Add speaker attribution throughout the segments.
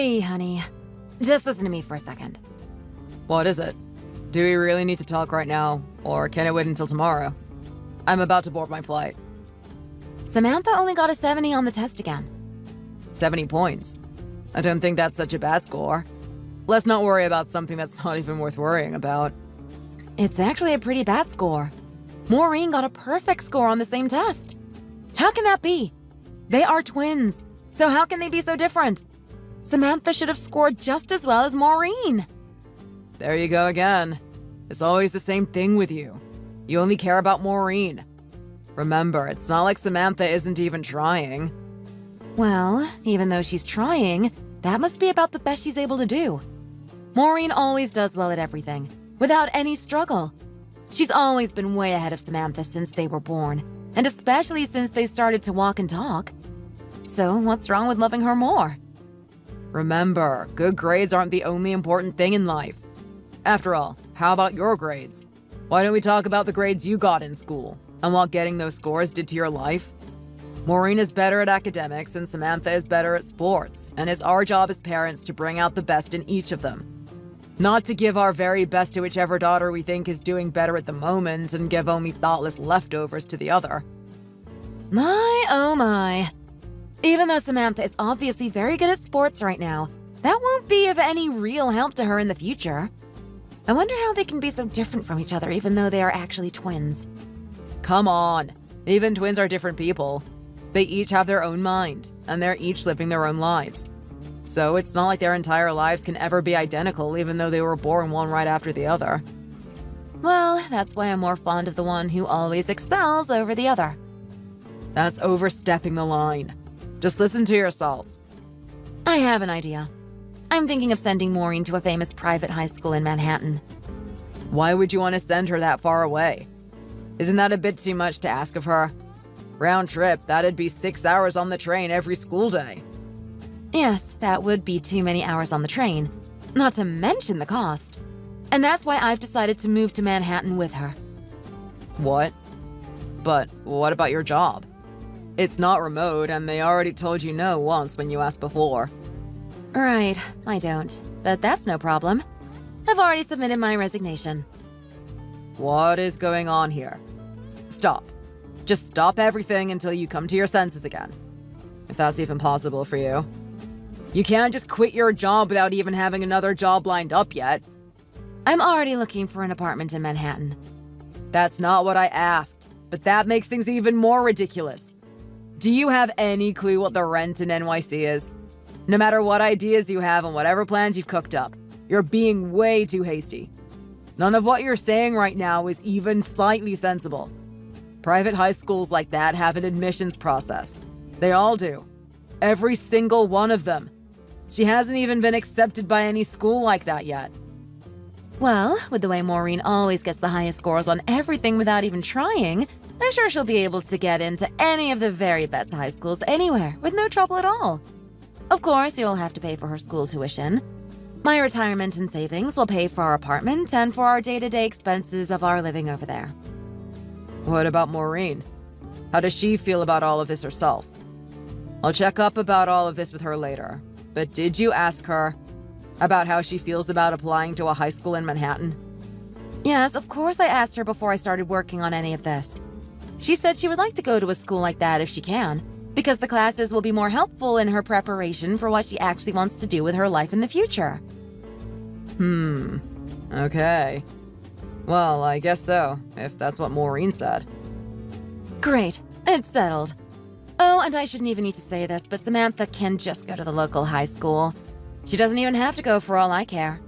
Speaker 1: Hey, honey. Just listen to me for a second.
Speaker 2: What is it? Do we really need to talk right now, or can it wait until tomorrow? I'm about to board my flight.
Speaker 1: Samantha only got a 70 on the test again.
Speaker 2: 70 points. I don't think that's such a bad score. Let's not worry about something that's not even worth worrying about.
Speaker 1: It's actually a pretty bad score. Maureen got a perfect score on the same test. How can that be? They are twins, so how can they be so different? Samantha should have scored just as well as Maureen.
Speaker 2: There you go again. It's always the same thing with you. You only care about Maureen. Remember, it's not like Samantha isn't even trying.
Speaker 1: Well, even though she's trying, that must be about the best she's able to do. Maureen always does well at everything, without any struggle. She's always been way ahead of Samantha since they were born, and especially since they started to walk and talk. So what's wrong with loving her more?
Speaker 2: Remember, good grades aren't the only important thing in life. After all, how about your grades? Why don't we talk about the grades you got in school, and what getting those scores did to your life? Maureen is better at academics and Samantha is better at sports, and it's our job as parents to bring out the best in each of them. Not to give our very best to whichever daughter we think is doing better at the moment and give only thoughtless leftovers to the other.
Speaker 1: My, oh my. Even though Samantha is obviously very good at sports right now, that won't be of any real help to her in the future. I wonder how they can be so different from each other even though they are actually twins.
Speaker 2: Come on, even twins are different people. They each have their own mind, and they're each living their own lives. So it's not like their entire lives can ever be identical even though they were born one right after the other.
Speaker 1: Well, that's why I'm more fond of the one who always excels over the other.
Speaker 2: That's overstepping the line. Just listen to yourself.
Speaker 1: I have an idea. I'm thinking of sending Maureen to a famous private high school in Manhattan.
Speaker 2: Why would you want to send her that far away? Isn't that a bit too much to ask of her? Round trip, that'd be 6 hours on the train every school day.
Speaker 1: Yes, that would be too many hours on the train, not to mention the cost. And that's why I've decided to move to Manhattan with her.
Speaker 2: What? But what about your job? It's not remote, and they already told you no once when you asked before.
Speaker 1: Right, I don't. But that's no problem. I've already submitted my resignation.
Speaker 2: What is going on here? Stop. Just stop everything until you come to your senses again. If that's even possible for you. You can't just quit your job without even having another job lined up yet.
Speaker 1: I'm already looking for an apartment in Manhattan.
Speaker 2: That's not what I asked, but that makes things even more ridiculous. Do you have any clue what the rent in NYC is? No matter what ideas you have and whatever plans you've cooked up, you're being way too hasty. None of what you're saying right now is even slightly sensible. Private high schools like that have an admissions process. They all do. Every single one of them. She hasn't even been accepted by any school like that yet.
Speaker 1: Well, with the way Maureen always gets the highest scores on everything without even trying, I'm sure she'll be able to get into any of the very best high schools anywhere with no trouble at all. Of course, you'll have to pay for her school tuition. My retirement and savings will pay for our apartment and for our day-to-day expenses of our living over there.
Speaker 2: What about Maureen? How does she feel about all of this herself? I'll check up about all of this with her later. But did you ask her about how she feels about applying to a high school in Manhattan?
Speaker 1: Yes, of course I asked her before I started working on any of this. She said she would like to go to a school like that if she can, because the classes will be more helpful in her preparation for what she actually wants to do with her life in the future.
Speaker 2: Okay. Well, I guess so, if that's what Maureen said.
Speaker 1: Great, it's settled. Oh, and I shouldn't even need to say this, but Samantha can just go to the local high school. She doesn't even have to go for all I care.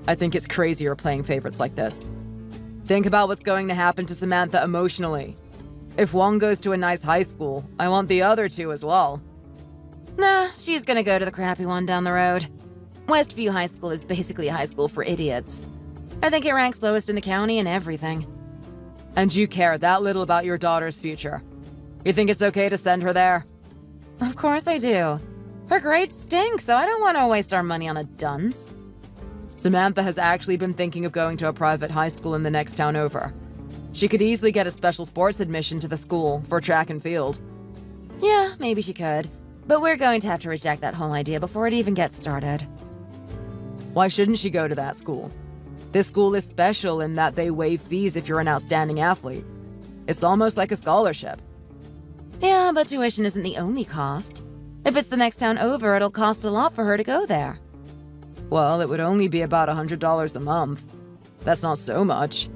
Speaker 2: I think it's crazy you're playing favorites like this. Think about what's going to happen to Samantha emotionally. If one goes to a nice high school, I want the other two as well.
Speaker 1: Nah, she's gonna go to the crappy one down the road. Westview High School is basically a high school for idiots. I think it ranks lowest in the county and everything.
Speaker 2: And you care that little about your daughter's future. You think it's okay to send her there?
Speaker 1: Of course I do. Her grades stink, so I don't want to waste our money on a dunce.
Speaker 2: Samantha has actually been thinking of going to a private high school in the next town over. She could easily get a special sports admission to the school for track and field.
Speaker 1: Yeah, maybe she could. But we're going to have to reject that whole idea before it even gets started.
Speaker 2: Why shouldn't she go to that school? This school is special in that they waive fees if you're an outstanding athlete. It's almost like a scholarship.
Speaker 1: Yeah, but tuition isn't the only cost. If it's the next town over, it'll cost a lot for her to go there.
Speaker 2: Well, it would only be about $100 a month. That's not so much.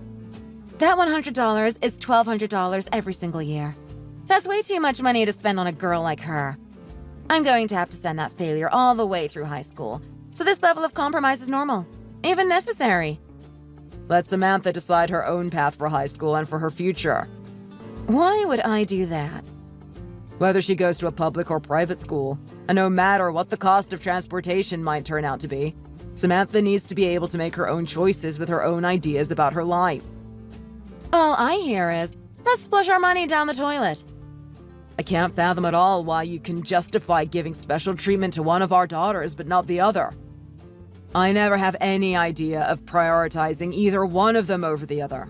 Speaker 1: That $100 is $1,200 every single year. That's way too much money to spend on a girl like her. I'm going to have to send that failure all the way through high school, so this level of compromise is normal, even necessary.
Speaker 2: Let Samantha decide her own path for high school and for her future.
Speaker 1: Why would I do that?
Speaker 2: Whether she goes to a public or private school, and no matter what the cost of transportation might turn out to be, Samantha needs to be able to make her own choices with her own ideas about her life.
Speaker 1: All I hear is, let's flush our money down the toilet.
Speaker 2: I can't fathom at all why you can justify giving special treatment to one of our daughters but not the other. I never have any idea of prioritizing either one of them over the other.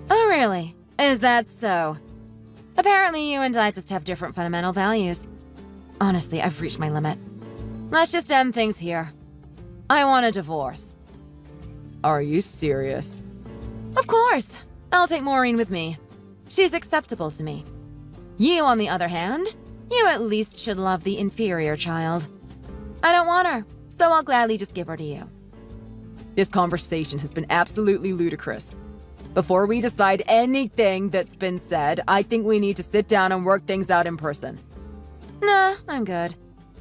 Speaker 1: Oh, really? Is that so? Apparently you and I just have different fundamental values. Honestly, I've reached my limit. Let's just end things here. I want a divorce.
Speaker 2: Are you serious?
Speaker 1: Of course. I'll take Maureen with me. She's acceptable to me. You, on the other hand, you at least should love the inferior child. I don't want her, so I'll gladly just give her to you.
Speaker 2: This conversation has been absolutely ludicrous. Before we decide anything that's been said, I think we need to sit down and work things out in person.
Speaker 1: Nah, I'm good.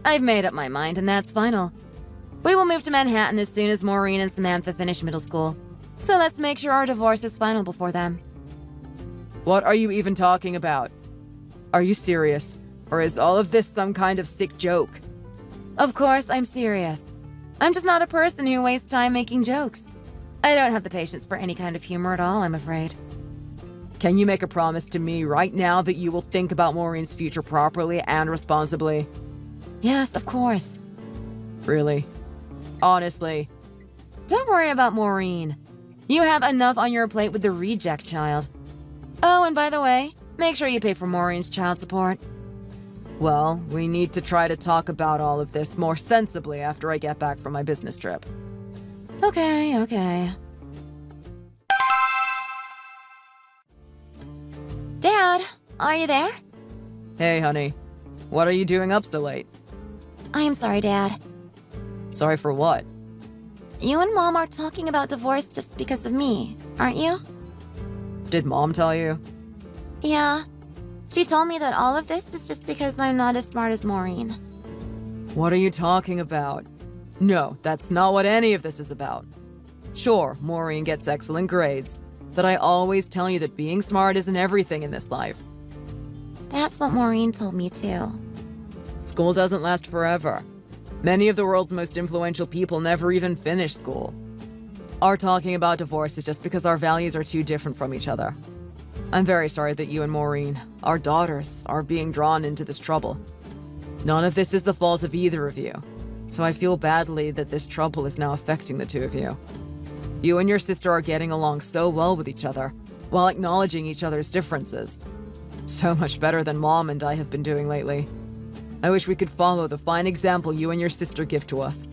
Speaker 1: I've made up my mind, and that's final. We will move to Manhattan as soon as Maureen and Samantha finish middle school. So let's make sure our divorce is final before then.
Speaker 2: What are you even talking about? Are you serious? Or is all of this some kind of sick joke?
Speaker 1: Of course, I'm serious. I'm just not a person who wastes time making jokes. I don't have the patience for any kind of humor at all, I'm afraid.
Speaker 2: Can you make a promise to me right now that you will think about Maureen's future properly and responsibly?
Speaker 1: Yes, of course.
Speaker 2: Really? Honestly?
Speaker 1: Don't worry about Maureen. You have enough on your plate with the reject child. Oh, and by the way, make sure you pay for Maureen's child support.
Speaker 2: Well, we need to try to talk about all of this more sensibly after I get back from my business trip.
Speaker 1: Okay. Dad, are you there?
Speaker 2: Hey, honey. What are you doing up so late?
Speaker 1: I'm sorry, Dad.
Speaker 2: Sorry for what?
Speaker 1: You and Mom are talking about divorce just because of me, aren't you?
Speaker 2: Did Mom tell you?
Speaker 1: Yeah. She told me that all of this is just because I'm not as smart as Maureen.
Speaker 2: What are you talking about? No, that's not what any of this is about. Sure, Maureen gets excellent grades, but I always tell you that being smart isn't everything in this life.
Speaker 1: That's what Maureen told me too.
Speaker 2: School doesn't last forever. Many of the world's most influential people never even finish school. Our talking about divorce is just because our values are too different from each other. I'm very sorry that you and Maureen, our daughters, are being drawn into this trouble. None of this is the fault of either of you, so I feel badly that this trouble is now affecting the two of you. You and your sister are getting along so well with each other, while acknowledging each other's differences. So much better than Mom and I have been doing lately. I wish we could follow the fine example you and your sister give to us.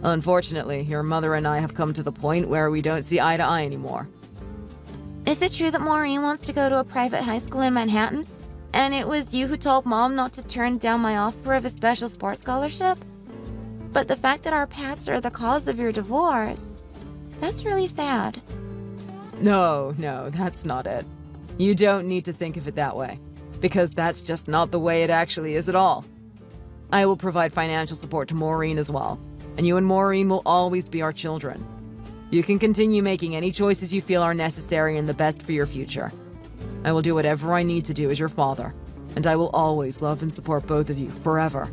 Speaker 2: Unfortunately, your mother and I have come to the point where we don't see eye to eye anymore.
Speaker 1: Is it true that Maureen wants to go to a private high school in Manhattan? And it was you who told Mom not to turn down my offer of a special sports scholarship? But the fact that our paths are the cause of your divorce, that's really sad.
Speaker 2: No, that's not it. You don't need to think of it that way, because that's just not the way it actually is at all. I will provide financial support to Maureen as well, and you and Maureen will always be our children. You can continue making any choices you feel are necessary and the best for your future. I will do whatever I need to do as your father, and I will always love and support both of you forever.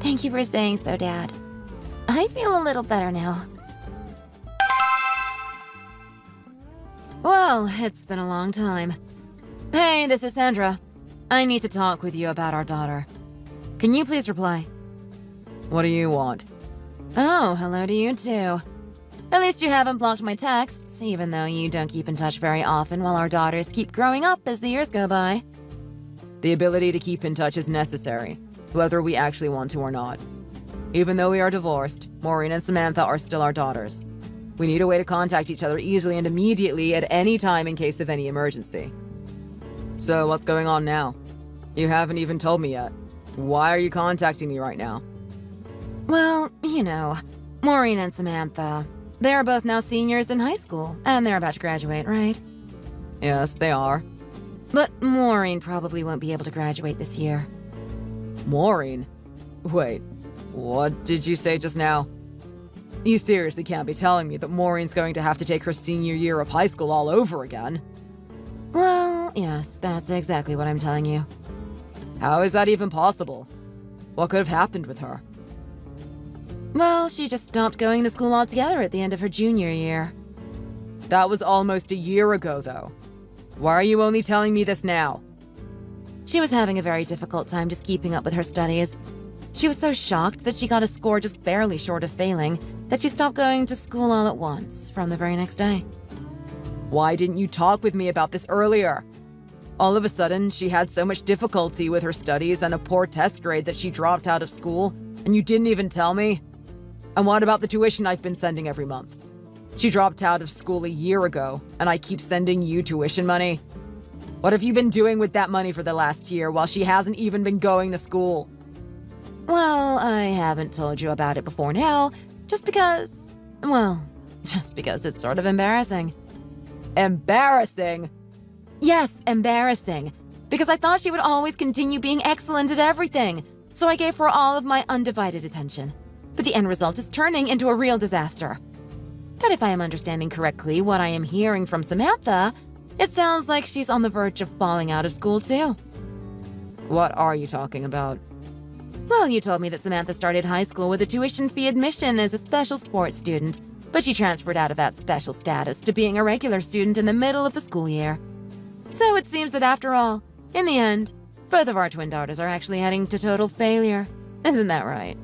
Speaker 1: Thank you for saying so, Dad. I feel a little better now. Well, it's been a long time. Hey, this is Sandra. I need to talk with you about our daughter. Can you please reply?
Speaker 2: What do you want?
Speaker 1: Oh, hello to you too. At least you haven't blocked my texts, even though you don't keep in touch very often while our daughters keep growing up as the years go by.
Speaker 2: The ability to keep in touch is necessary. whether we actually want to or not. Even though we are divorced, Maureen and Samantha are still our daughters. We need a way to contact each other easily and immediately at any time in case of any emergency. So what's going on now? You haven't even told me yet. Why are you contacting me right now?
Speaker 1: Well, you know, Maureen and Samantha, they're both now seniors in high school, and they're about to graduate, right?
Speaker 2: Yes, they are.
Speaker 1: But Maureen probably won't be able to graduate this year.
Speaker 2: Maureen? Wait, what did you say just now? You seriously can't be telling me that Maureen's going to have to take her senior year of high school all over again?
Speaker 1: Well, yes, that's exactly what I'm telling you.
Speaker 2: How is that even possible? What could have happened with her?
Speaker 1: Well, she just stopped going to school altogether at the end of her junior year.
Speaker 2: That was almost a year ago, though. Why are you only telling me this now?
Speaker 1: She was having a very difficult time just keeping up with her studies. She was so shocked that she got a score just barely short of failing that she stopped going to school all at once from the very next day.
Speaker 2: Why didn't you talk with me about this earlier? All of a sudden, she had so much difficulty with her studies and a poor test grade that she dropped out of school, and you didn't even tell me? And what about the tuition I've been sending every month? She dropped out of school a year ago, and I keep sending you tuition money. What have you been doing with that money for the last year while she hasn't even been going to school?
Speaker 1: Well, I haven't told you about it before now, just because it's sort of embarrassing.
Speaker 2: Embarrassing?
Speaker 1: Yes, embarrassing. Because I thought she would always continue being excellent at everything, so I gave her all of my undivided attention. But the end result is turning into a real disaster. But if I am understanding correctly what I am hearing from Samantha, it sounds like she's on the verge of falling out of school too.
Speaker 2: What are you talking about?
Speaker 1: Well, you told me that Samantha started high school with a tuition fee admission as a special sports student, but she transferred out of that special status to being a regular student in the middle of the school year. So it seems that after all, in the end, both of our twin daughters are actually heading to total failure. Isn't that right?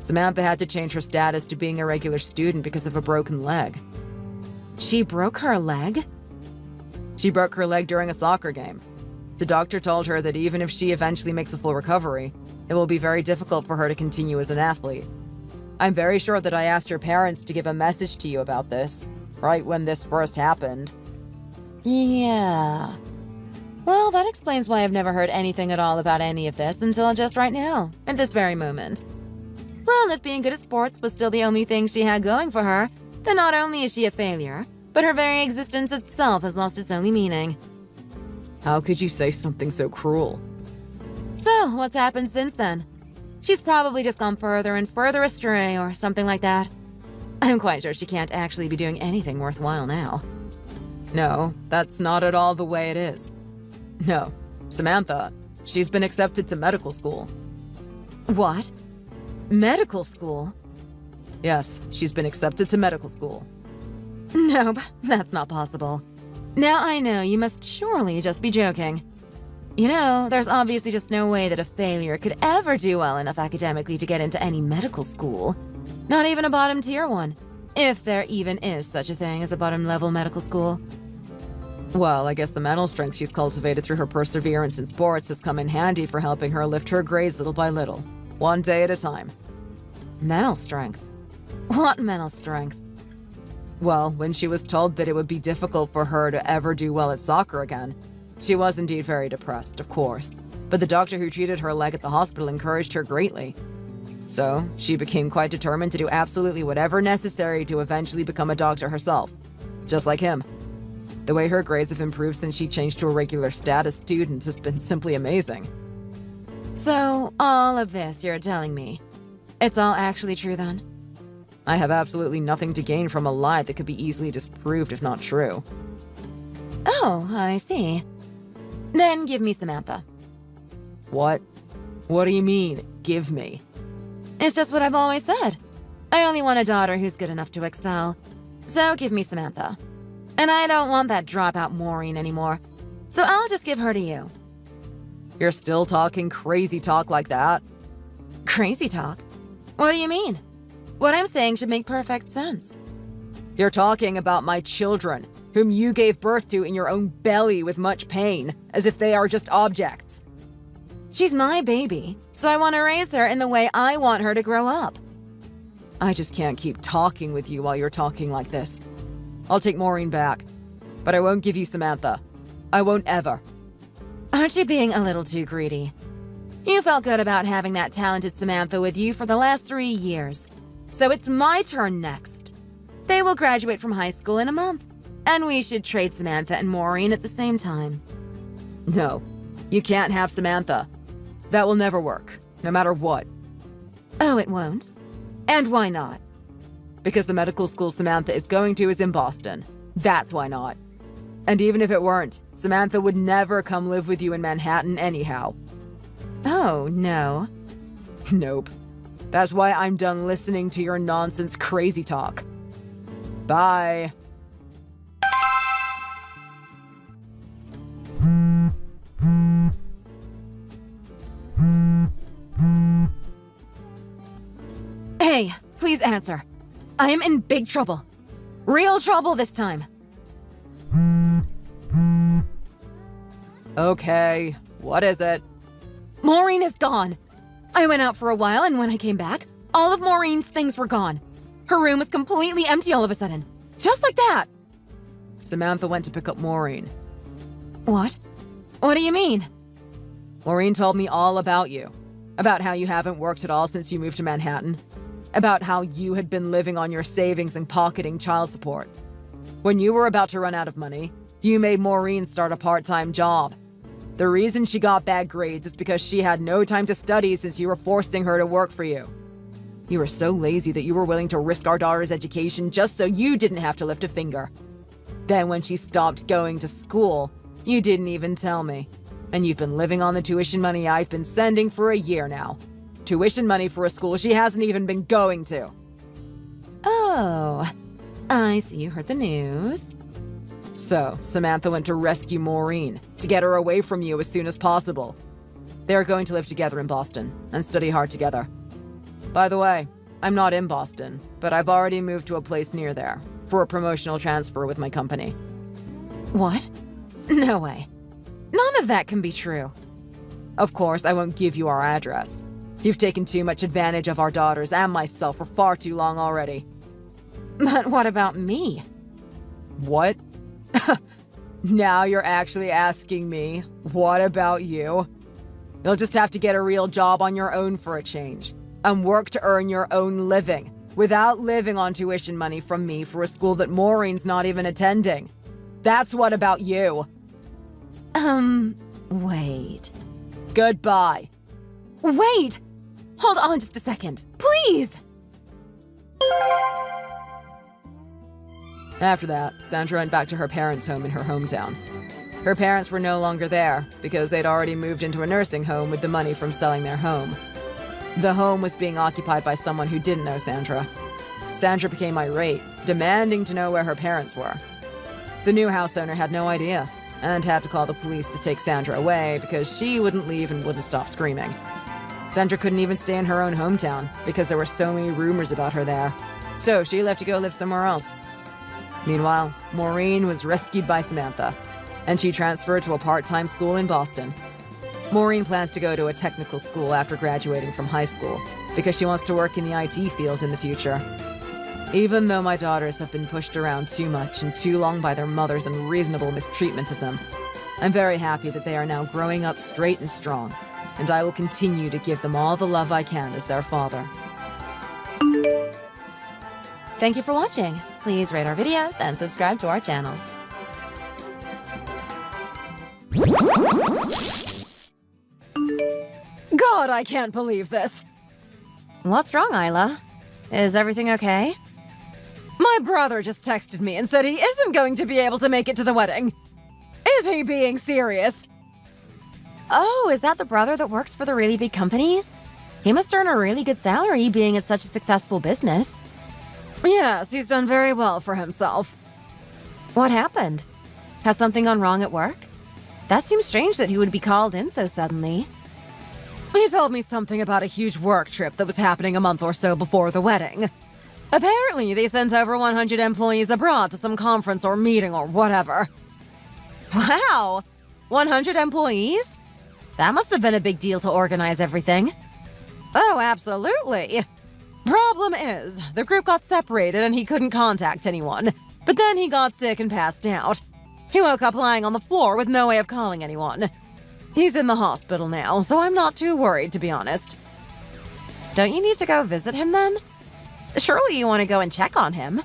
Speaker 2: Samantha had to change her status to being a regular student because of a broken leg.
Speaker 1: She broke her leg?
Speaker 2: She broke her leg during a soccer game. The doctor told her that even if she eventually makes a full recovery, it will be very difficult for her to continue as an athlete. I'm very sure that I asked her parents to give a message to you about this, right when this first happened.
Speaker 1: Yeah. Well, that explains why I've never heard anything at all about any of this until just right now, at this very moment. Well, if being good at sports was still the only thing she had going for her, then not only is she a failure, but her very existence itself has lost its only meaning.
Speaker 2: How could you say something so cruel?
Speaker 1: So, what's happened since then? She's probably just gone further and further astray or something like that. I'm quite sure she can't actually be doing anything worthwhile now.
Speaker 2: No, that's not at all the way it is. No, Samantha, she's been accepted to medical school.
Speaker 1: What? Medical school?
Speaker 2: Yes, she's been accepted to medical school.
Speaker 1: Nope, that's not possible. Now I know you must surely just be joking. You know, there's obviously just no way that a failure could ever do well enough academically to get into any medical school. Not even a bottom-tier one. If there even is such a thing as a bottom-level medical school.
Speaker 2: Well, I guess the mental strength she's cultivated through her perseverance in sports has come in handy for helping her lift her grades little by little, one day at a time.
Speaker 1: Mental strength? What mental strength?
Speaker 2: Well, when she was told that it would be difficult for her to ever do well at soccer again, she was indeed very depressed, of course, but the doctor who treated her leg at the hospital encouraged her greatly. So, she became quite determined to do absolutely whatever necessary to eventually become a doctor herself, just like him. The way her grades have improved since she changed to a regular status student has been simply amazing.
Speaker 1: So, all of this you're telling me, it's all actually true then?
Speaker 2: I have absolutely nothing to gain from a lie that could be easily disproved if not true.
Speaker 1: Oh, I see. Then give me Samantha.
Speaker 2: What? What do you mean, give me?
Speaker 1: It's just what I've always said. I only want a daughter who's good enough to excel. So give me Samantha. And I don't want that dropout Maureen anymore. So I'll just give her to you.
Speaker 2: You're still talking crazy talk like that?
Speaker 1: Crazy talk? What do you mean? What I'm saying should make perfect sense.
Speaker 2: You're talking about my children, whom you gave birth to in your own belly with much pain, as if they are just objects.
Speaker 1: She's my baby, so I want to raise her in the way I want her to grow up.
Speaker 2: I just can't keep talking with you while you're talking like this. I'll take Maureen back, but I won't give you Samantha. I won't ever.
Speaker 1: Aren't you being a little too greedy? You felt good about having that talented Samantha with you for the last 3 years. So it's my turn next. They will graduate from high school in a month, and we should trade Samantha and Maureen at the same time.
Speaker 2: No, you can't have Samantha. That will never work, no matter what.
Speaker 1: Oh, it won't? And why not?
Speaker 2: Because the medical school Samantha is going to is in Boston. That's why not. And even if it weren't, Samantha would never come live with you in Manhattan anyhow.
Speaker 1: Oh, no.
Speaker 2: Nope. That's why I'm done listening to your nonsense crazy talk. Bye.
Speaker 1: Hey, please answer. I am in big trouble. Real trouble this time.
Speaker 2: Okay, what is it?
Speaker 1: Maureen is gone. I went out for a while, and when I came back, all of Maureen's things were gone. Her room was completely empty all of a sudden. Just like that.
Speaker 2: Samantha went to pick up Maureen.
Speaker 1: What? What do you mean?
Speaker 2: Maureen told me all about you. About how you haven't worked at all since you moved to Manhattan. About how you had been living on your savings and pocketing child support. When you were about to run out of money, you made Maureen start a part-time job. The reason she got bad grades is because she had no time to study since you were forcing her to work for you. You were so lazy that you were willing to risk our daughter's education just so you didn't have to lift a finger. Then when she stopped going to school, you didn't even tell me. And you've been living on the tuition money I've been sending for a year now. Tuition money for a school she hasn't even been going to.
Speaker 1: Oh, I see you heard the news.
Speaker 2: So, Samantha went to rescue Maureen, to get her away from you as soon as possible. They're going to live together in Boston, and study hard together. By the way, I'm not in Boston, but I've already moved to a place near there, for a promotional transfer with my company.
Speaker 1: What? No way. None of that can be true.
Speaker 2: Of course, I won't give you our address. You've taken too much advantage of our daughters and myself for far too long already.
Speaker 1: But what about me?
Speaker 2: What? Now you're actually asking me, what about you? You'll just have to get a real job on your own for a change, and work to earn your own living, without living on tuition money from me for a school that Maureen's not even attending. That's what about you.
Speaker 1: Wait.
Speaker 2: Goodbye.
Speaker 1: Wait! Hold on just a second, please!
Speaker 2: After that, Sandra went back to her parents' home in her hometown. Her parents were no longer there because they'd already moved into a nursing home with the money from selling their home. The home was being occupied by someone who didn't know Sandra. Sandra became irate, demanding to know where her parents were. The new house owner had no idea and had to call the police to take Sandra away because she wouldn't leave and wouldn't stop screaming. Sandra couldn't even stay in her own hometown because there were so many rumors about her there. So she left to go live somewhere else. Meanwhile, Maureen was rescued by Samantha, and she transferred to a part-time school in Boston. Maureen plans to go to a technical school after graduating from high school because she wants to work in the IT field in the future. Even though my daughters have been pushed around too much and too long by their mother's unreasonable mistreatment of them, I'm very happy that they are now growing up straight and strong, and I will continue to give them all the love I can as their father.
Speaker 1: Thank you for watching. Please rate our videos and subscribe to our channel.
Speaker 2: God, I can't believe this!
Speaker 1: What's wrong, Isla? Is everything okay?
Speaker 2: My brother just texted me and said he isn't going to be able to make it to the wedding. Is he being serious?
Speaker 1: Oh, is that the brother that works for the really big company? He must earn a really good salary being at such a successful business.
Speaker 2: Yes, he's done very well for himself.
Speaker 1: What happened? Has something gone wrong at work? That seems strange that he would be called in so suddenly.
Speaker 2: He told me something about a huge work trip that was happening a month or so before the wedding. Apparently, they sent over 100 employees abroad to some conference or meeting or whatever.
Speaker 1: Wow! 100 employees? That must have been a big deal to organize everything.
Speaker 2: Oh, absolutely. Problem is, the group got separated and he couldn't contact anyone. But then he got sick and passed out. He woke up lying on the floor with no way of calling anyone. He's in the hospital now, so I'm not too worried, to be honest.
Speaker 1: Don't you need to go visit him then? Surely you want to go and check on him.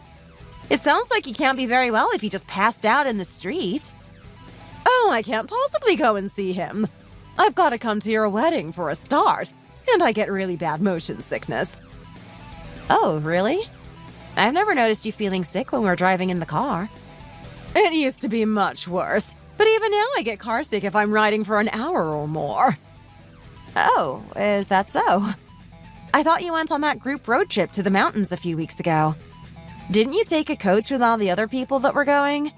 Speaker 1: It sounds like he can't be very well if he just passed out in the street.
Speaker 2: Oh, I can't possibly go and see him. I've got to come to your wedding for a start, and I get really bad motion sickness.
Speaker 1: Oh, really? I've never noticed you feeling sick when we're driving in the car.
Speaker 2: It used to be much worse, but even now I get car sick if I'm riding for an hour or more.
Speaker 1: Oh, is that so? I thought you went on that group road trip to the mountains a few weeks ago. Didn't you take a coach with all the other people that were going?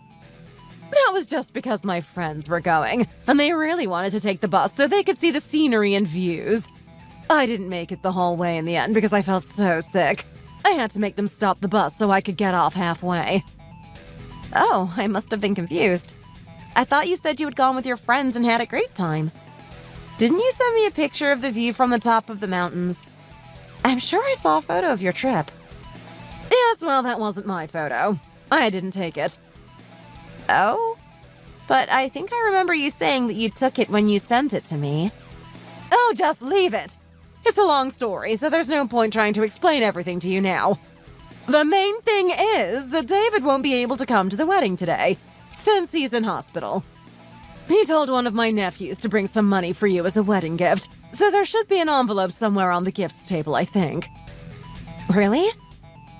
Speaker 2: That was just because my friends were going, and they really wanted to take the bus so they could see the scenery and views. I didn't make it the whole way in the end because I felt so sick. I had to make them stop the bus so I could get off halfway.
Speaker 1: Oh, I must have been confused. I thought you said you had gone with your friends and had a great time. Didn't you send me a picture of the view from the top of the mountains? I'm sure I saw a photo of your trip.
Speaker 2: Yes, well, that wasn't my photo. I didn't take it.
Speaker 1: Oh? But I think I remember you saying that you took it when you sent it to me.
Speaker 2: Oh, just leave it. It's a long story, so there's no point trying to explain everything to you now. The main thing is that David won't be able to come to the wedding today, since he's in hospital. He told one of my nephews to bring some money for you as a wedding gift, so there should be an envelope somewhere on the gifts table, I think.
Speaker 1: Really?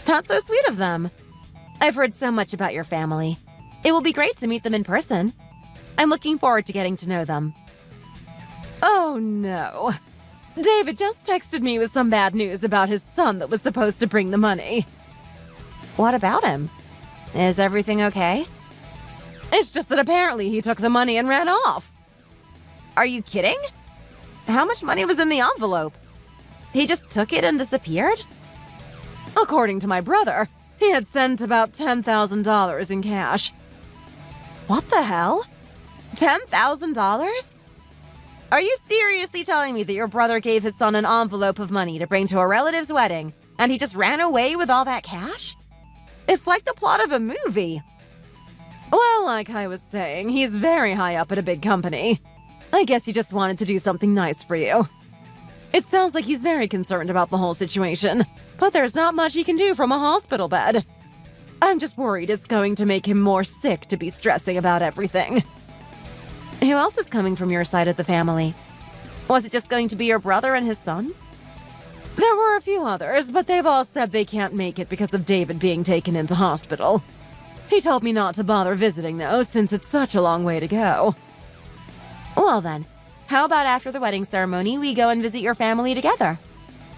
Speaker 1: That's so sweet of them. I've heard so much about your family. It will be great to meet them in person. I'm looking forward to getting to know them.
Speaker 2: Oh no. David just texted me with some bad news about his son that was supposed to bring the money.
Speaker 1: What about him? Is everything okay?
Speaker 2: It's just that apparently he took the money and ran off.
Speaker 1: Are you kidding? How much money was in the envelope? He just took it and disappeared?
Speaker 2: According to my brother, he had sent about $10,000 in cash.
Speaker 1: What the hell? $10,000? Are you seriously telling me that your brother gave his son an envelope of money to bring to a relative's wedding, and he just ran away with all that cash? It's like the plot of a movie.
Speaker 2: Well, like I was saying, he's very high up at a big company. I guess he just wanted to do something nice for you. It sounds like he's very concerned about the whole situation, but there's not much he can do from a hospital bed. I'm just worried it's going to make him more sick to be stressing about everything.
Speaker 1: Who else is coming from your side of the family? Was it just going to be your brother and his son?
Speaker 2: There were a few others, but they've all said they can't make it because of David being taken into hospital. He told me not to bother visiting, though, since it's such a long way to go.
Speaker 1: Well then, how about after the wedding ceremony we go and visit your family together?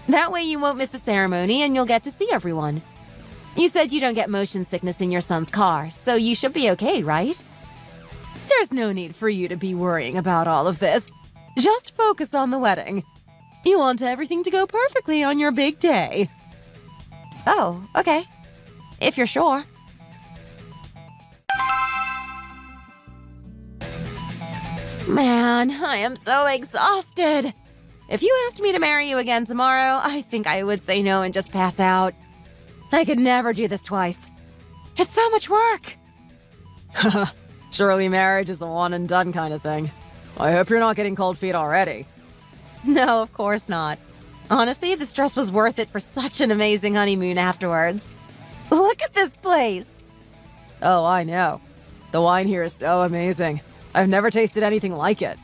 Speaker 1: That way you won't miss the ceremony and you'll get to see everyone. You said you don't get motion sickness in your son's car, so you should be okay, right?
Speaker 2: There's no need for you to be worrying about all of this. Just focus on the wedding. You want everything to go perfectly on your big day.
Speaker 1: Oh, okay. If you're sure. Man, I am so exhausted. If you asked me to marry you again tomorrow, I think I would say no and just pass out. I could never do this twice. It's so much work.
Speaker 2: Surely marriage is a one and done kind of thing. I hope you're not getting cold feet already.
Speaker 1: No, of course not. Honestly, the stress was worth it for such an amazing honeymoon afterwards. Look at this place.
Speaker 2: Oh, I know. The wine here is so amazing. I've never tasted anything like it.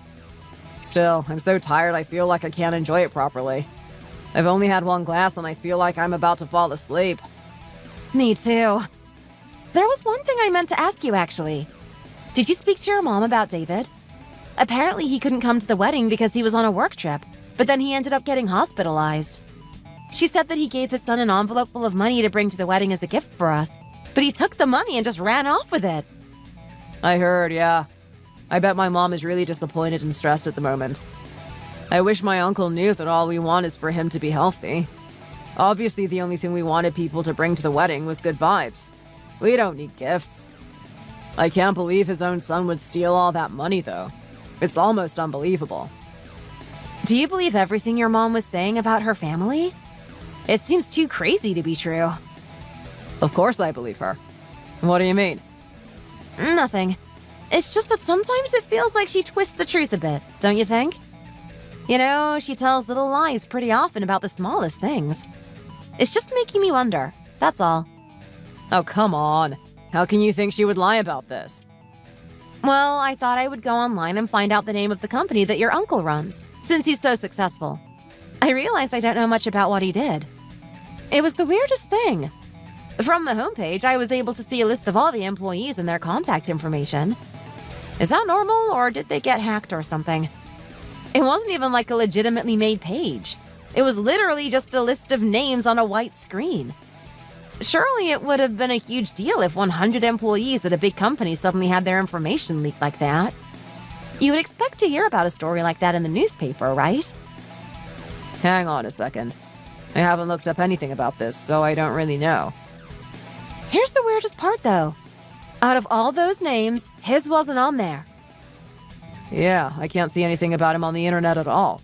Speaker 2: Still, I'm so tired I feel like I can't enjoy it properly. I've only had one glass and I feel like I'm about to fall asleep.
Speaker 1: Me too. There was one thing I meant to ask you, actually. Did you speak to your mom about David? Apparently he couldn't come to the wedding because he was on a work trip, but then he ended up getting hospitalized. She said that he gave his son an envelope full of money to bring to the wedding as a gift for us, but he took the money and just ran off with it.
Speaker 2: I heard, yeah. I bet my mom is really disappointed and stressed at the moment. I wish my uncle knew that all we want is for him to be healthy. Obviously, the only thing we wanted people to bring to the wedding was good vibes. We don't need gifts. I can't believe his own son would steal all that money, though. It's almost unbelievable.
Speaker 1: Do you believe everything your mom was saying about her family? It seems too crazy to be true.
Speaker 2: Of course I believe her. What do you mean?
Speaker 1: Nothing. It's just that sometimes it feels like she twists the truth a bit, don't you think? You know, she tells little lies pretty often about the smallest things. It's just making me wonder, that's all.
Speaker 2: Oh, come on. How can you think she would lie about this?
Speaker 1: Well, I thought I would go online and find out the name of the company that your uncle runs, since he's so successful. I realized I don't know much about what he did. It was the weirdest thing. From the homepage, I was able to see a list of all the employees and their contact information. Is that normal, or did they get hacked or something? It wasn't even like a legitimately made page. It was literally just a list of names on a white screen. Surely it would have been a huge deal if 100 employees at a big company suddenly had their information leaked like that. You would expect to hear about a story like that in the newspaper, right?
Speaker 2: Hang on a second. I haven't looked up anything about this, so I don't really know.
Speaker 1: Here's the weirdest part, though. Out of all those names, his wasn't on there.
Speaker 2: Yeah, I can't see anything about him on the internet at all.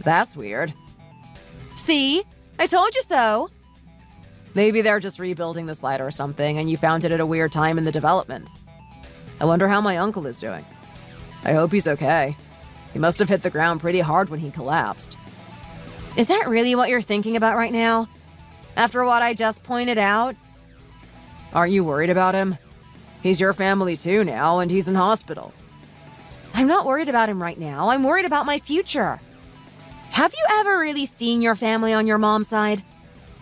Speaker 2: That's weird.
Speaker 1: See? I told you so.
Speaker 2: Maybe they're just rebuilding the site or something, and you found it at a weird time in the development. I wonder how my uncle is doing. I hope he's okay. He must have hit the ground pretty hard when he collapsed.
Speaker 1: Is that really what you're thinking about right now? After what I just pointed out?
Speaker 2: Aren't you worried about him? He's your family too now, and he's in hospital.
Speaker 1: I'm not worried about him right now. I'm worried about my future. Have you ever really seen your family on your mom's side?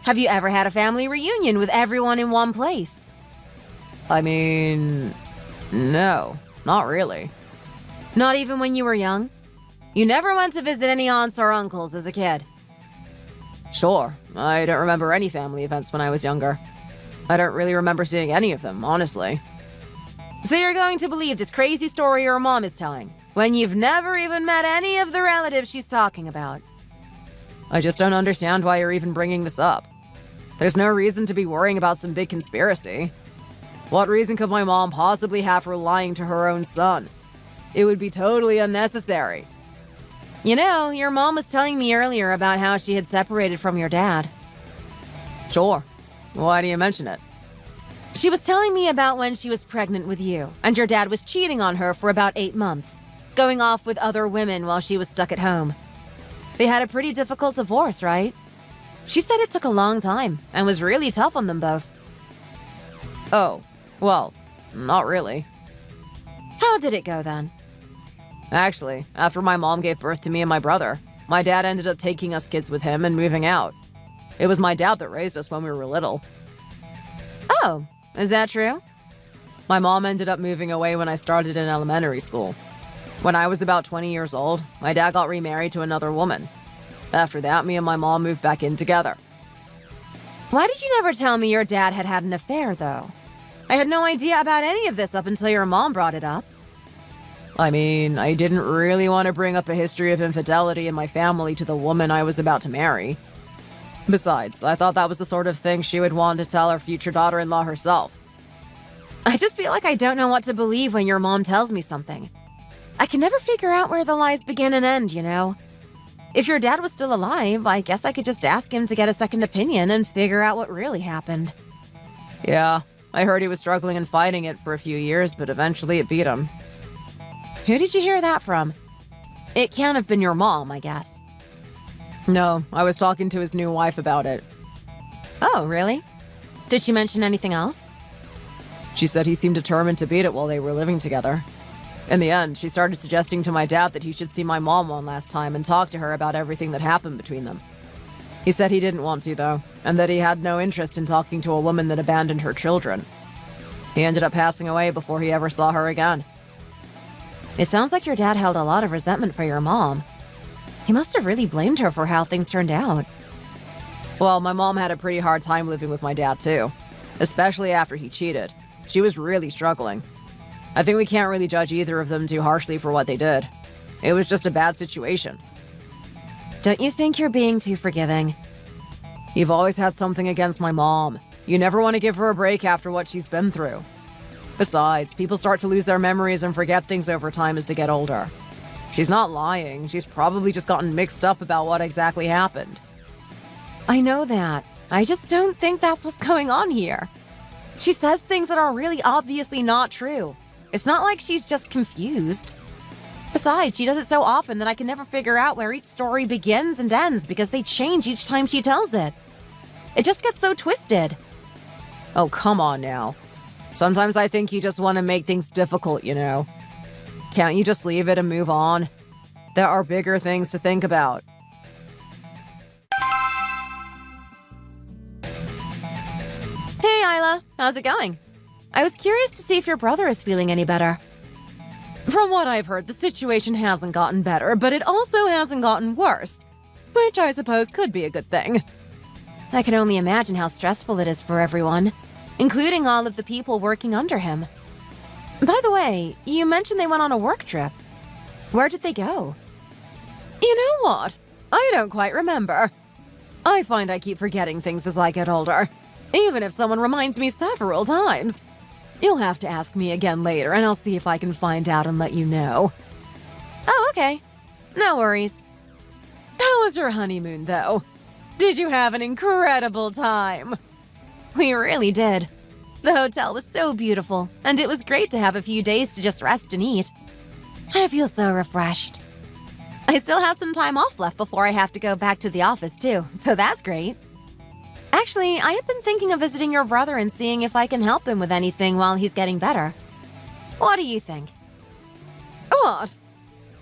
Speaker 1: Have you ever had a family reunion with everyone in one place?
Speaker 2: I mean, no, not really.
Speaker 1: Not even when you were young? You never went to visit any aunts or uncles as a kid?
Speaker 2: Sure, I don't remember any family events when I was younger. I don't really remember seeing any of them, honestly.
Speaker 1: So you're going to believe this crazy story your mom is telling, when you've never even met any of the relatives she's talking about?
Speaker 2: I just don't understand why you're even bringing this up. There's no reason to be worrying about some big conspiracy. What reason could my mom possibly have for lying to her own son? It would be totally unnecessary.
Speaker 1: You know, your mom was telling me earlier about how she had separated from your dad.
Speaker 2: Sure. Why do you mention it?
Speaker 1: She was telling me about when she was pregnant with you, and your dad was cheating on her for about 8 months, going off with other women while she was stuck at home. They had a pretty difficult divorce, right? She said it took a long time and was really tough on them both.
Speaker 2: Oh, well, not really.
Speaker 1: How did it go then?
Speaker 2: Actually, after my mom gave birth to me and my brother, my dad ended up taking us kids with him and moving out. It was my dad that raised us when we were little.
Speaker 1: Oh, is that true?
Speaker 2: My mom ended up moving away when I started in elementary school. When I was about 20 years old, my dad got remarried to another woman. After that, me and my mom moved back in together.
Speaker 1: Why did you never tell me your dad had had an affair, though? I had no idea about any of this up until your mom brought it up.
Speaker 2: I mean, I didn't really want to bring up a history of infidelity in my family to the woman I was about to marry. Besides, I thought that was the sort of thing she would want to tell her future daughter-in-law herself.
Speaker 1: I just feel like I don't know what to believe when your mom tells me something. I can never figure out where the lies begin and end, you know? If your dad was still alive, I guess I could just ask him to get a second opinion and figure out what really happened.
Speaker 2: Yeah, I heard he was struggling and fighting it for a few years, but eventually it beat him.
Speaker 1: Who did you hear that from? It can't have been your mom, I guess.
Speaker 2: No, I was talking to his new wife about it.
Speaker 1: Oh, really? Did she mention anything else?
Speaker 2: She said he seemed determined to beat it while they were living together. In the end, she started suggesting to my dad that he should see my mom one last time and talk to her about everything that happened between them. He said he didn't want to, though, and that he had no interest in talking to a woman that abandoned her children. He ended up passing away before he ever saw her again.
Speaker 1: It sounds like your dad held a lot of resentment for your mom. He must have really blamed her for how things turned out.
Speaker 2: Well, my mom had a pretty hard time living with my dad, too. Especially after he cheated. She was really struggling. I think we can't really judge either of them too harshly for what they did. It was just a bad situation.
Speaker 1: Don't you think you're being too forgiving?
Speaker 2: You've always had something against my mom. You never want to give her a break after what she's been through. Besides, people start to lose their memories and forget things over time as they get older. She's not lying. She's probably just gotten mixed up about what exactly happened.
Speaker 1: I know that. I just don't think that's what's going on here. She says things that are really obviously not true. It's not like she's just confused. Besides, she does it so often that I can never figure out where each story begins and ends because they change each time she tells it. It just gets so twisted.
Speaker 2: Oh, come on now. Sometimes I think you just want to make things difficult, you know. Can't you just leave it and move on? There are bigger things to think about.
Speaker 1: Hey, Isla. How's it going? I was curious to see if your brother is feeling any better.
Speaker 2: From what I've heard, the situation hasn't gotten better, but it also hasn't gotten worse, which I suppose could be a good thing.
Speaker 1: I can only imagine how stressful it is for everyone, including all of the people working under him. By the way, you mentioned they went on a work trip. Where did they go?
Speaker 2: You know what? I don't quite remember. I find I keep forgetting things as I get older, even if someone reminds me several times. You'll have to ask me again later, and I'll see if I can find out and let you know.
Speaker 1: Oh, okay. No worries.
Speaker 2: How was your honeymoon, though? Did you have an incredible time?
Speaker 1: We really did. The hotel was so beautiful, and it was great to have a few days to just rest and eat. I feel so refreshed. I still have some time off left before I have to go back to the office, too, so that's great. Actually, I have been thinking of visiting your brother and seeing if I can help him with anything while he's getting better. What do you think?
Speaker 2: What?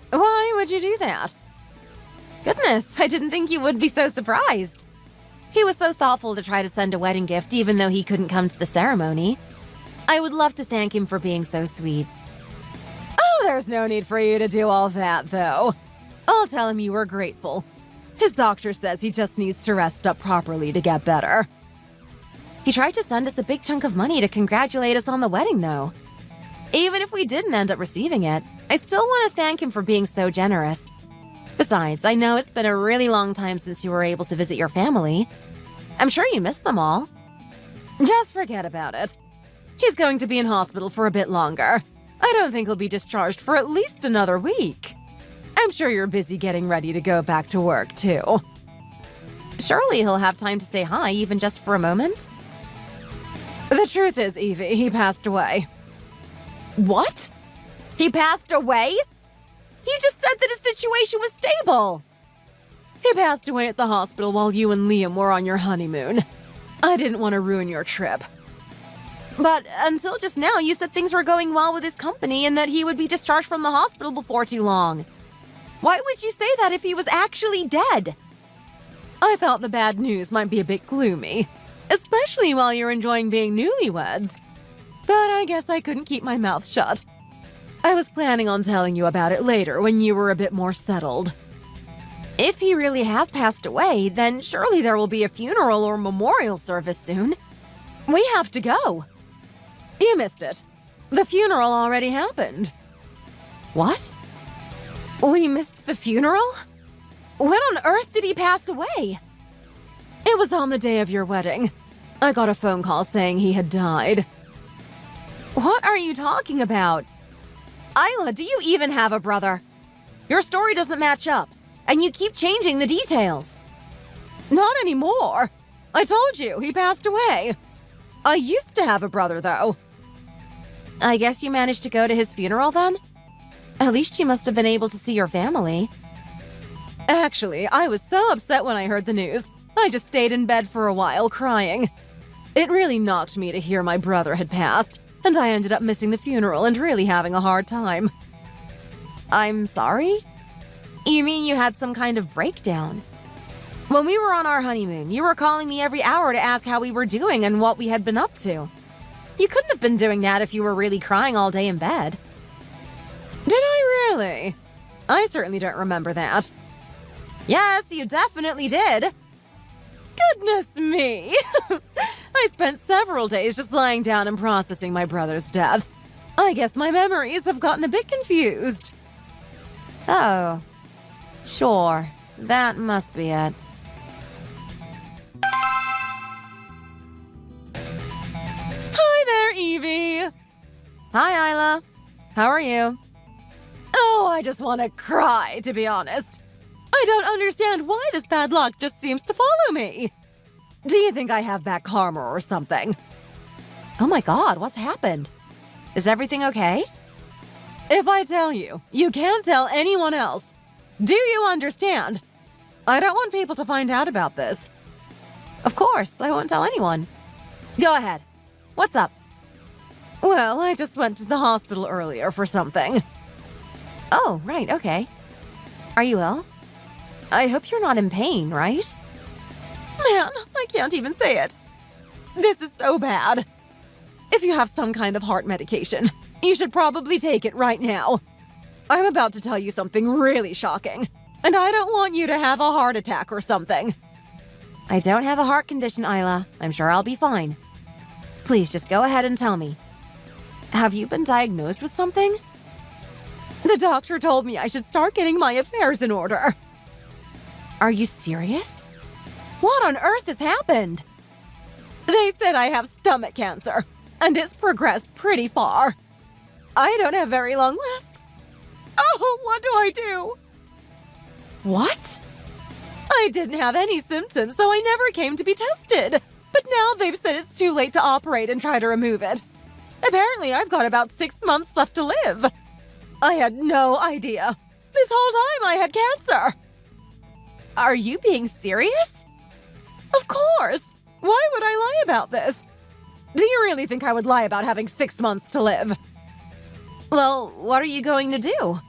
Speaker 2: Why would you do that?
Speaker 1: Goodness, I didn't think you would be so surprised. He was so thoughtful to try to send a wedding gift even though he couldn't come to the ceremony. I would love to thank him for being so sweet.
Speaker 2: Oh, there's no need for you to do all that, though. I'll tell him you were grateful. His doctor says he just needs to rest up properly to get better.
Speaker 1: He tried to send us a big chunk of money to congratulate us on the wedding, though. Even if we didn't end up receiving it, I still want to thank him for being so generous. Besides, I know it's been a really long time since you were able to visit your family. I'm sure you missed them all.
Speaker 2: Just forget about it. He's going to be in hospital for a bit longer. I don't think he'll be discharged for at least another week. I'm sure you're busy getting ready to go back to work, too.
Speaker 1: Surely he'll have time to say hi, even just for a moment?
Speaker 2: The truth is, Evie, he passed away.
Speaker 1: What? He passed away? You just said that his situation was stable.
Speaker 2: He passed away at the hospital while you and Liam were on your honeymoon. I didn't want to ruin your trip.
Speaker 1: But until just now, you said things were going well with his company and that he would be discharged from the hospital before too long. Why would you say that if he was actually dead?
Speaker 2: I thought the bad news might be a bit gloomy, especially while you're enjoying being newlyweds. But I guess I couldn't keep my mouth shut. I was planning on telling you about it later when you were a bit more settled.
Speaker 1: If he really has passed away, then surely there will be a funeral or memorial service soon. We have to go.
Speaker 2: You missed it. The funeral already happened.
Speaker 1: What? We missed the funeral? When on earth did he pass away?
Speaker 2: It was on the day of your wedding. I got a phone call saying he had died.
Speaker 1: What are you talking about? Isla, do you even have a brother? Your story doesn't match up, and you keep changing the details.
Speaker 2: Not anymore. I told you, he passed away. I used to have a brother, though.
Speaker 1: I guess you managed to go to his funeral, then? At least you must have been able to see your family.
Speaker 2: Actually, I was so upset when I heard the news. I just stayed in bed for a while, crying. It really knocked me to hear my brother had passed, and I ended up missing the funeral and really having a hard time.
Speaker 1: I'm sorry? You mean you had some kind of breakdown? When we were on our honeymoon, you were calling me every hour to ask how we were doing and what we had been up to. You couldn't have been doing that if you were really crying all day in bed.
Speaker 2: Did I really? I certainly don't remember that.
Speaker 1: Yes, you definitely did.
Speaker 2: Goodness me! I spent several days just lying down and processing my brother's death. I guess my memories have gotten a bit confused.
Speaker 1: Oh, sure. That must be it.
Speaker 2: Hi there, Evie!
Speaker 1: Hi, Isla. How are you?
Speaker 2: Oh, Oh, I just want to cry, to be honest. I don't understand why this bad luck just seems to follow me. Do you think I have back karma or something?
Speaker 1: Oh my god, what's happened? Is everything okay?
Speaker 2: If I tell you, you can't tell anyone else. Do you understand? I don't want people to find out about this.
Speaker 1: Of course, I won't tell anyone. Go ahead. What's up?
Speaker 2: Well, I just went to the hospital earlier for something.
Speaker 1: Oh, right, okay. Are you ill? I hope you're not in pain, right?
Speaker 2: Man, I can't even say it. This is so bad. If you have some kind of heart medication, you should probably take it right now. I'm about to tell you something really shocking, and I don't want you to have a heart attack or something.
Speaker 1: I don't have a heart condition, Isla. I'm sure I'll be fine. Please just go ahead and tell me. Have you been diagnosed with something?
Speaker 2: The doctor told me I should start getting my affairs in order.
Speaker 1: Are you serious? What on earth has happened?
Speaker 2: They said I have stomach cancer, and it's progressed pretty far. I don't have very long left. Oh, what do I do?
Speaker 1: What?
Speaker 2: I didn't have any symptoms, so I never came to be tested. But now they've said it's too late to operate and try to remove it. Apparently, I've got about 6 months left to live. I had no idea. This whole time I had cancer.
Speaker 1: Are you being serious?
Speaker 2: Of course. Why would I lie about this? Do you really think I would lie about having 6 months to live?
Speaker 1: Well, what are you going to do?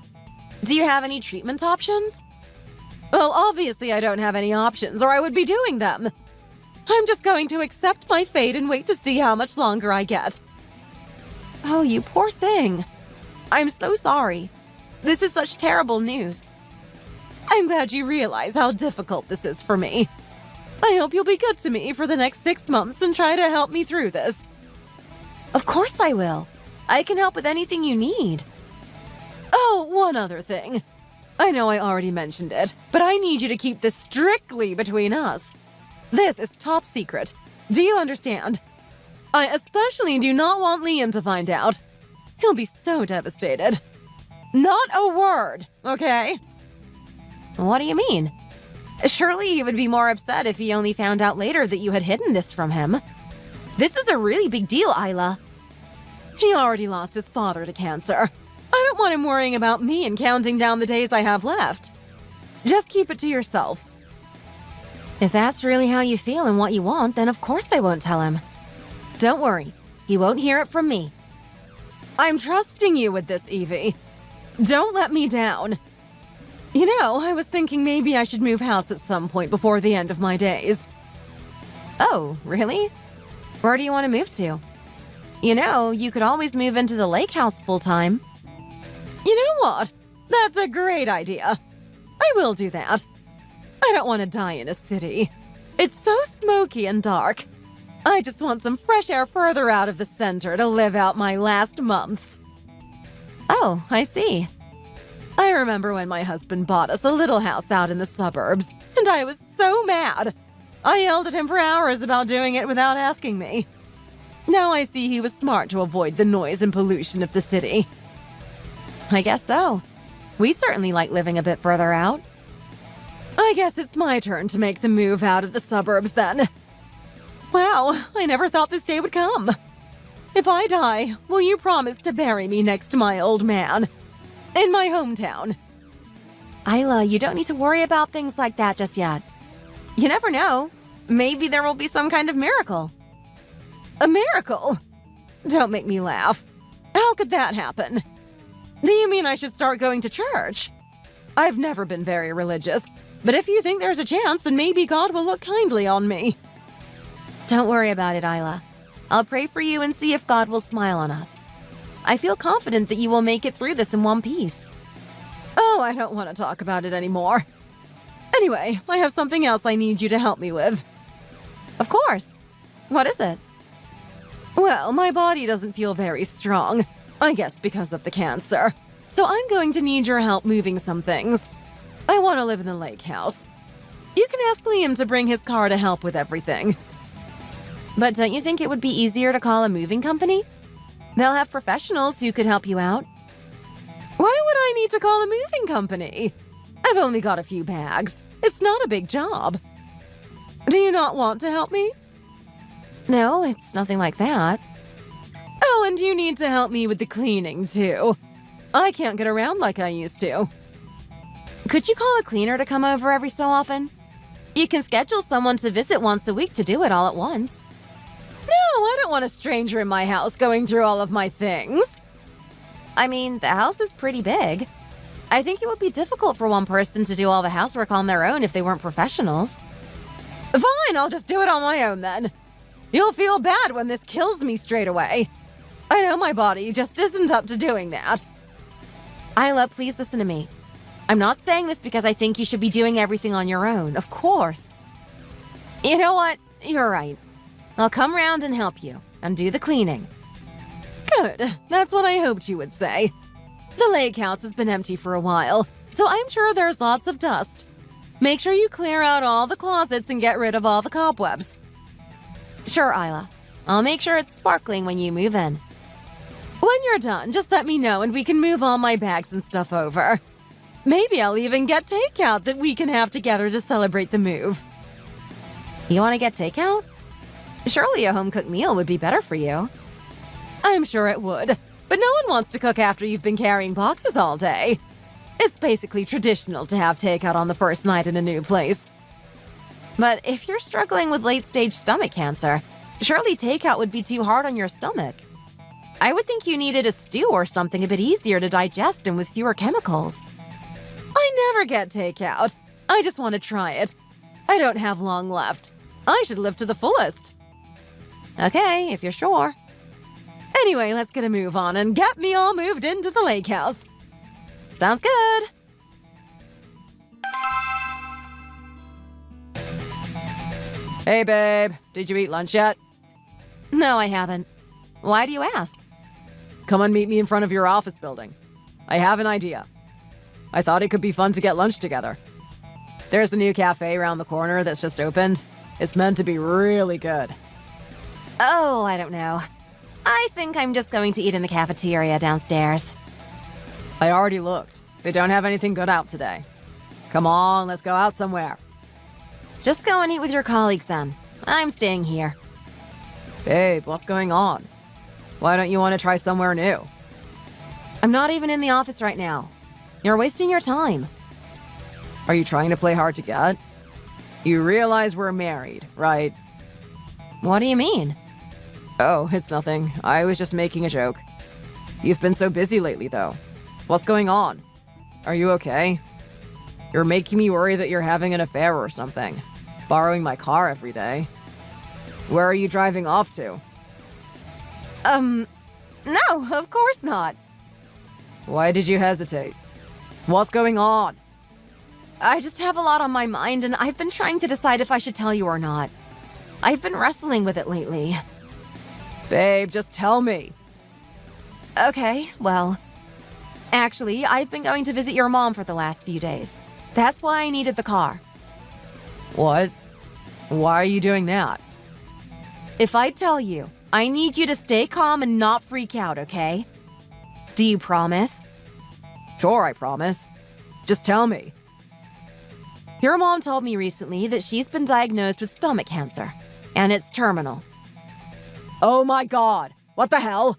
Speaker 1: Do you have any treatment options?
Speaker 2: Well, obviously I don't have any options, or I would be doing them. I'm just going to accept my fate and wait to see how much longer I get.
Speaker 1: Oh, you poor thing. I'm so sorry. This is such terrible news.
Speaker 2: I'm glad you realize how difficult this is for me. I hope you'll be good to me for the next 6 months and try to help me through this.
Speaker 1: Of course I will. I can help with anything you need.
Speaker 2: Oh, one other thing. I know I already mentioned it, but I need you to keep this strictly between us. This is top secret. Do you understand? I especially do not want Liam to find out. He'll be so devastated. Not a word, okay?
Speaker 1: What do you mean? Surely he would be more upset if he only found out later that you had hidden this from him. This is a really big deal, Isla.
Speaker 2: He already lost his father to cancer. I don't want him worrying about me and counting down the days I have left. Just keep it to yourself.
Speaker 1: If that's really how you feel and what you want, then of course I won't tell him. Don't worry, he won't hear it from me.
Speaker 2: I'm trusting you with this, Evie. Don't let me down. You know, I was thinking maybe I should move house at some point before the end of my days.
Speaker 1: Oh, really? Where do you want to move to? You know, you could always move into the lake house full-time.
Speaker 2: You know what? That's a great idea. I will do that. I don't want to die in a city. It's so smoky and dark. I just want some fresh air further out of the center to live out my last months.
Speaker 1: Oh, I see.
Speaker 2: I remember when my husband bought us a little house out in the suburbs, and I was so mad. I yelled at him for hours about doing it without asking me. Now I see he was smart to avoid the noise and pollution of the city.
Speaker 1: I guess so. We certainly like living a bit further out.
Speaker 2: I guess it's my turn to make the move out of the suburbs then. Wow, I never thought this day would come. If I die, will you promise to bury me next to my old man? In my hometown.
Speaker 1: Isla, you don't need to worry about things like that just yet. You never know. Maybe there will be some kind of miracle.
Speaker 2: A miracle? Don't make me laugh. How could that happen? Do you mean I should start going to church? I've never been very religious, but if you think there's a chance, then maybe God will look kindly on me.
Speaker 1: Don't worry about it, Isla. I'll pray for you and see if God will smile on us. I feel confident that you will make it through this in one piece.
Speaker 2: Oh, I don't want to talk about it anymore. Anyway, I have something else I need you to help me with.
Speaker 1: Of course. What is it?
Speaker 2: Well, my body doesn't feel very strong. I guess because of the cancer. So I'm going to need your help moving some things. I want to live in the lake house. You can ask Liam to bring his car to help with everything.
Speaker 1: But don't you think it would be easier to call a moving company? They'll have professionals who could help you out.
Speaker 2: Why would I need to call a moving company? I've only got a few bags. It's not a big job. Do you not want to help me?
Speaker 1: No, it's nothing like that.
Speaker 2: Oh, and you need to help me with the cleaning, too. I can't get around like I used to.
Speaker 1: Could you call a cleaner to come over every so often? You can schedule someone to visit once a week to do it all at once.
Speaker 2: No, I don't want a stranger in my house going through all of my things.
Speaker 1: I mean, the house is pretty big. I think it would be difficult for one person to do all the housework on their own if they weren't professionals.
Speaker 2: Fine, I'll just do it on my own then. You'll feel bad when this kills me straight away. I know my body just isn't up to doing that.
Speaker 1: Isla, please listen to me. I'm not saying this because I think you should be doing everything on your own, of course. You know what? You're right. I'll come round and help you, and do the cleaning.
Speaker 2: Good. That's what I hoped you would say. The lake house has been empty for a while, so I'm sure there's lots of dust. Make sure you clear out all the closets and get rid of all the cobwebs.
Speaker 1: Sure, Isla. I'll make sure it's sparkling when you move in.
Speaker 2: When you're done, just let me know and we can move all my bags and stuff over. Maybe I'll even get takeout that we can have together to celebrate the move.
Speaker 1: You want to get takeout? Surely a home-cooked meal would be better for you.
Speaker 2: I'm sure it would, but no one wants to cook after you've been carrying boxes all day. It's basically traditional to have takeout on the first night in a new place.
Speaker 1: But if you're struggling with late-stage stomach cancer, surely takeout would be too hard on your stomach. I would think you needed a stew or something a bit easier to digest and with fewer chemicals.
Speaker 2: I never get takeout. I just want to try it. I don't have long left. I should live to the fullest.
Speaker 1: Okay, if you're sure.
Speaker 2: Anyway, let's get a move on and get me all moved into the lake house.
Speaker 1: Sounds good.
Speaker 2: Hey, babe. Did you eat lunch yet?
Speaker 1: No, I haven't. Why do you ask?
Speaker 2: Come and meet me in front of your office building. I have an idea. I thought it could be fun to get lunch together. There's a new cafe around the corner that's just opened. It's meant to be really good.
Speaker 1: Oh, I don't know. I think I'm just going to eat in the cafeteria downstairs.
Speaker 2: I already looked. They don't have anything good out today. Come on, let's go out somewhere.
Speaker 1: Just go and eat with your colleagues then. I'm staying here.
Speaker 2: Babe, what's going on? Why don't you want to try somewhere new?
Speaker 1: I'm not even in the office right now. You're wasting your time.
Speaker 2: Are you trying to play hard to get? You realize we're married, right?
Speaker 1: What do you mean?
Speaker 2: Oh, it's nothing. I was just making a joke. You've been so busy lately, though. What's going on? Are you okay? You're making me worry that you're having an affair or something. Borrowing my car every day. Where are you driving off to?
Speaker 1: No, of course not.
Speaker 2: Why did you hesitate? What's going on?
Speaker 1: I just have a lot on my mind, and I've been trying to decide if I should tell you or not. I've been wrestling with it lately.
Speaker 2: Babe, just tell me.
Speaker 1: Okay, well... Actually, I've been going to visit your mom for the last few days. That's why I needed the car.
Speaker 2: What? Why are you doing that?
Speaker 1: If I tell you, I need you to stay calm and not freak out, okay? Do you promise?
Speaker 2: Sure, I promise. Just tell me.
Speaker 1: Your mom told me recently that she's been diagnosed with stomach cancer, and it's terminal.
Speaker 2: Oh my god! What the hell?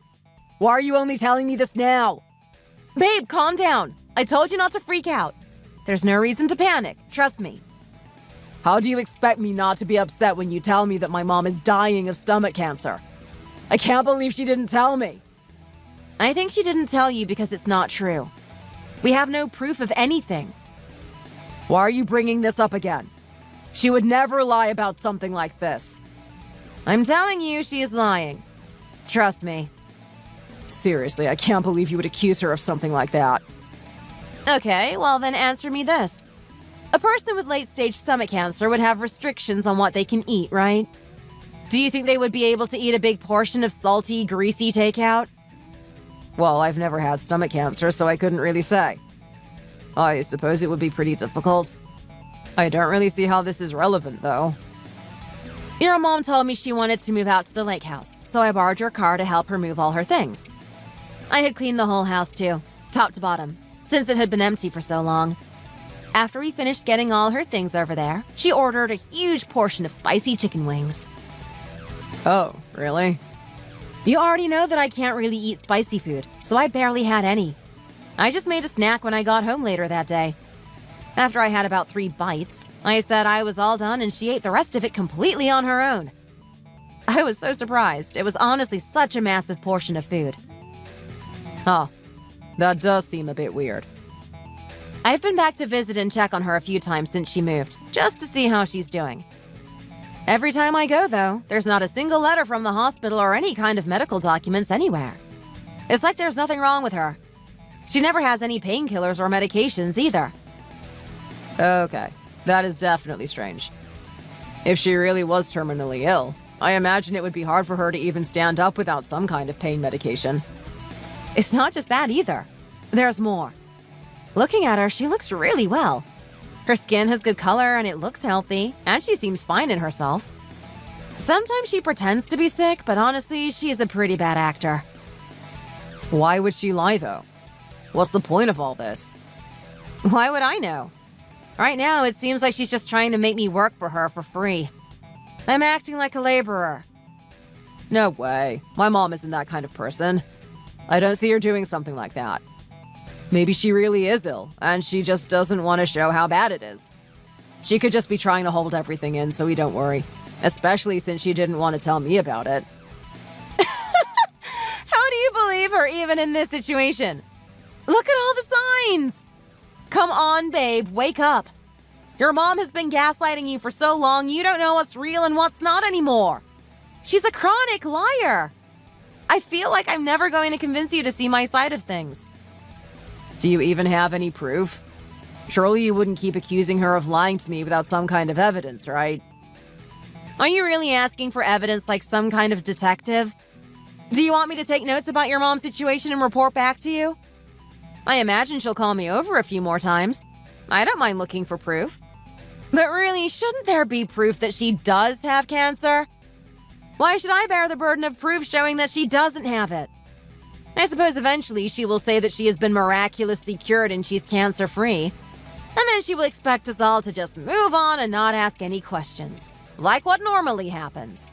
Speaker 2: Why are you only telling me this now?
Speaker 1: Babe, calm down. I told you not to freak out. There's no reason to panic, trust me.
Speaker 2: How do you expect me not to be upset when you tell me that my mom is dying of stomach cancer? I can't believe she didn't tell me.
Speaker 1: I think she didn't tell you because it's not true. We have no proof of anything.
Speaker 2: Why are you bringing this up again? She would never lie about something like this.
Speaker 1: I'm telling you, she is lying. Trust me.
Speaker 2: Seriously, I can't believe you would accuse her of something like that.
Speaker 1: Okay, well then answer me this. A person with late-stage stomach cancer would have restrictions on what they can eat, right? Do you think they would be able to eat a big portion of salty, greasy takeout?
Speaker 2: Well, I've never had stomach cancer, so I couldn't really say. I suppose it would be pretty difficult. I don't really see how this is relevant, though.
Speaker 1: Your mom told me she wanted to move out to the lake house, so I borrowed your car to help her move all her things. I had cleaned the whole house, too. top to bottom, since it had been empty for so long. After we finished getting all her things over there, she ordered a huge portion of spicy chicken wings.
Speaker 2: Oh, really?
Speaker 1: You already know that I can't really eat spicy food, so I barely had any. I just made a snack when I got home later that day. After I had about 3 bites, I said I was all done and she ate the rest of it completely on her own. I was so surprised. It was honestly such a massive portion of food.
Speaker 2: Huh. That does seem a bit weird.
Speaker 1: I've been back to visit and check on her a few times since she moved, just to see how she's doing. Every time I go, though, there's not a single letter from the hospital or any kind of medical documents anywhere. It's like there's nothing wrong with her. She never has any painkillers or medications either.
Speaker 2: Okay, that is definitely strange. If she really was terminally ill, I imagine it would be hard for her to even stand up without some kind of pain medication.
Speaker 1: It's not just that either. There's more. Looking at her, she looks really well. Her skin has good color and it looks healthy, and she seems fine in herself. Sometimes she pretends to be sick, but honestly, she's a pretty bad actor.
Speaker 2: Why would she lie, though? What's the point of all this?
Speaker 1: Why would I know? Right now, it seems like she's just trying to make me work for her for free. I'm acting like a laborer.
Speaker 2: No way. My mom isn't that kind of person. I don't see her doing something like that. Maybe she really is ill, and she just doesn't want to show how bad it is. She could just be trying to hold everything in so we don't worry, especially since she didn't want to tell me about it.
Speaker 1: How do you believe her even in this situation? Look at all the signs! Come on, babe, wake up. Your mom has been gaslighting you for so long you don't know what's real and what's not anymore. She's a chronic liar. I feel like I'm never going to convince you to see my side of things.
Speaker 2: Do you even have any proof? Surely you wouldn't keep accusing her of lying to me without some kind of evidence, right?
Speaker 1: Are you really asking for evidence like some kind of detective? Do you want me to take notes about your mom's situation and report back to you? I imagine she'll call me over a few more times. I don't mind looking for proof. But really, shouldn't there be proof that she does have cancer? Why should I bear the burden of proof showing that she doesn't have it? I suppose eventually she will say that she has been miraculously cured and she's cancer-free. And then she will expect us all to just move on and not ask any questions, like what normally happens.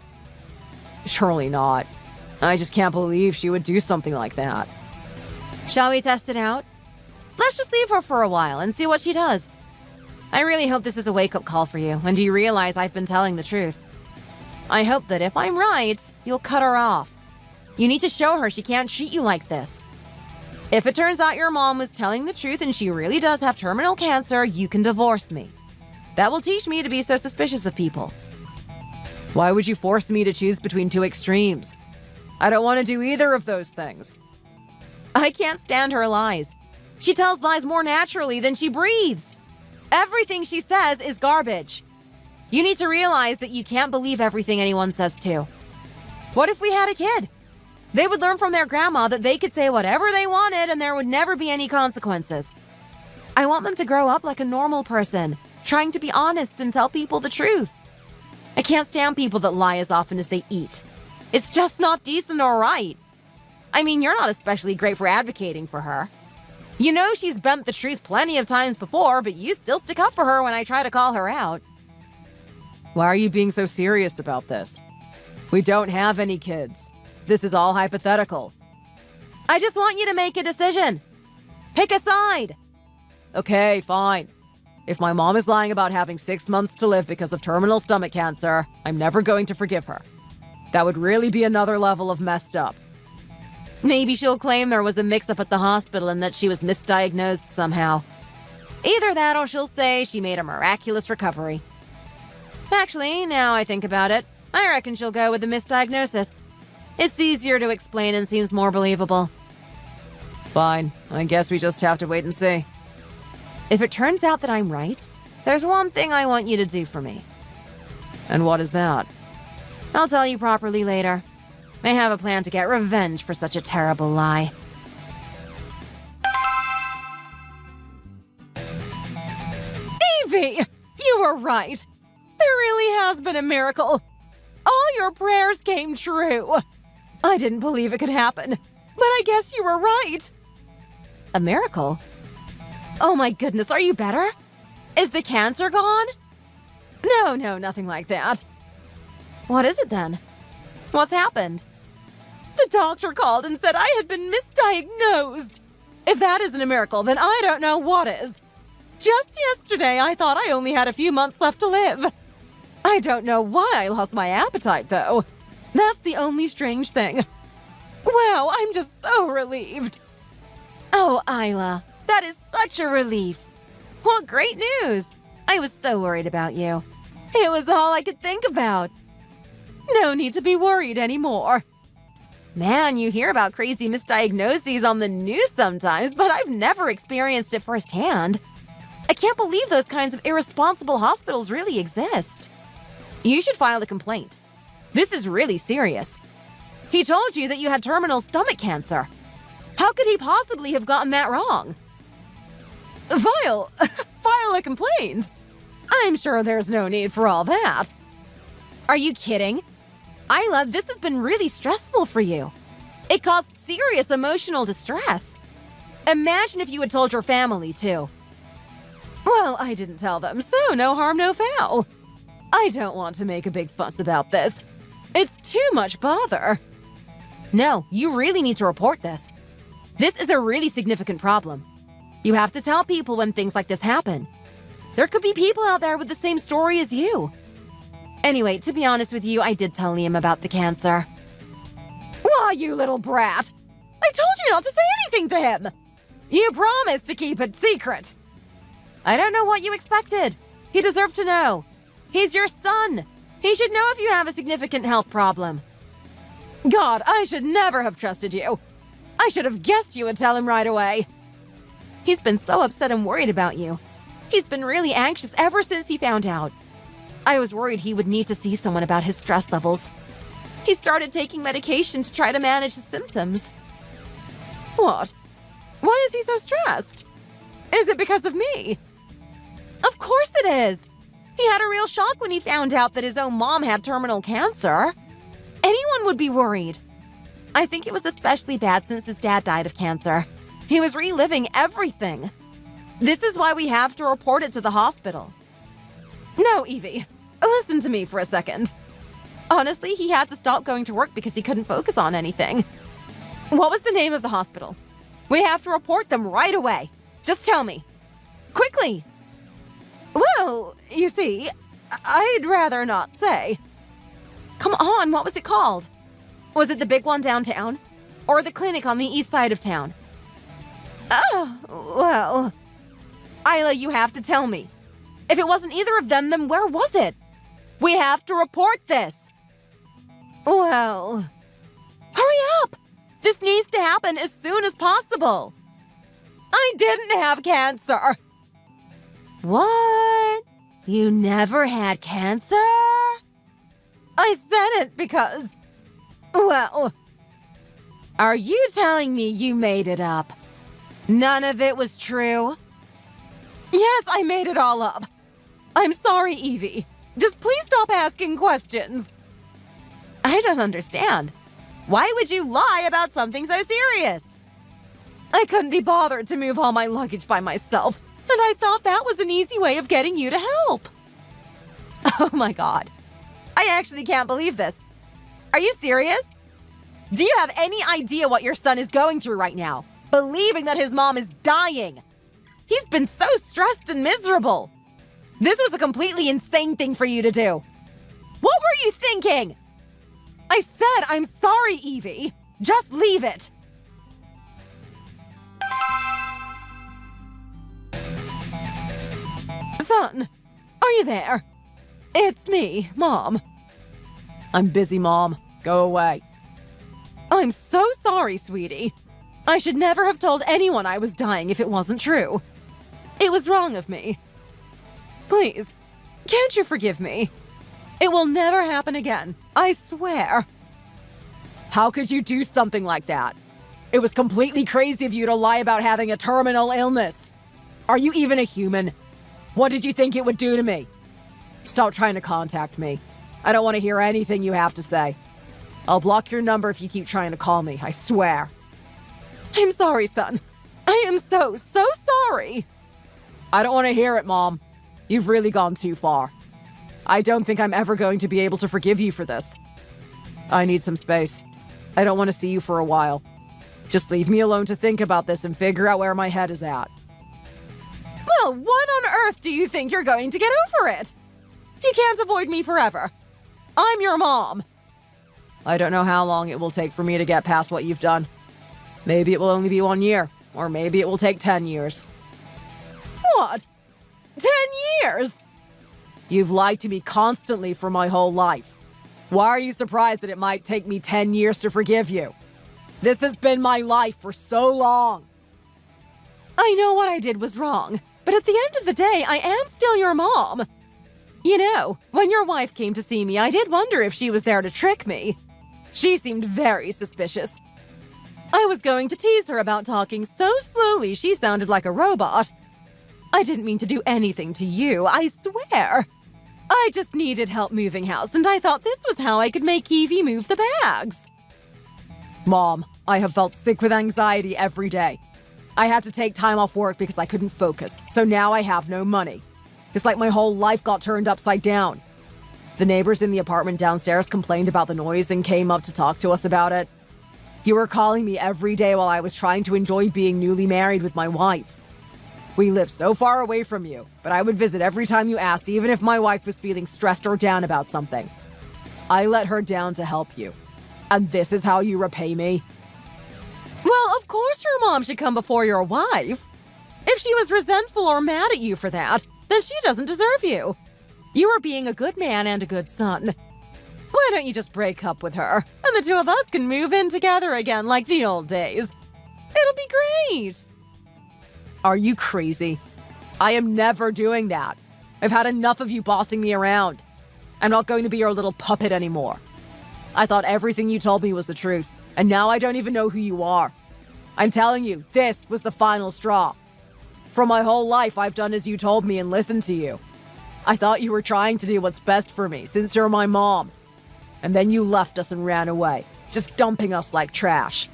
Speaker 2: Surely not. I just can't believe she would do something like that.
Speaker 1: Shall we test it out? Let's just leave her for a while and see what she does. I really hope this is a wake-up call for you, and you realize I've been telling the truth. I hope that if I'm right, you'll cut her off. You need to show her she can't treat you like this. If it turns out your mom was telling the truth and she really does have terminal cancer, you can divorce me. That will teach me to be so suspicious of people.
Speaker 2: Why would you force me to choose between 2 extremes? I don't want to do either of those things.
Speaker 1: I can't stand her lies. She tells lies more naturally than she breathes. Everything she says is garbage. You need to realize that you can't believe everything anyone says too. What if we had a kid? They would learn from their grandma that they could say whatever they wanted and there would never be any consequences. I want them to grow up like a normal person, trying to be honest and tell people the truth. I can't stand people that lie as often as they eat. It's just not decent or right. I mean, you're not especially great for advocating for her. You know she's bent the truth plenty of times before, but you still stick up for her when I try to call her out.
Speaker 2: Why are you being so serious about this? We don't have any kids. This is all hypothetical.
Speaker 1: I just want you to make a decision. Pick a side.
Speaker 2: Okay, fine. If my mom is lying about having 6 months to live because of terminal stomach cancer, I'm never going to forgive her. That would really be another level of messed up.
Speaker 1: Maybe she'll claim there was a mix-up at the hospital and that she was misdiagnosed somehow. Either that or she'll say she made a miraculous recovery. Actually, now I think about it, I reckon she'll go with the misdiagnosis. It's easier to explain and seems more believable.
Speaker 2: Fine. I guess we just have to wait and see.
Speaker 1: If it turns out that I'm right, there's one thing I want you to do for me.
Speaker 2: And what is that?
Speaker 1: I'll tell you properly later. I have a plan to get revenge for such a terrible lie. Evie! You were right. There really has been a miracle. All your prayers came true. I didn't believe it could happen, but I guess you were right. A miracle? Oh my goodness, are you better? Is the cancer gone?
Speaker 2: No, nothing like that.
Speaker 1: What is it then? What's happened?
Speaker 2: The doctor called and said I had been misdiagnosed. If that isn't a miracle, then I don't know what is. Just yesterday, I thought I only had a few months left to live. I don't know why I lost my appetite, though. That's the only strange thing. Wow, I'm just so relieved.
Speaker 1: Oh, Isla, that is such a relief. What great news. I was so worried about you.
Speaker 2: It was all I could think about. No need to be worried anymore.
Speaker 1: Man, you hear about crazy misdiagnoses on the news sometimes, but I've never experienced it firsthand. I can't believe those kinds of irresponsible hospitals really exist. You should file a complaint. This is really serious. He told you that you had terminal stomach cancer. How could he possibly have gotten that wrong?
Speaker 2: File a complaint? I'm sure there's no need for all that.
Speaker 1: Are you kidding? Isla, this has been really stressful for you. It caused serious emotional distress. Imagine if you had told your family, too.
Speaker 2: Well, I didn't tell them, so no harm, no foul. I don't want to make a big fuss about this. It's too much bother.
Speaker 1: No, you really need to report this. This is a really significant problem. You have to tell people when things like this happen. There could be people out there with the same story as you. Anyway, to be honest with you, I did tell Liam about the cancer.
Speaker 2: Why, you little brat! I told you not to say anything to him! You promised to keep it secret!
Speaker 1: I don't know what you expected. He deserved to know. He's your son. He should know if you have a significant health problem.
Speaker 2: God, I should never have trusted you. I should have guessed you would tell him right away.
Speaker 1: He's been so upset and worried about you. He's been really anxious ever since he found out. I was worried he would need to see someone about his stress levels. He started taking medication to try to manage his symptoms.
Speaker 2: What? Why is he so stressed? Is it because of me?
Speaker 1: Of course it is. He had a real shock when he found out that his own mom had terminal cancer. Anyone would be worried. I think it was especially bad since his dad died of cancer. He was reliving everything. This is why we have to report it to the hospital.
Speaker 2: No, Evie. Listen to me for a second.
Speaker 1: Honestly, he had to stop going to work because he couldn't focus on anything. What was the name of the hospital? We have to report them right away. Just tell me. Quickly!
Speaker 2: Well, you see, I'd rather not say.
Speaker 1: Come on, what was it called? Was it the big one downtown? Or the clinic on the east side of town?
Speaker 2: Oh, well...
Speaker 1: Isla, you have to tell me. If it wasn't either of them, then where was it? We have to report this.
Speaker 2: Well...
Speaker 1: Hurry up! This needs to happen as soon as possible.
Speaker 2: I didn't have cancer.
Speaker 1: What? You never had cancer?
Speaker 2: I said it because... Well...
Speaker 1: Are you telling me you made it up? None of it was true?
Speaker 2: Yes, I made it all up. I'm sorry, Evie. Just please stop asking questions.
Speaker 1: I don't understand. Why would you lie about something so serious?
Speaker 2: I couldn't be bothered to move all my luggage by myself, and I thought that was an easy way of getting you to help.
Speaker 1: Oh my God. I actually can't believe this. Are you serious? Do you have any idea what your son is going through right now? Believing that his mom is dying. He's been so stressed and miserable. This was a completely insane thing for you to do. What were you thinking?
Speaker 2: I said I'm sorry, Evie. Just leave it. Son, are you there? It's me, Mom.
Speaker 1: I'm busy, Mom. Go away.
Speaker 2: I'm so sorry, sweetie. I should never have told anyone I was dying if it wasn't true. It was wrong of me. Please, can't you forgive me? It will never happen again. I swear.
Speaker 1: How could you do something like that? It was completely crazy of you to lie about having a terminal illness. Are you even a human? What did you think it would do to me? Stop trying to contact me. I don't want to hear anything you have to say. I'll block your number if you keep trying to call me, I swear.
Speaker 2: I'm sorry, son. I am so sorry. I don't want to hear it, Mom. You've really gone too far. I don't think I'm ever going to be able to forgive you for this. I need some space. I don't want to see you for a while. Just leave me alone to think about this and figure out where my head is at. Well, when on earth do you think you're going to get over it? You can't avoid me forever. I'm your mom. I don't know how long it will take for me to get past what you've done. Maybe it will only be 1 year, or maybe it will take 10 years. What? 10 years? You've lied to me constantly for my whole life. Why are you surprised that it might take me 10 years to forgive you? This has been my life for so long. I know what I did was wrong, but at the end of the day, I am still your mom. You know, when your wife came to see me, I did wonder if she was there to trick me. She seemed very suspicious. I was going to tease her about talking so slowly she sounded like a robot. I didn't mean to do anything to you, I swear. I just needed help moving house, and I thought this was how I could make Evie move the bags. Mom, I have felt sick with anxiety every day. I had to take time off work because I couldn't focus, so now I have no money. It's like my whole life got turned upside down. The neighbors in the apartment downstairs complained about the noise and came up to talk to us about it. You were calling me every day while I was trying to enjoy being newly married with my wife. We live so far away from you, but I would visit every time you asked, even if my wife was feeling stressed or down about something. I let her down to help you. And this is how you repay me? Well, of course your mom should come before your wife. If she was resentful or mad at you for that, then she doesn't deserve you. You are being a good man and a good son. Why don't you just break up with her, and the two of us can move in together again like the old days? It'll be great. Are you crazy? I am never doing that. I've had enough of you bossing me around. I'm not going to be your little puppet anymore. I thought everything you told me was the truth, and now I don't even know who you are. I'm telling you, this was the final straw. For my whole life, I've done as you told me and listened to you. I thought you were trying to do what's best for me, since you're my mom. And then you left us and ran away, just dumping us like trash.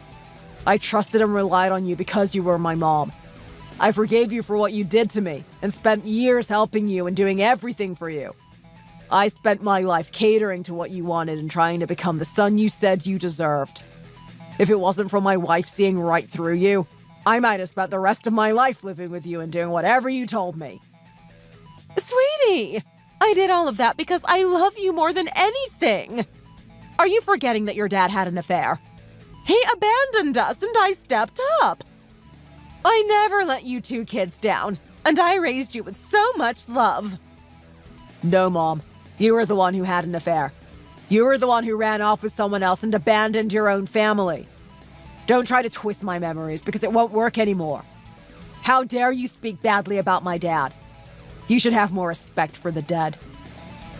Speaker 2: I trusted and relied on you because you were my mom. I forgave you for what you did to me, and spent years helping you and doing everything for you. I spent my life catering to what you wanted and trying to become the son you said you deserved. If it wasn't for my wife seeing right through you, I might have spent the rest of my life living with you and doing whatever you told me. Sweetie, I did all of that because I love you more than anything. Are you forgetting that your dad had an affair? He abandoned us and I stepped up. I never let you two kids down, and I raised you with so much love. No, Mom. You were the one who had an affair. You were the one who ran off with someone else and abandoned your own family. Don't try to twist my memories because it won't work anymore. How dare you speak badly about my dad? You should have more respect for the dead.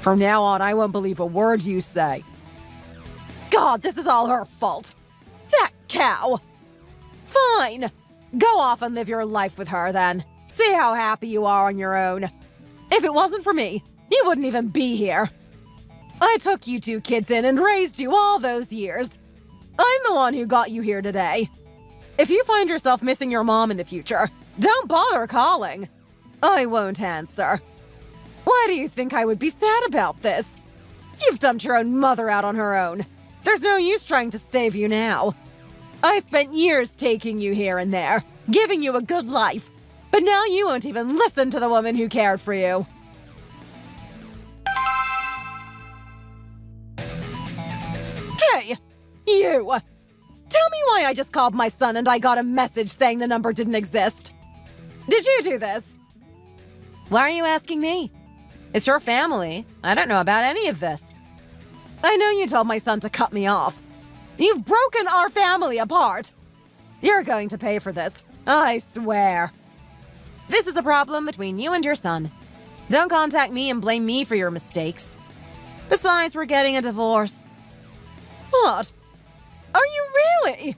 Speaker 2: From now on, I won't believe a word you say. God, this is all her fault. That cow. Fine. Go off and live your life with her then. See how happy you are on your own. If it wasn't for me, you wouldn't even be here. I took you two kids in and raised you all those years. I'm the one who got you here today. If you find yourself missing your mom in the future, don't bother calling. I won't answer. Why do you think I would be sad about this? You've dumped your own mother out on her own. There's no use trying to save you now. I spent years taking you here and there, giving you a good life. But now you won't even listen to the woman who cared for you. Hey, you! Tell me why I just called my son and I got a message saying the number didn't exist. Did you do this? Why are you asking me? It's your family. I don't know about any of this. I know you told my son to cut me off. You've broken our family apart. You're going to pay for this, I swear. This is a problem between you and your son. Don't contact me and blame me for your mistakes. Besides, we're getting a divorce. What? Are you really?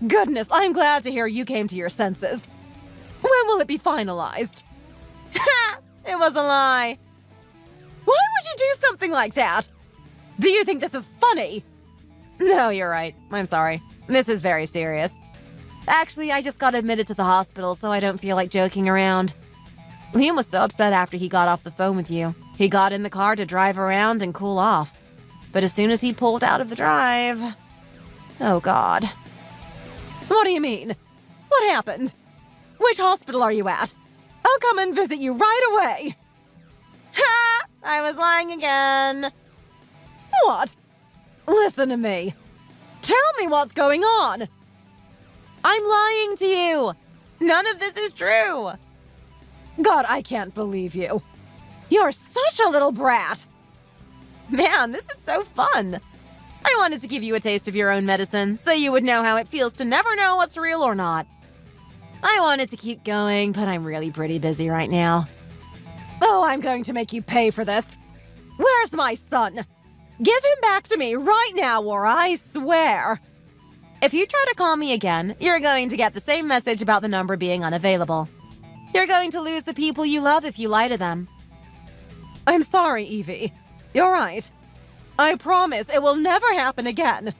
Speaker 2: Goodness, I'm glad to hear you came to your senses. When will it be finalized? Ha! It was a lie. Why would you do something like that? Do you think this is funny? No, you're right. I'm sorry. This is very serious.
Speaker 1: Actually, I just got admitted to the hospital, so I don't feel like joking around. Liam was so upset after he got off the phone with you. He got in the car to drive around and cool off. But as soon as he pulled out of the drive... Oh, God. What do you mean? What happened? Which hospital are you at? I'll come and visit you right away. Ha! I was lying again. What? Listen to me. Tell me what's going on. I'm lying to you. None of this is true. God, I can't believe you. You're such a little brat. Man, this is so fun. I wanted to give you a taste of your own medicine, so you would know how it feels to never know what's real or not. I wanted to keep going, but I'm really pretty busy right now. Oh, I'm going to make you pay for this. Where's my son? Give him back to me right now, or I swear. If you try to call me again, you're going to get the same message about the number being unavailable. You're going to lose the people you love if you lie to them. I'm sorry, Evie. You're right. I promise it will never happen again.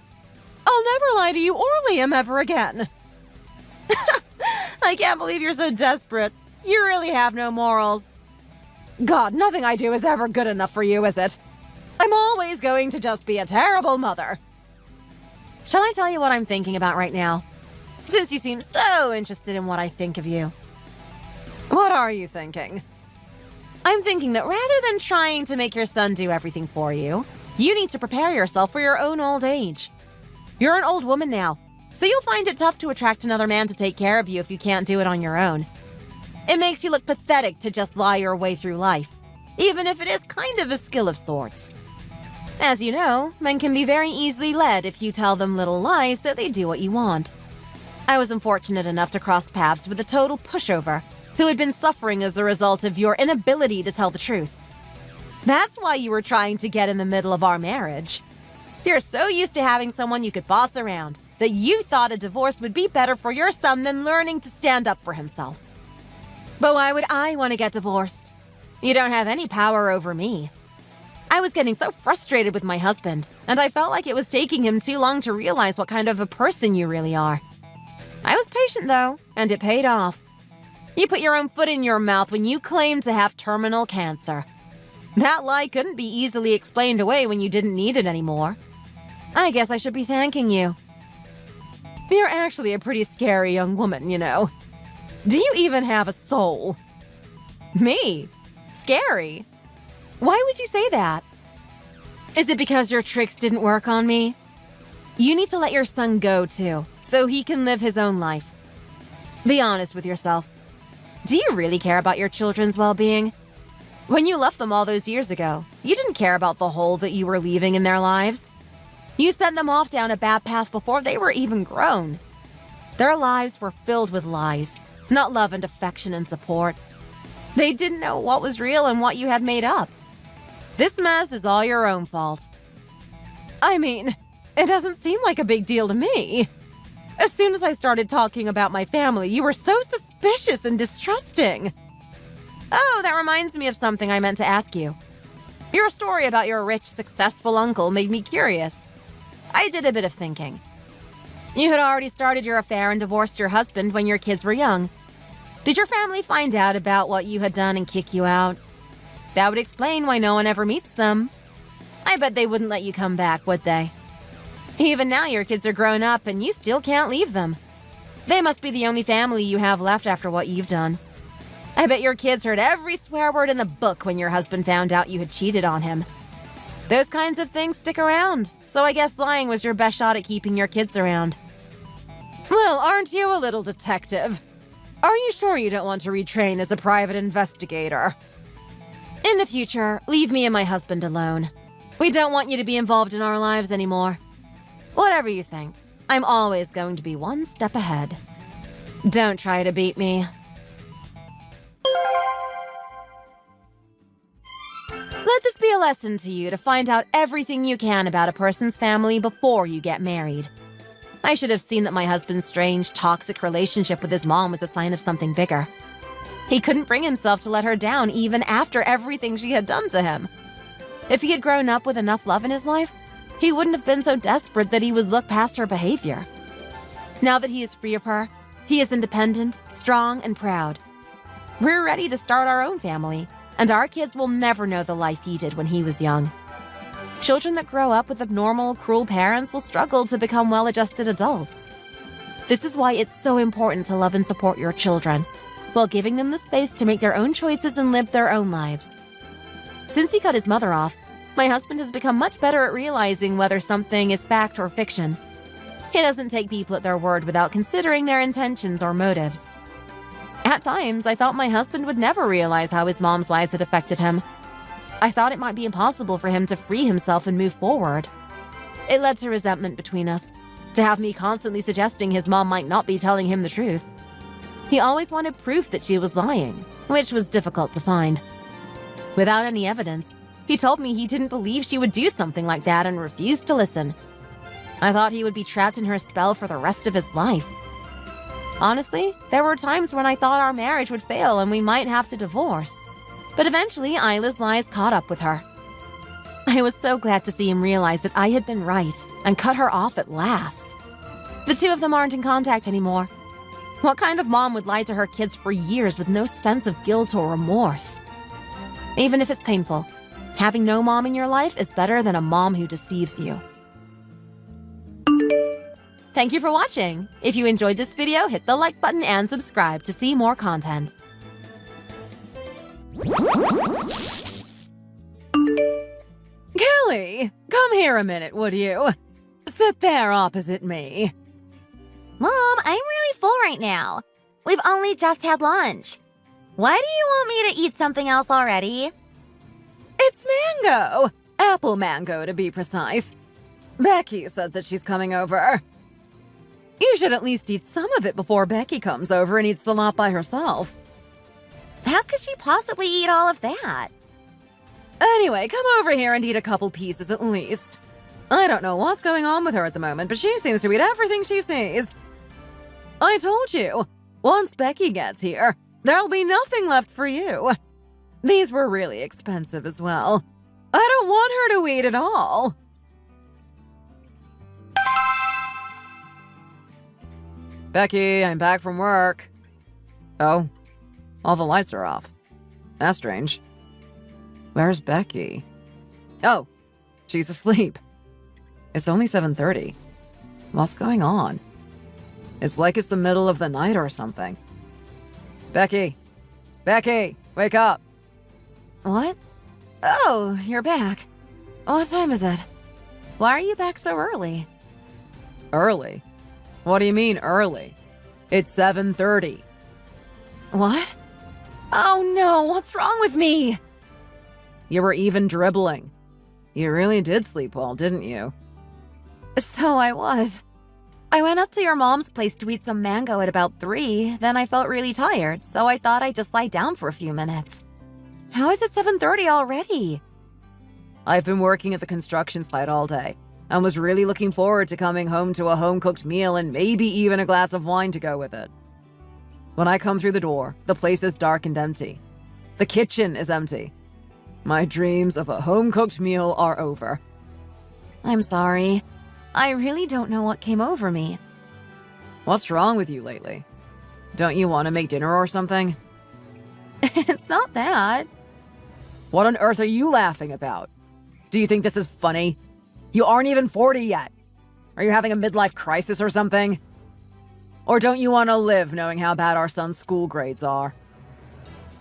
Speaker 1: I'll never lie to you or Liam ever again. I can't believe you're so desperate. You really have no morals. God, nothing I do is ever good enough for you, is it? I'm always going to just be a terrible mother. Shall I tell you what I'm thinking about right now? Since you seem so interested in what I think of you. What are you thinking? I'm thinking that rather than trying to make your son do everything for you, you need to prepare yourself for your own old age. You're an old woman now, so you'll find it tough to attract another man to take care of you if you can't do it on your own. It makes you look pathetic to just lie your way through life, even if it is kind of a skill of sorts. As you know, men can be very easily led if you tell them little lies so they do what you want. I was unfortunate enough to cross paths with a total pushover who had been suffering as a result of your inability to tell the truth. That's why you were trying to get in the middle of our marriage. You're so used to having someone you could boss around that you thought a divorce would be better for your son than learning to stand up for himself. But why would I want to get divorced? You don't have any power over me. I was getting so frustrated with my husband, and I felt like it was taking him too long to realize what kind of a person you really are. I was patient, though, and it paid off. You put your own foot in your mouth when you claimed to have terminal cancer. That lie couldn't be easily explained away when you didn't need it anymore. I guess I should be thanking you. You're actually a pretty scary young woman, you know. Do you even have a soul? Me? Scary? Why would you say that? Is it because your tricks didn't work on me? You need to let your son go, too, so he can live his own life. Be honest with yourself. Do you really care about your children's well-being? When you left them all those years ago, you didn't care about the hole that you were leaving in their lives. You sent them off down a bad path before they were even grown. Their lives were filled with lies, not love and affection and support. They didn't know what was real and what you had made up. This mess is all your own fault. I mean, it doesn't seem like a big deal to me. As soon as I started talking about my family, you were so suspicious and distrusting. Oh, that reminds me of something I meant to ask you. Your story about your rich, successful uncle made me curious. I did a bit of thinking. You had already started your affair and divorced your husband when your kids were young. Did your family find out about what you had done and kick you out? That would explain why no one ever meets them. I bet they wouldn't let you come back, would they? Even now your kids are grown up and you still can't leave them. They must be the only family you have left after what you've done. I bet your kids heard every swear word in the book when your husband found out you had cheated on him. Those kinds of things stick around, so I guess lying was your best shot at keeping your kids around. Well, aren't you a little detective? Are you sure you don't want to retrain as a private investigator? In the future, leave me and my husband alone. We don't want you to be involved in our lives anymore. Whatever you think, I'm always going to be one step ahead. Don't try to beat me. Let this be a lesson to you to find out everything you can about a person's family before you get married. I should have seen that my husband's strange, toxic relationship with his mom was a sign of something bigger. He couldn't bring himself to let her down even after everything she had done to him. If he had grown up with enough love in his life, he wouldn't have been so desperate that he would look past her behavior. Now that he is free of her, He is independent, strong, and proud. We're ready to start our own family, and our kids will never know the life he did when he was young. Children that grow up with abnormal, cruel parents will struggle to become well-adjusted adults. This is why it's so important to love and support your children, while giving them the space to make their own choices and live their own lives. Since he cut his mother off, my husband has become much better at realizing whether something is fact or fiction. He doesn't take people at their word without considering their intentions or motives. At times, I thought my husband would never realize how his mom's lies had affected him. I thought it might be impossible for him to free himself and move forward. It led to resentment between us, to have me constantly suggesting his mom might not be telling him the truth. He always wanted proof that she was lying, which was difficult to find. Without any evidence, he told me he didn't believe she would do something like that and refused to listen. I thought he would be trapped in her spell for the rest of his life. Honestly, there were times when I thought our marriage would fail and we might have to divorce. But eventually, Isla's lies caught up with her. I was so glad to see him realize that I had been right and cut her off at last. The two of them aren't in contact anymore. What kind of mom would lie to her kids for years with no sense of guilt or remorse? Even if it's painful, having no mom in your life is better than a mom who deceives you. Thank you for watching. If you enjoyed this video, hit the like button and subscribe to see more content.
Speaker 2: Kelly, come here a minute, would you? Sit there opposite me.
Speaker 3: Mom, I'm really full right now. We've only just had lunch. Why do you want me to eat something else already?
Speaker 2: It's mango. Apple mango, to be precise. Becky said that she's coming over. You should at least eat some of it before Becky comes over and eats the lot by herself.
Speaker 3: How could she possibly eat all of that?
Speaker 2: Anyway, come over here and eat a couple pieces at least. I don't know what's going on with her at the moment, but she seems to eat everything she sees. I told you, once Becky gets here, there'll be nothing left for you. These were really expensive as well. I don't want her to eat it all. Becky, I'm back from work. Oh, all the lights are off. That's strange. Where's Becky? Oh, she's asleep. It's only 7:30. What's going on? It's like it's the middle of the night or something. Becky! Becky! Wake up! What? Oh, you're back. What time is it? Why are you back so early? Early? What do you mean early? It's 7:30. What? Oh no, what's wrong with me? You were even dribbling. You really did sleep well, didn't you? So I was. I went up to your mom's place to eat some mango at about 3, then I felt really tired, so I thought I'd just lie down for a few minutes. How is it 7:30 already? I've been working at the construction site all day and was really looking forward to coming home to a home-cooked meal and maybe even a glass of wine to go with it. When I come through the door, the place is dark and empty. The kitchen is empty. My dreams of a home-cooked meal are over. I'm sorry. I really don't know what came over me. What's wrong with you lately? Don't you want to make dinner or something? It's not that. What on earth are you laughing about? Do you think this is funny? You aren't even 40 yet. Are you having a midlife crisis or something? Or don't you want to live knowing how bad our son's school grades are?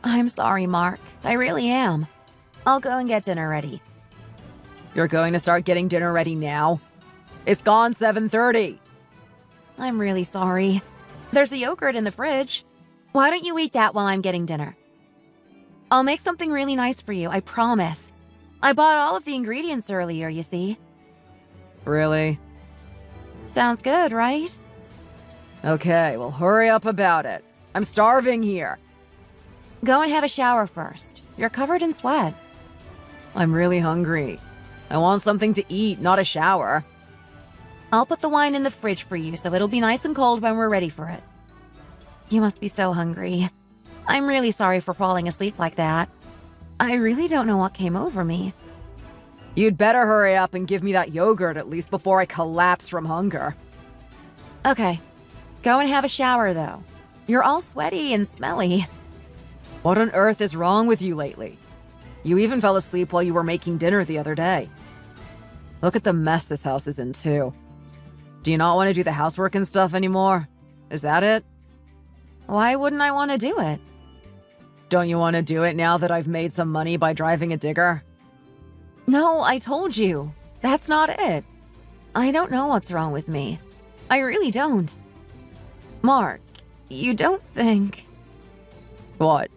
Speaker 2: I'm sorry, Mark. I really am. I'll go and get dinner ready. You're going to start getting dinner ready now? It's gone 7:30. I'm really sorry. There's a yogurt in the fridge. Why don't you eat that while I'm getting dinner? I'll make something really nice for you, I promise. I bought all of the ingredients earlier, you see. Really? Sounds good, right? Okay, well, hurry up about it. I'm starving here. Go and have a shower first. You're covered in sweat. I'm really hungry. I want something to eat, not a shower. I'll put the wine in the fridge for you, so it'll be nice and cold when we're ready for it. You must be so hungry. I'm really sorry for falling asleep like that. I really don't know what came over me. You'd better hurry up and give me that yogurt at least before I collapse from hunger. Okay.
Speaker 1: Go and have a shower, though. You're all sweaty and smelly.
Speaker 2: What on earth is wrong with you lately? You even fell asleep while you were making dinner the other day. Look at the mess this house is in, too. Do you not want to do the housework and stuff anymore? Is that it?
Speaker 1: Why wouldn't I want to do it?
Speaker 2: Don't you want to do it now that I've made some money by driving a digger?
Speaker 1: No, I told you. That's not it. I don't know what's wrong with me. I really don't. Mark, you don't think...
Speaker 2: What?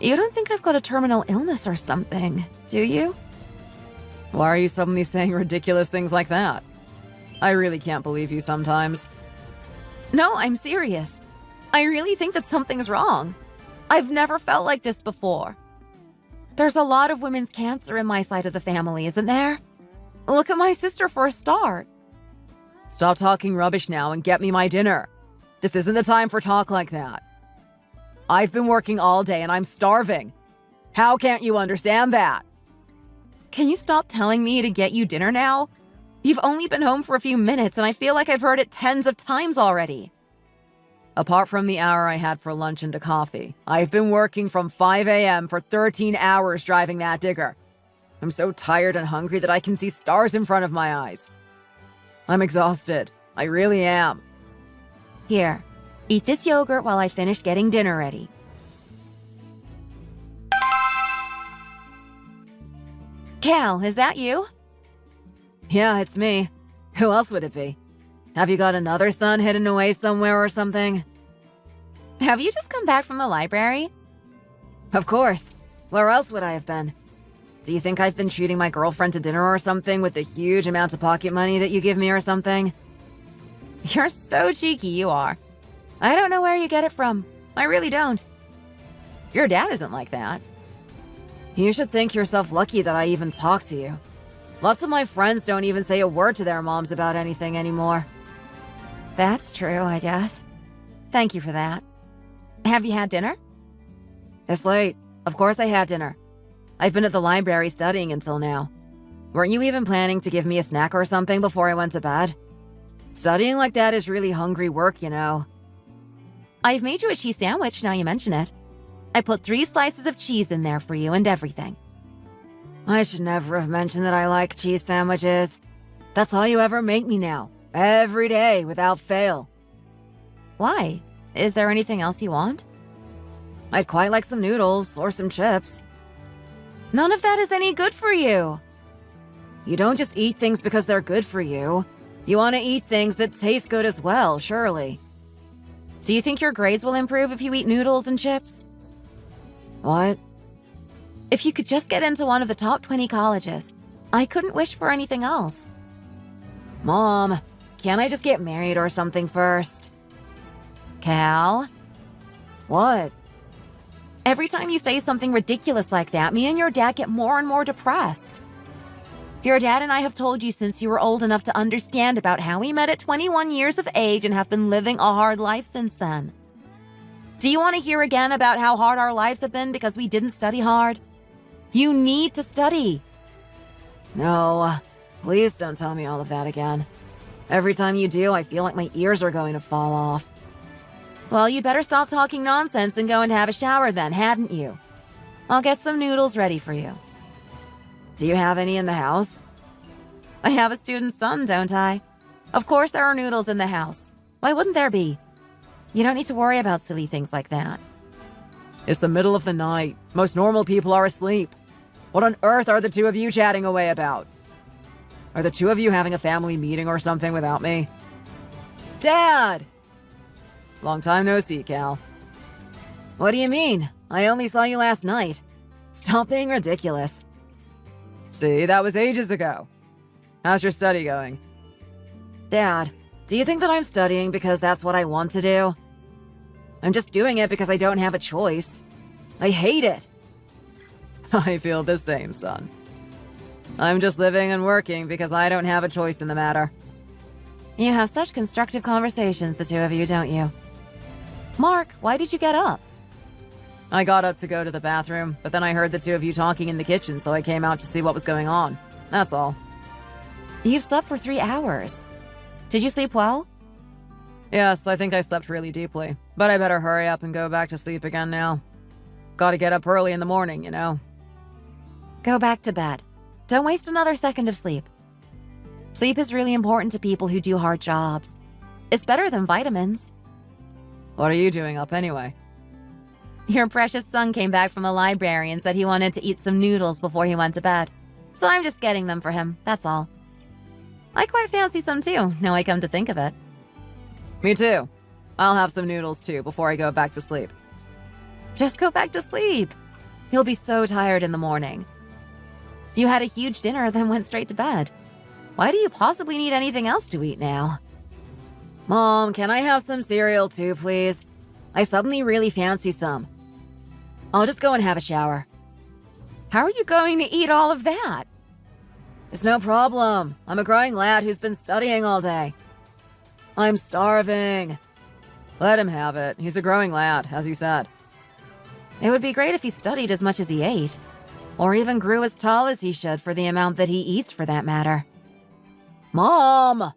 Speaker 1: You don't think I've got a terminal illness or something, do you?
Speaker 2: Why are you suddenly saying ridiculous things like that? I really can't believe you sometimes.
Speaker 1: No, I'm serious. I really think that something's wrong. I've never felt like this before. There's a lot of women's cancer in my side of the family, isn't there? Look at my sister for a start.
Speaker 2: Stop talking rubbish now and get me my dinner. This isn't the time for talk like that. I've been working all day and I'm starving. How can't you understand that?
Speaker 1: Can you stop telling me to get you dinner now? You've only been home for a few minutes and I feel like I've heard it tens of times already.
Speaker 2: Apart from the hour I had for lunch and a coffee, I've been working from 5 a.m. for 13 hours driving that digger. I'm so tired and hungry that I can see stars in front of my eyes. I'm exhausted. I really am.
Speaker 1: Here, eat this yogurt while I finish getting dinner ready. Cal, is that you?
Speaker 2: Yeah, it's me. Who else would it be? Have you got another son hidden away somewhere or something?
Speaker 1: Have you just come back from the library?
Speaker 2: Of course. Where else would I have been? Do you think I've been treating my girlfriend to dinner or something with the huge amounts of pocket money that you give me or something?
Speaker 1: You're so cheeky, you are. I don't know where you get it from. I really don't. Your dad isn't like that.
Speaker 2: You should think yourself lucky that I even talk to you. Lots of my friends don't even say a word to their moms about anything anymore.
Speaker 1: That's true, I guess. Thank you for that. Have you had dinner?
Speaker 2: It's late. Of course I had dinner. I've been at the library studying until now. Weren't you even planning to give me a snack or something before I went to bed? Studying like that is really hungry work, you know.
Speaker 1: I've made you a cheese sandwich now you mention it. I put 3 slices of cheese in there for you and everything.
Speaker 2: I should never have mentioned that I like cheese sandwiches. That's all you ever make me now. Every day, without fail.
Speaker 1: Why? Is there anything else you want?
Speaker 2: I'd quite like some noodles or some chips.
Speaker 1: None of that is any good for you.
Speaker 2: You don't just eat things because they're good for you. You want to eat things that taste good as well, surely.
Speaker 1: Do you think your grades will improve if you eat noodles and chips?
Speaker 2: What?
Speaker 1: If you could just get into one of the top 20 colleges, I couldn't wish for anything else.
Speaker 2: Mom, can't I just get married or something first?
Speaker 1: Cal?
Speaker 2: What?
Speaker 1: Every time you say something ridiculous like that, me and your dad get more and more depressed. Your dad and I have told you since you were old enough to understand about how we met at 21 years of age and have been living a hard life since then. Do you want to hear again about how hard our lives have been because we didn't study hard? You need to study.
Speaker 2: No, please don't tell me all of that again. Every time you do, I feel like my ears are going to fall off.
Speaker 1: Well, you'd better stop talking nonsense and go and have a shower then, hadn't you? I'll get some noodles ready for you.
Speaker 2: Do you have any in the house?
Speaker 1: I have a student's son, don't I? Of course there are noodles in the house. Why wouldn't there be? You don't need to worry about silly things like that.
Speaker 2: It's the middle of the night. Most normal people are asleep. What on earth are the two of you chatting away about? Are the two of you having a family meeting or something without me? Dad! Long time no see, Cal. What do you mean? I only saw you last night. Stop being ridiculous. See, that was ages ago. How's your study going? Dad, do you think that I'm studying because that's what I want to do? I'm just doing it because I don't have a choice. I hate it. I feel the same, son. I'm just living and working because I don't have a choice in the matter.
Speaker 1: You have such constructive conversations, the two of you, don't you? Mark, why did you get up?
Speaker 2: I got up to go to the bathroom, but then I heard the two of you talking in the kitchen, so I came out to see what was going on. That's all.
Speaker 1: You've slept for 3 hours. Did you sleep well?
Speaker 2: Yes, I think I slept really deeply, but I better hurry up and go back to sleep again now. Gotta get up early in the morning, you know.
Speaker 1: Go back to bed. Don't waste another second of sleep. Sleep is really important to people who do hard jobs. It's better than vitamins.
Speaker 2: What are you doing up anyway?
Speaker 1: Your precious son came back from the library and said he wanted to eat some noodles before he went to bed. So I'm just getting them for him, that's all. I quite fancy some too, now I come to think of it.
Speaker 2: Me too. I'll have some noodles too before I go back to sleep.
Speaker 1: Just go back to sleep. You'll be so tired in the morning. You had a huge dinner, then went straight to bed. Why do you possibly need anything else to eat now?
Speaker 2: Mom, can I have some cereal too, please? I suddenly really fancy some. I'll just go and have a shower.
Speaker 1: How are you going to eat all of that?
Speaker 2: It's no problem. I'm a growing lad who's been studying all day. I'm starving. Let him have it. He's a growing lad, as you said.
Speaker 1: It would be great if he studied as much as he ate. Or even grew as tall as he should for the amount that he eats, for that matter.
Speaker 2: Mom!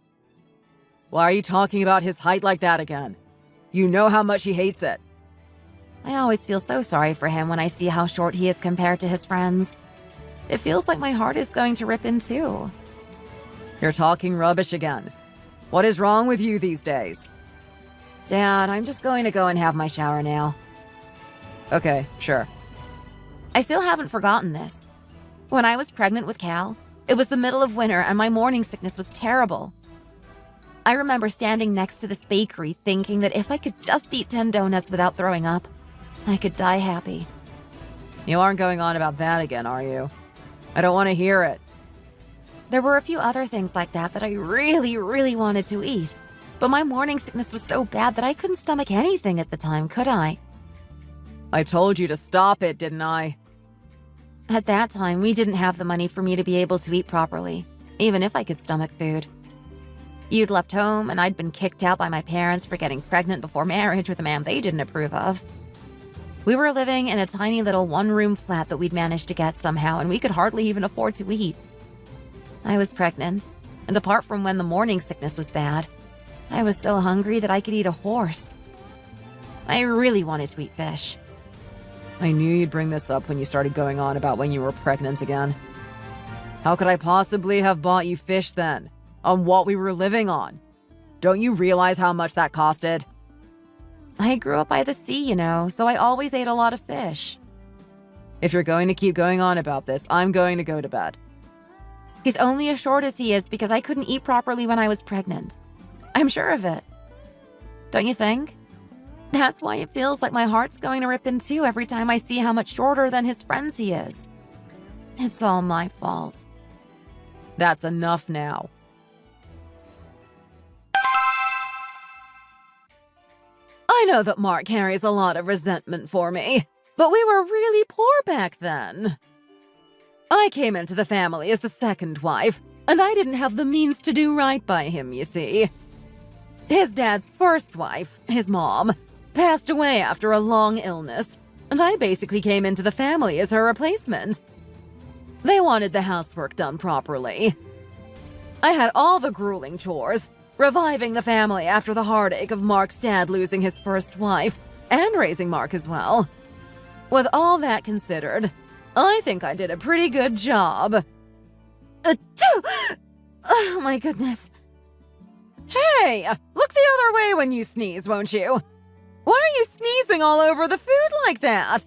Speaker 2: Why are you talking about his height like that again? You know how much he hates it.
Speaker 1: I always feel so sorry for him when I see how short he is compared to his friends. It feels like my heart is going to rip in two.
Speaker 2: You're talking rubbish again. What is wrong with you these days?
Speaker 1: Dad, I'm just going to go and have my shower now.
Speaker 2: Okay, sure.
Speaker 1: I still haven't forgotten this. When I was pregnant with Cal, it was the middle of winter and my morning sickness was terrible. I remember standing next to this bakery thinking that if I could just eat 10 donuts without throwing up, I could die happy.
Speaker 2: You aren't going on about that again, are you? I don't want to hear it.
Speaker 1: There were a few other things like that I really wanted to eat, but my morning sickness was so bad that I couldn't stomach anything at the time, could I?
Speaker 2: I told you to stop it, didn't I?
Speaker 1: At that time, we didn't have the money for me to be able to eat properly, even if I could stomach food. You'd left home, and I'd been kicked out by my parents for getting pregnant before marriage with a man they didn't approve of. We were living in a tiny little one-room flat that we'd managed to get somehow, and we could hardly even afford to eat. I was pregnant, and apart from when the morning sickness was bad, I was so hungry that I could eat a horse. I really wanted to eat fish.
Speaker 2: I knew you'd bring this up when you started going on about when you were pregnant again. How could I possibly have bought you fish then? On what we were living on? Don't you realize how much that costed?
Speaker 1: I grew up by the sea, you know, so I always ate a lot of fish.
Speaker 2: If you're going to keep going on about this, I'm going to go to bed.
Speaker 1: He's only as short as he is because I couldn't eat properly when I was pregnant. I'm sure of it. Don't you think? That's why it feels like my heart's going to rip in two every time I see how much shorter than his friends he is. It's all my fault.
Speaker 2: That's enough now. I know that Mark carries a lot of resentment for me, but we were really poor back then. I came into the family as the second wife, and I didn't have the means to do right by him, you see. His dad's first wife, his mom, passed away after a long illness, and I basically came into the family as her replacement. They wanted the housework done properly. I had all the grueling chores, reviving the family after the heartache of Mark's dad losing his first wife, and raising Mark as well. With all that considered, I think I did a pretty good job.
Speaker 1: Oh my goodness.
Speaker 2: Hey, look the other way when you sneeze, won't you? Why are you sneezing all over the food like that?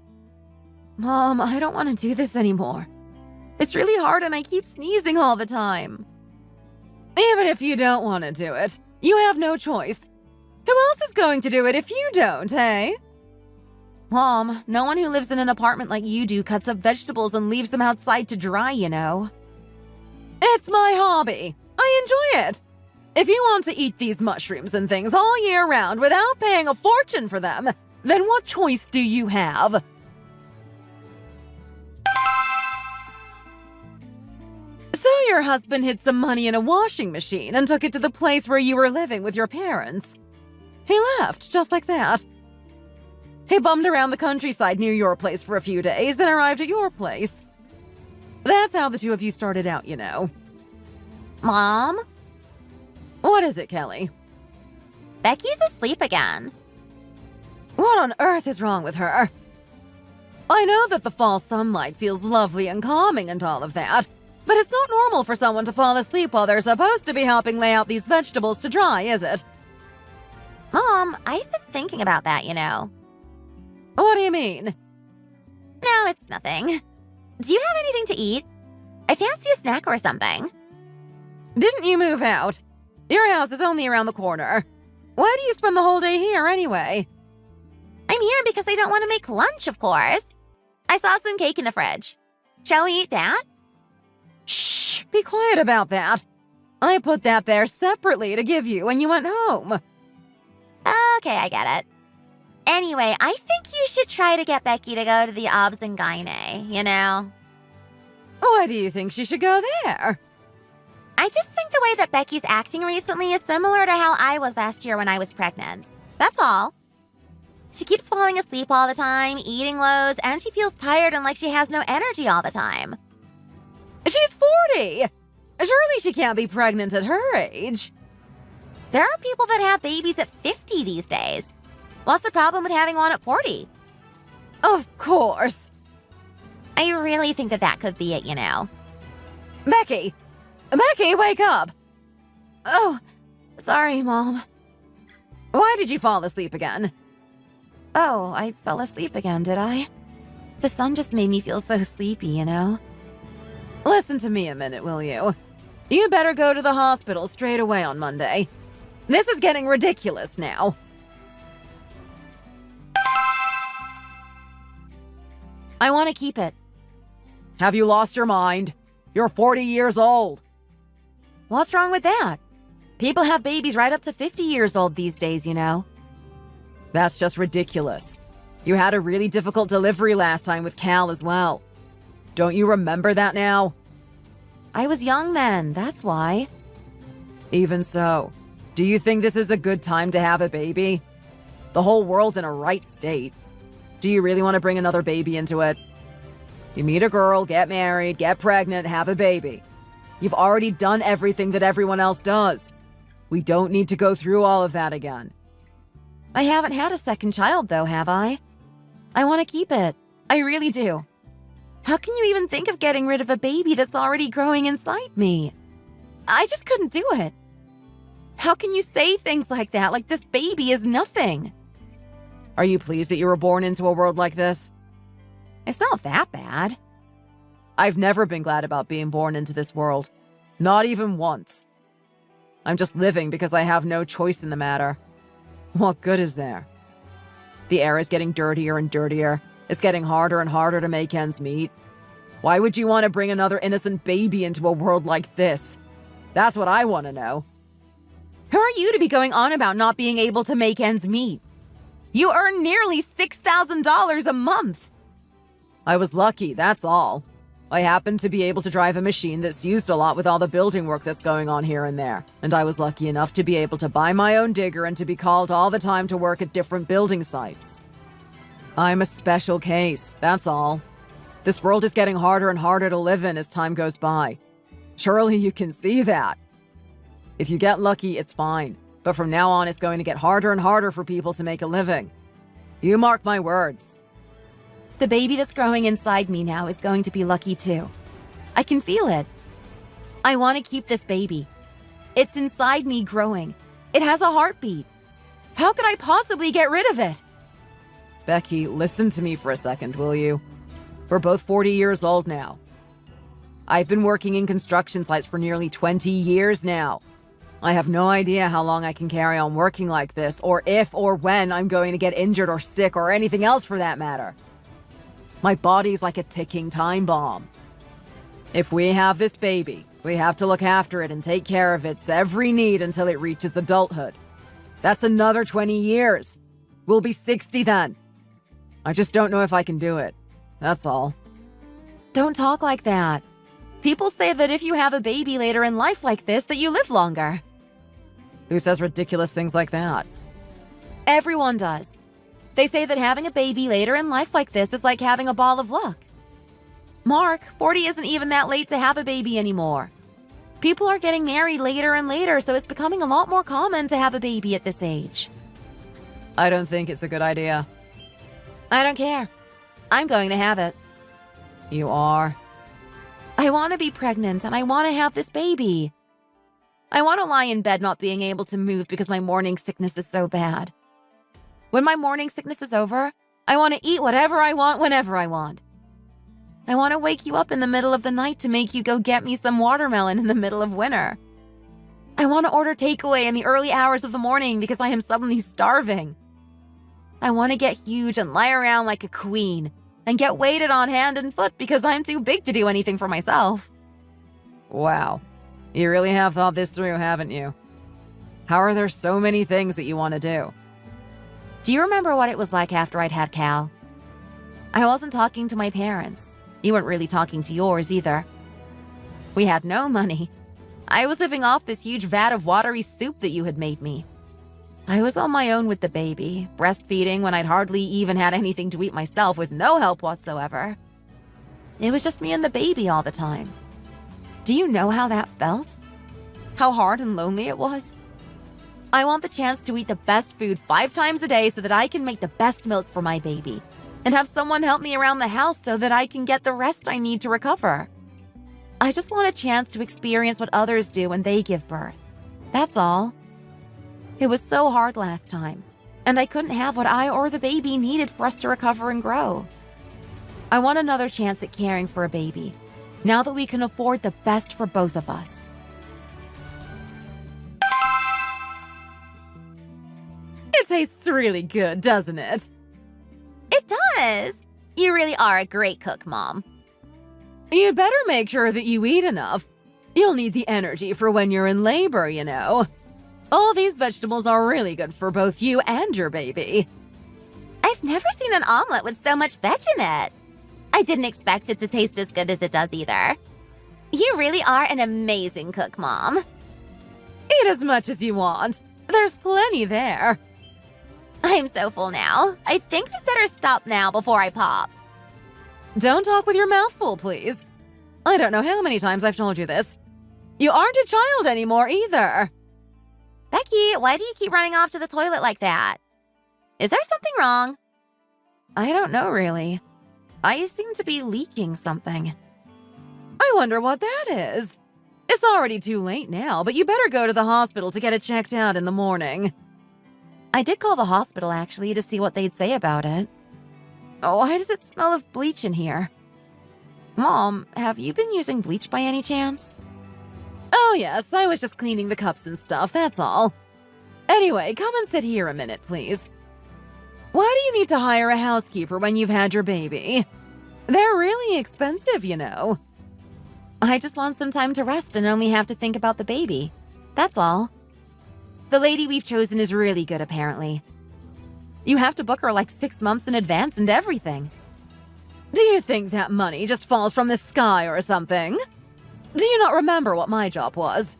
Speaker 1: Mom, I don't want to do this anymore. It's really hard and I keep sneezing all the time.
Speaker 2: Even if you don't want to do it, you have no choice. Who else is going to do it if you don't, hey?
Speaker 1: Mom, no one who lives in an apartment like you do cuts up vegetables and leaves them outside to dry, you know.
Speaker 2: It's my hobby. I enjoy it. If you want to eat these mushrooms and things all year round without paying a fortune for them, then what choice do you have? So your husband hid some money in a washing machine and took it to the place where you were living with your parents. He left, just like that. He bummed around the countryside near your place for a few days, then arrived at your place. That's how the two of you started out, you know.
Speaker 1: Mom?
Speaker 2: What is it, Kelly?
Speaker 3: Becky's asleep again.
Speaker 2: What on earth is wrong with her? I know that the fall sunlight feels lovely and calming and all of that, but it's not normal for someone to fall asleep while they're supposed to be helping lay out these vegetables to dry, is it?
Speaker 3: Mom, I've been thinking about that, you know.
Speaker 2: What do you mean?
Speaker 3: No, it's nothing. Do you have anything to eat? I fancy a snack or something.
Speaker 2: Didn't you move out? Your house is only around the corner. Why do you spend the whole day here anyway?
Speaker 3: I'm here because I don't want to make lunch, of course. I saw some cake in the fridge. Shall we eat that?
Speaker 2: Shh, be quiet about that. I put that there separately to give you when you went home.
Speaker 3: Okay, I get it. Anyway, I think you should try to get Becky to go to the obs and gynae, you know?
Speaker 2: Why do you think she should go there?
Speaker 3: I just think the way that Becky's acting recently is similar to how I was last year when I was pregnant. That's all. She keeps falling asleep all the time, eating loads, and she feels tired and like she has no energy all the time.
Speaker 2: She's 40! Surely she can't be pregnant at her age.
Speaker 3: There are people that have babies at 50 these days. What's the problem with having one at 40?
Speaker 2: Of course.
Speaker 3: I really think that could be it, you know.
Speaker 2: Becky! Becky, wake up!
Speaker 3: Oh, sorry, Mom.
Speaker 2: Why did you fall asleep again?
Speaker 3: Oh, I fell asleep again, did I? The sun just made me feel so sleepy, you know?
Speaker 2: Listen to me a minute, will you? You better go to the hospital straight away on Monday. This is getting ridiculous now.
Speaker 3: I want to keep it.
Speaker 2: Have you lost your mind? You're 40 years old.
Speaker 3: What's wrong with that? People have babies right up to 50 years old these days, you know?
Speaker 2: That's just ridiculous. You had a really difficult delivery last time with Cal as well. Don't you remember that now?
Speaker 3: I was young then, that's why.
Speaker 2: Even so, do you think this is a good time to have a baby? The whole world's in a right state. Do you really want to bring another baby into it? You meet a girl, get married, get pregnant, have a baby. You've already done everything that everyone else does. We don't need to go through all of that again.
Speaker 3: I haven't had a second child, though, have I? I want to keep it. I really do. How can you even think of getting rid of a baby that's already growing inside me? I just couldn't do it. How can you say things like that, like this baby is nothing?
Speaker 2: Are you pleased that you were born into a world like this?
Speaker 3: It's not that bad.
Speaker 2: I've never been glad about being born into this world. Not even once. I'm just living because I have no choice in the matter. What good is there? The air is getting dirtier and dirtier. It's getting harder and harder to make ends meet. Why would you want to bring another innocent baby into a world like this? That's what I want to know.
Speaker 3: Who are you to be going on about not being able to make ends meet? You earn nearly $6,000 a month.
Speaker 2: I was lucky, that's all. I happen to be able to drive a machine that's used a lot with all the building work that's going on here and there. And I was lucky enough to be able to buy my own digger and to be called all the time to work at different building sites. I'm a special case, that's all. This world is getting harder and harder to live in as time goes by. Surely you can see that. If you get lucky, it's fine. But from now on, it's going to get harder and harder for people to make a living. You mark my words.
Speaker 3: The baby that's growing inside me now is going to be lucky too. I can feel it. I want to keep this baby. It's inside me growing. It has a heartbeat. How could I possibly get rid of it?
Speaker 2: Becky, listen to me for a second, will you? We're both 40 years old now. I've been working in construction sites for nearly 20 years now. I have no idea how long I can carry on working like this, or if or when I'm going to get injured or sick or anything else for that matter. My body's like a ticking time bomb. If we have this baby, we have to look after it and take care of its every need until it reaches adulthood. That's another 20 years. We'll be 60 then. I just don't know if I can do it. That's all.
Speaker 3: Don't talk like that. People say that if you have a baby later in life like this, that you live longer.
Speaker 2: Who says ridiculous things like that?
Speaker 3: Everyone does. They say that having a baby later in life like this is like having a ball of luck. Mark, 40 isn't even that late to have a baby anymore. People are getting married later and later, so it's becoming a lot more common to have a baby at this age.
Speaker 2: I don't think it's a good idea.
Speaker 3: I don't care. I'm going to have it.
Speaker 2: You are?
Speaker 3: I want to be pregnant and I want to have this baby. I want to lie in bed not being able to move because my morning sickness is so bad. When my morning sickness is over, I want to eat whatever I want whenever I want. I want to wake you up in the middle of the night to make you go get me some watermelon in the middle of winter. I want to order takeaway in the early hours of the morning because I am suddenly starving. I want to get huge and lie around like a queen and get weighted on hand and foot because I'm too big to do anything for myself.
Speaker 2: Wow. You really have thought this through, haven't you? How are there so many things that you want to do?
Speaker 3: Do you remember what it was like after I'd had Cal? I wasn't talking to my parents. You weren't really talking to yours either. We had no money. I was living off this huge vat of watery soup that you had made me. I was on my own with the baby, breastfeeding when I'd hardly even had anything to eat myself with no help whatsoever. It was just me and the baby all the time. Do you know how that felt? How hard and lonely it was? I want the chance to eat the best food 5 times a day so that I can make the best milk for my baby and have someone help me around the house so that I can get the rest I need to recover. I just want a chance to experience what others do when they give birth. That's all. It was so hard last time, and I couldn't have what I or the baby needed for us to recover and grow. I want another chance at caring for a baby, now that we can afford the best for both of us.
Speaker 2: It tastes really good, doesn't it?
Speaker 3: It does. You really are a great cook, Mom.
Speaker 2: You'd better make sure that you eat enough. You'll need the energy for when you're in labor, you know. All these vegetables are really good for both you and your baby.
Speaker 3: I've never seen an omelet with so much veg in it. I didn't expect it to taste as good as it does either. You really are an amazing cook, Mom.
Speaker 2: Eat as much as you want. There's plenty there.
Speaker 3: I'm so full now. I think I'd better stop now before I pop.
Speaker 2: Don't talk with your mouth full, please. I don't know how many times I've told you this. You aren't a child anymore either.
Speaker 3: Becky, why do you keep running off to the toilet like that? Is there something wrong? I don't know, really. I seem to be leaking something.
Speaker 2: I wonder what that is. It's already too late now, but you better go to the hospital to get it checked out in the morning.
Speaker 3: I did call the hospital, actually, to see what they'd say about it. Oh, why does it smell of bleach in here? Mom, have you been using bleach by any chance?
Speaker 2: Oh yes, I was just cleaning the cups and stuff, that's all. Anyway, come and sit here a minute, please. Why do you need to hire a housekeeper when you've had your baby? They're really expensive, you know.
Speaker 3: I just want some time to rest and only have to think about the baby. That's all. The lady we've chosen is really good, apparently. You have to book her like 6 months in advance and everything.
Speaker 2: Do you think that money just falls from the sky or something? Do you not remember what my job was?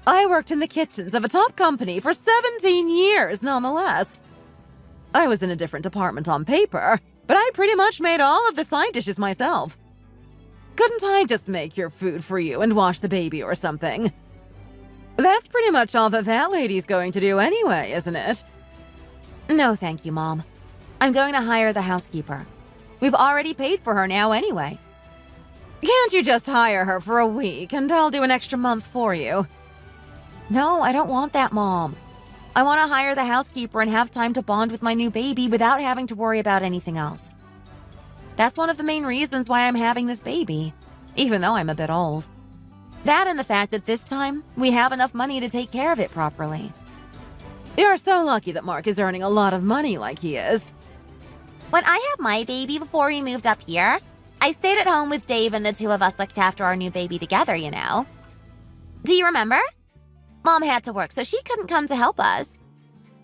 Speaker 2: I worked in the kitchens of a top company for 17 years, nonetheless. I was in a different department on paper, but I pretty much made all of the side dishes myself. Couldn't I just make your food for you and wash the baby or something? That's pretty much all that lady's going to do anyway, isn't it?
Speaker 3: No, thank you, Mom. I'm going to hire the housekeeper. We've already paid for her now anyway.
Speaker 2: Can't you just hire her for a week and I'll do an extra month for you?
Speaker 3: No, I don't want that, Mom. I want to hire the housekeeper and have time to bond with my new baby without having to worry about anything else. That's one of the main reasons why I'm having this baby, even though I'm a bit old. That and the fact that this time, we have enough money to take care of it properly.
Speaker 2: You're so lucky that Mark is earning a lot of money like he is.
Speaker 3: When I had my baby before we moved up here, I stayed at home with Dave and the two of us looked after our new baby together, you know. Do you remember? Mom had to work, so she couldn't come to help us.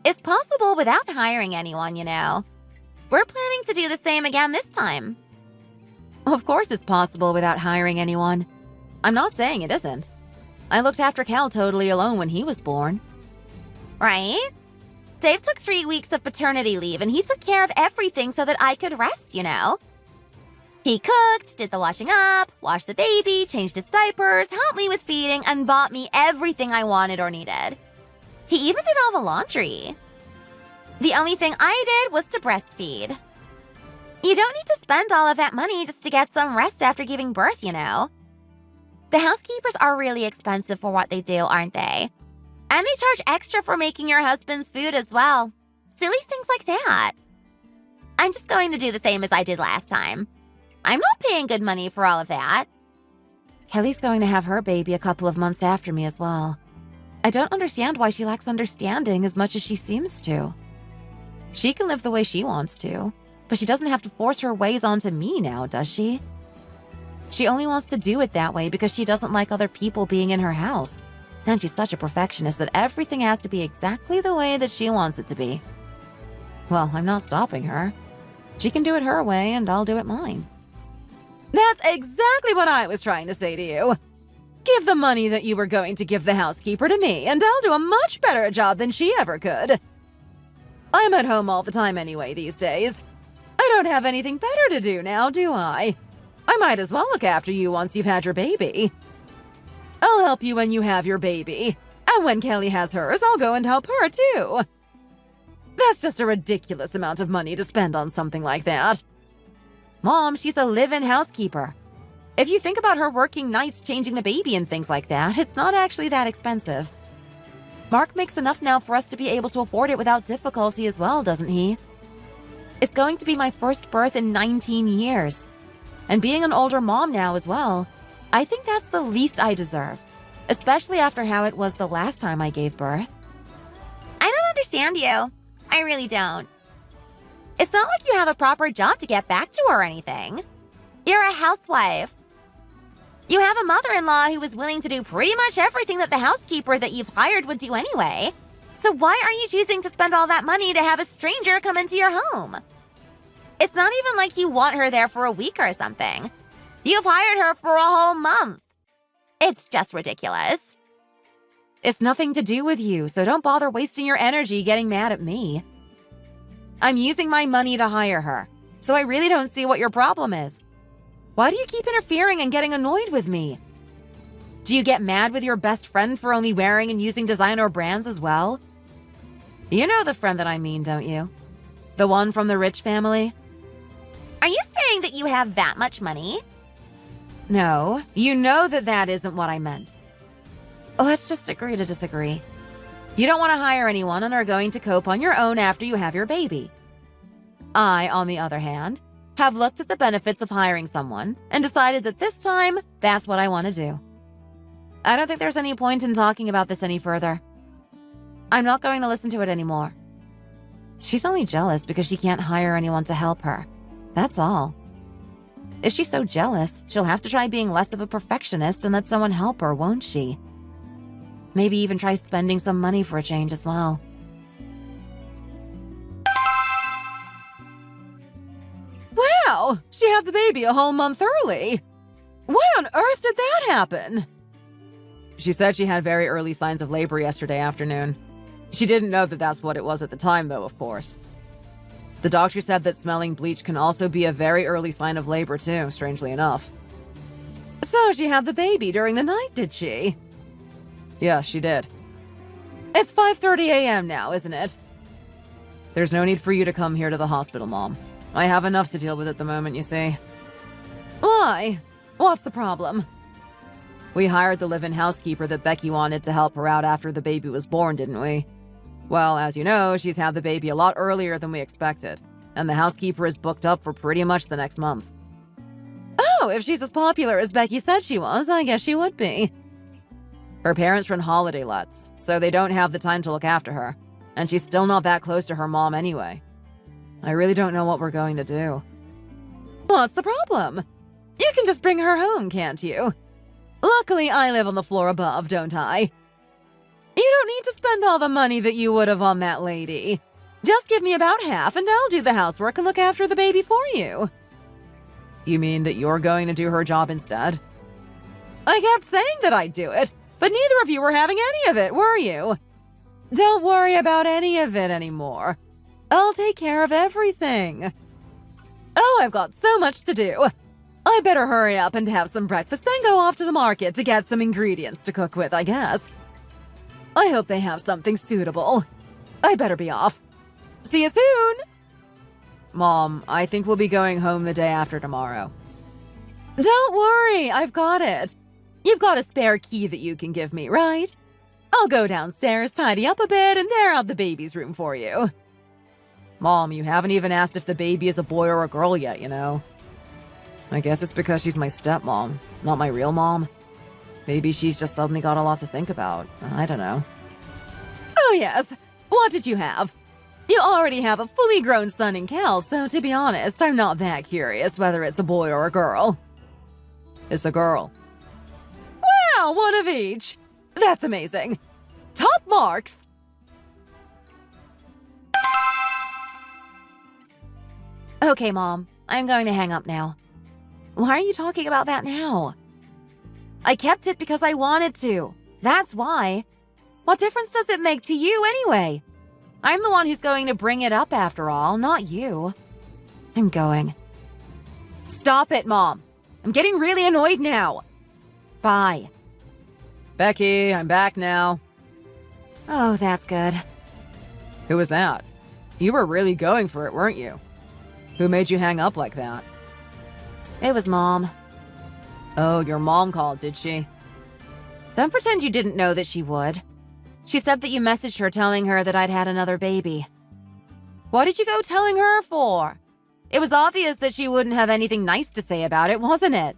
Speaker 3: It's possible without hiring anyone, you know. We're planning to do the same again this time.
Speaker 2: Of course it's possible without hiring anyone. I'm not saying it isn't. I looked after Cal totally alone when he was born.
Speaker 3: Right? Dave took 3 weeks of paternity leave and he took care of everything so that I could rest, you know. He cooked, did the washing up, washed the baby, changed his diapers, helped me with feeding, and bought me everything I wanted or needed. He even did all the laundry. The only thing I did was to breastfeed. You don't need to spend all of that money just to get some rest after giving birth, you know. The housekeepers are really expensive for what they do, aren't they? And they charge extra for making your husband's food as well. Silly things like that. I'm just going to do the same as I did last time. I'm not paying good money for all of that. Kelly's going to have her baby a couple of months after me as well. I don't understand why she lacks understanding as much as she seems to. She can live the way she wants to, but she doesn't have to force her ways onto me now, does she? She only wants to do it that way because she doesn't like other people being in her house. And she's such a perfectionist that everything has to be exactly the way that she wants it to be. Well, I'm not stopping her. She can do it her way and I'll do it mine.
Speaker 2: That's exactly what I was trying to say to you. Give the money that you were going to give the housekeeper to me, and I'll do a much better job than she ever could. I'm at home all the time anyway these days. I don't have anything better to do now, do I? I might as well look after you once you've had your baby. I'll help you when you have your baby, and when Kelly has hers, I'll go and help her too. That's just a ridiculous amount of money to spend on something like that.
Speaker 3: Mom, she's a live-in housekeeper. If you think about her working nights changing the baby and things like that, it's not actually that expensive. Mark makes enough now for us to be able to afford it without difficulty as well, doesn't he? It's going to be my first birth in 19 years. And being an older mom now as well, I think that's the least I deserve, especially after how it was the last time I gave birth. I don't understand you. I really don't. It's not like you have a proper job to get back to or anything. You're a housewife. You have a mother-in-law who is willing to do pretty much everything that the housekeeper that you've hired would do anyway. So why are you choosing to spend all that money to have a stranger come into your home? It's not even like you want her there for a week or something. You've hired her for a whole month. It's just ridiculous.
Speaker 2: It's nothing to do with you, so don't bother wasting your energy getting mad at me. I'm using my money to hire her, so I really don't see what your problem is. Why do you keep interfering and getting annoyed with me? Do you get mad with your best friend for only wearing and using designer brands as well? You know the friend that I mean, don't you? The one from the rich family?
Speaker 3: Are you saying that you have that much money?
Speaker 2: No, you know that that isn't what I meant. Let's just agree to disagree. You don't want to hire anyone and are going to cope on your own after you have your baby. I, on the other hand, have looked at the benefits of hiring someone and decided that this time, that's what I want to do. I don't think there's any point in talking about this any further. I'm not going to listen to it anymore. She's only jealous because she can't hire anyone to help her. That's all. If she's so jealous, she'll have to try being less of a perfectionist and let someone help her, won't she? Maybe even try spending some money for a change as well. Wow! She had the baby a whole month early! Why on earth did that happen? She said she had very early signs of labor yesterday afternoon. She didn't know that that's what it was at the time, though, of course. The doctor said that smelling bleach can also be a very early sign of labor, too, strangely enough. So she had the baby during the night, did she? Yeah, she did. It's 5:30 a.m. now, isn't it? There's no need for you to come here to the hospital, Mom. I have enough to deal with at the moment, you see. Why? What's the problem? We hired the live-in housekeeper that Becky wanted to help her out after the baby was born, didn't we? Well, as you know, she's had the baby a lot earlier than we expected, and the housekeeper is booked up for pretty much the next month. Oh, if she's as popular as Becky said she was, I guess she would be. Her parents run holiday lets, so they don't have the time to look after her, and she's still not that close to her mom anyway. I really don't know what we're going to do. What's the problem? You can just bring her home, can't you? Luckily, I live on the floor above, don't I? You don't need to spend all the money that you would have on that lady. Just give me about half and I'll do the housework and look after the baby for you. You mean that you're going to do her job instead? I kept saying that I'd do it, but neither of you were having any of it, were you? Don't worry about any of it anymore. I'll take care of everything. Oh, I've got so much to do. I better hurry up and have some breakfast, then go off to the market to get some ingredients to cook with, I guess. I hope they have something suitable. I better be off. See you soon! Mom, I think we'll be going home the day after tomorrow. Don't worry, I've got it. You've got a spare key that you can give me, right? I'll go downstairs, tidy up a bit, and air out the baby's room for you. Mom, you haven't even asked if the baby is a boy or a girl yet, you know? I guess it's because she's my stepmom, not my real mom. Maybe she's just suddenly got a lot to think about. I don't know. Oh yes, what did you have? You already have a fully grown son in Cal, so to be honest, I'm not that curious whether it's a boy or a girl. It's a girl. Wow, one of each! That's amazing. Top marks!
Speaker 3: Okay, Mom, I'm going to hang up now. Why are you talking about that now? I kept it because I wanted to. That's why. What difference does it make to you anyway? I'm the one who's going to bring it up after all, not you. I'm going.
Speaker 2: Stop it, Mom. I'm getting really annoyed now.
Speaker 3: Bye.
Speaker 2: Becky, I'm back now.
Speaker 3: Oh, that's good.
Speaker 2: Who was that? You were really going for it, weren't you? Who made you hang up like that?
Speaker 3: It was Mom.
Speaker 2: Oh, your mom called, did she?
Speaker 3: Don't pretend you didn't know that she would. She said that you messaged her telling her that I'd had another baby. What did you go telling her for? It was obvious that she wouldn't have anything nice to say about it, wasn't it?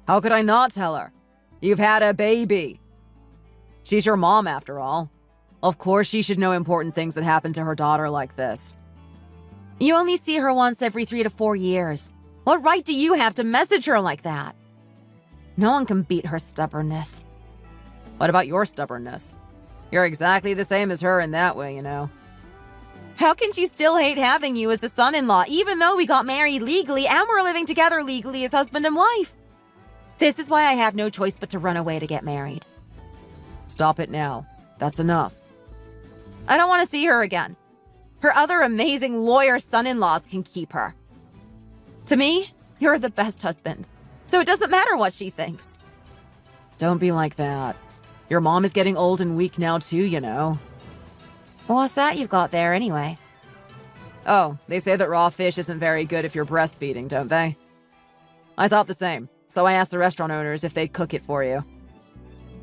Speaker 2: How could I not tell her? You've had a baby. She's your mom, after all. Of course she should know important things that happen to her daughter like this.
Speaker 3: You only see her once every 3 to 4 years. What right do you have to message her like that? No one can beat her stubbornness.
Speaker 2: What about your stubbornness? You're exactly the same as her in that way, you know.
Speaker 3: How can she still hate having you as a son-in-law, even though we got married legally and we're living together legally as husband and wife? This is why I had no choice but to run away to get married.
Speaker 2: Stop it now. That's enough.
Speaker 3: I don't want to see her again. Her other amazing lawyer son-in-laws can keep her. To me, you're the best husband, so it doesn't matter what she thinks.
Speaker 2: Don't be like that. Your mom is getting old and weak now too, you know.
Speaker 3: What's that you've got there anyway?
Speaker 2: Oh, they say that raw fish isn't very good if you're breastfeeding, don't they? I thought the same, so I asked the restaurant owners if they'd cook it for you.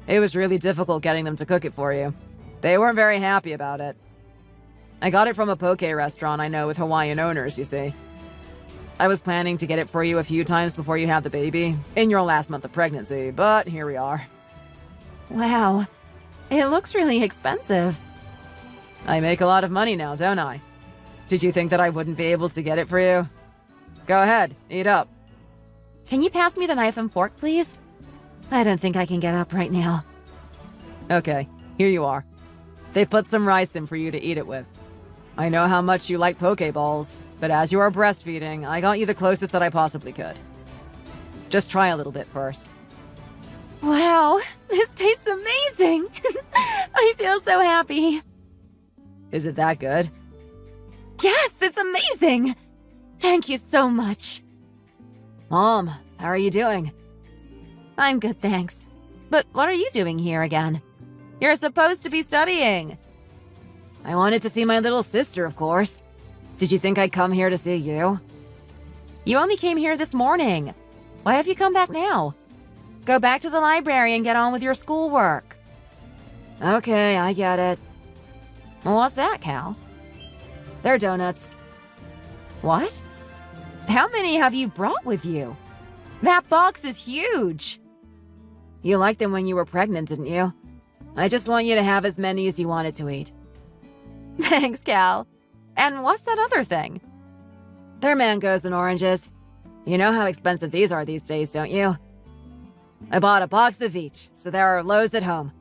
Speaker 2: It was really difficult getting them to cook it for you. They weren't very happy about it. I got it from a poke restaurant I know with Hawaiian owners, you see. I was planning to get it for you a few times before you had the baby, in your last month of pregnancy, but here we are.
Speaker 3: Wow, it looks really expensive.
Speaker 2: I make a lot of money now, don't I? Did you think that I wouldn't be able to get it for you? Go ahead, eat up.
Speaker 3: Can you pass me the knife and fork, please? I don't think I can get up right now.
Speaker 2: Okay, here you are. They've put some rice in for you to eat it with. I know how much you like poke balls, but as you are breastfeeding, I got you the closest that I possibly could. Just try a little bit first.
Speaker 3: Wow, this tastes amazing! I feel so happy.
Speaker 2: Is it that good?
Speaker 3: Yes, it's amazing! Thank you so much.
Speaker 2: Mom, how are you doing?
Speaker 3: I'm good, thanks. But what are you doing here again? You're supposed to be studying.
Speaker 2: I wanted to see my little sister, of course. Did you think I'd come here to see you?
Speaker 3: You only came here this morning. Why have you come back now? Go back to the library and get on with your schoolwork.
Speaker 2: Okay, I get it.
Speaker 3: What's that, Cal?
Speaker 2: They're donuts.
Speaker 3: What? How many have you brought with you? That box is huge.
Speaker 2: You liked them when you were pregnant, didn't you? I just want you to have as many as you wanted to eat.
Speaker 3: Thanks, Cal. And what's that other thing?
Speaker 2: They're mangoes and oranges. You know how expensive these are these days, don't you? I bought a box of each, so there are loads at home.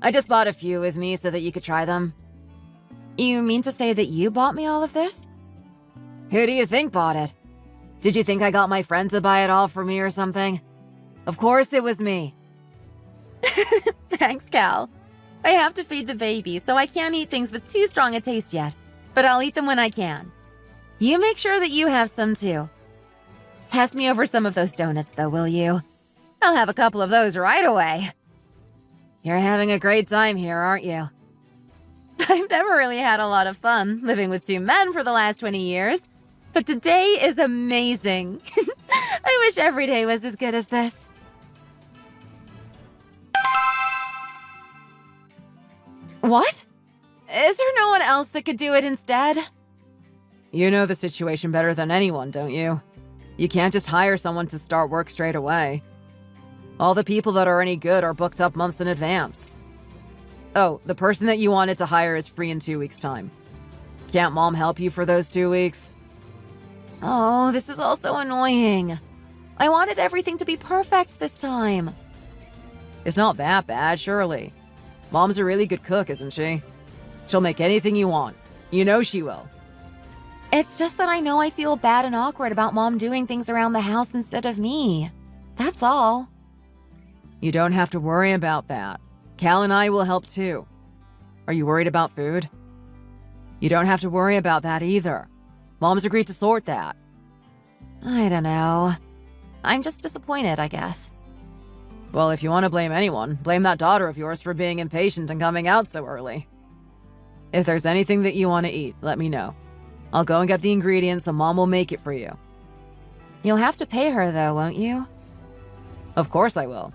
Speaker 2: I just bought a few with me so that you could try them.
Speaker 3: You mean to say that you bought me all of this?
Speaker 2: Who do you think bought it? Did you think I got my friend to buy it all for me or something? Of course it was me.
Speaker 3: Thanks, Cal. I have to feed the baby, so I can't eat things with too strong a taste yet, but I'll eat them when I can. You make sure that you have some too. Pass me over some of those donuts, though, will you? I'll have a couple of those right away. You're having a great time here, aren't you? I've never really had a lot of fun living with two men for the last 20 years, but today is amazing. I wish every day was as good as this. What? Is there no one else that could do it instead?
Speaker 2: You know the situation better than anyone, don't you? You can't just hire someone to start work straight away. All the people that are any good are booked up months in advance. Oh, the person that you wanted to hire is free in 2 weeks' time. Can't Mom help you for those 2 weeks?
Speaker 3: Oh, this is all so annoying. I wanted everything to be perfect this time.
Speaker 2: It's not that bad, surely. Mom's a really good cook, isn't she? She'll make anything you want. You know she will.
Speaker 3: It's just that I know I feel bad and awkward about Mom doing things around the house instead of me. That's all.
Speaker 2: You don't have to worry about that. Cal and I will help too. Are you worried about food? You don't have to worry about that either. Mom's agreed to sort that.
Speaker 3: I don't know. I'm just disappointed, I guess.
Speaker 2: Well, if you want to blame anyone, blame that daughter of yours for being impatient and coming out so early. If there's anything that you want to eat, let me know. I'll go and get the ingredients and Mom will make it for you.
Speaker 3: You'll have to pay her though, won't you?
Speaker 2: Of course I will.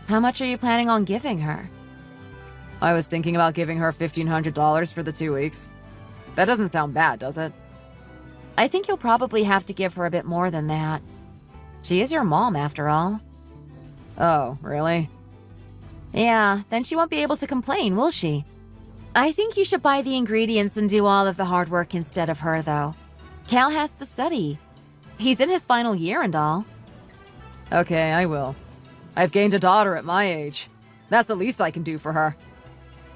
Speaker 3: How much are you planning on giving her?
Speaker 2: I was thinking about giving her $1,500 for the 2 weeks. That doesn't sound bad, does it?
Speaker 3: I think you'll probably have to give her a bit more than that. She is your mom, after all.
Speaker 2: Oh, really?
Speaker 3: Yeah, then she won't be able to complain, will she? I think you should buy the ingredients and do all of the hard work instead of her, though. Cal has to study. He's in his final year and all.
Speaker 2: Okay, I will. I've gained a daughter at my age. That's the least I can do for her.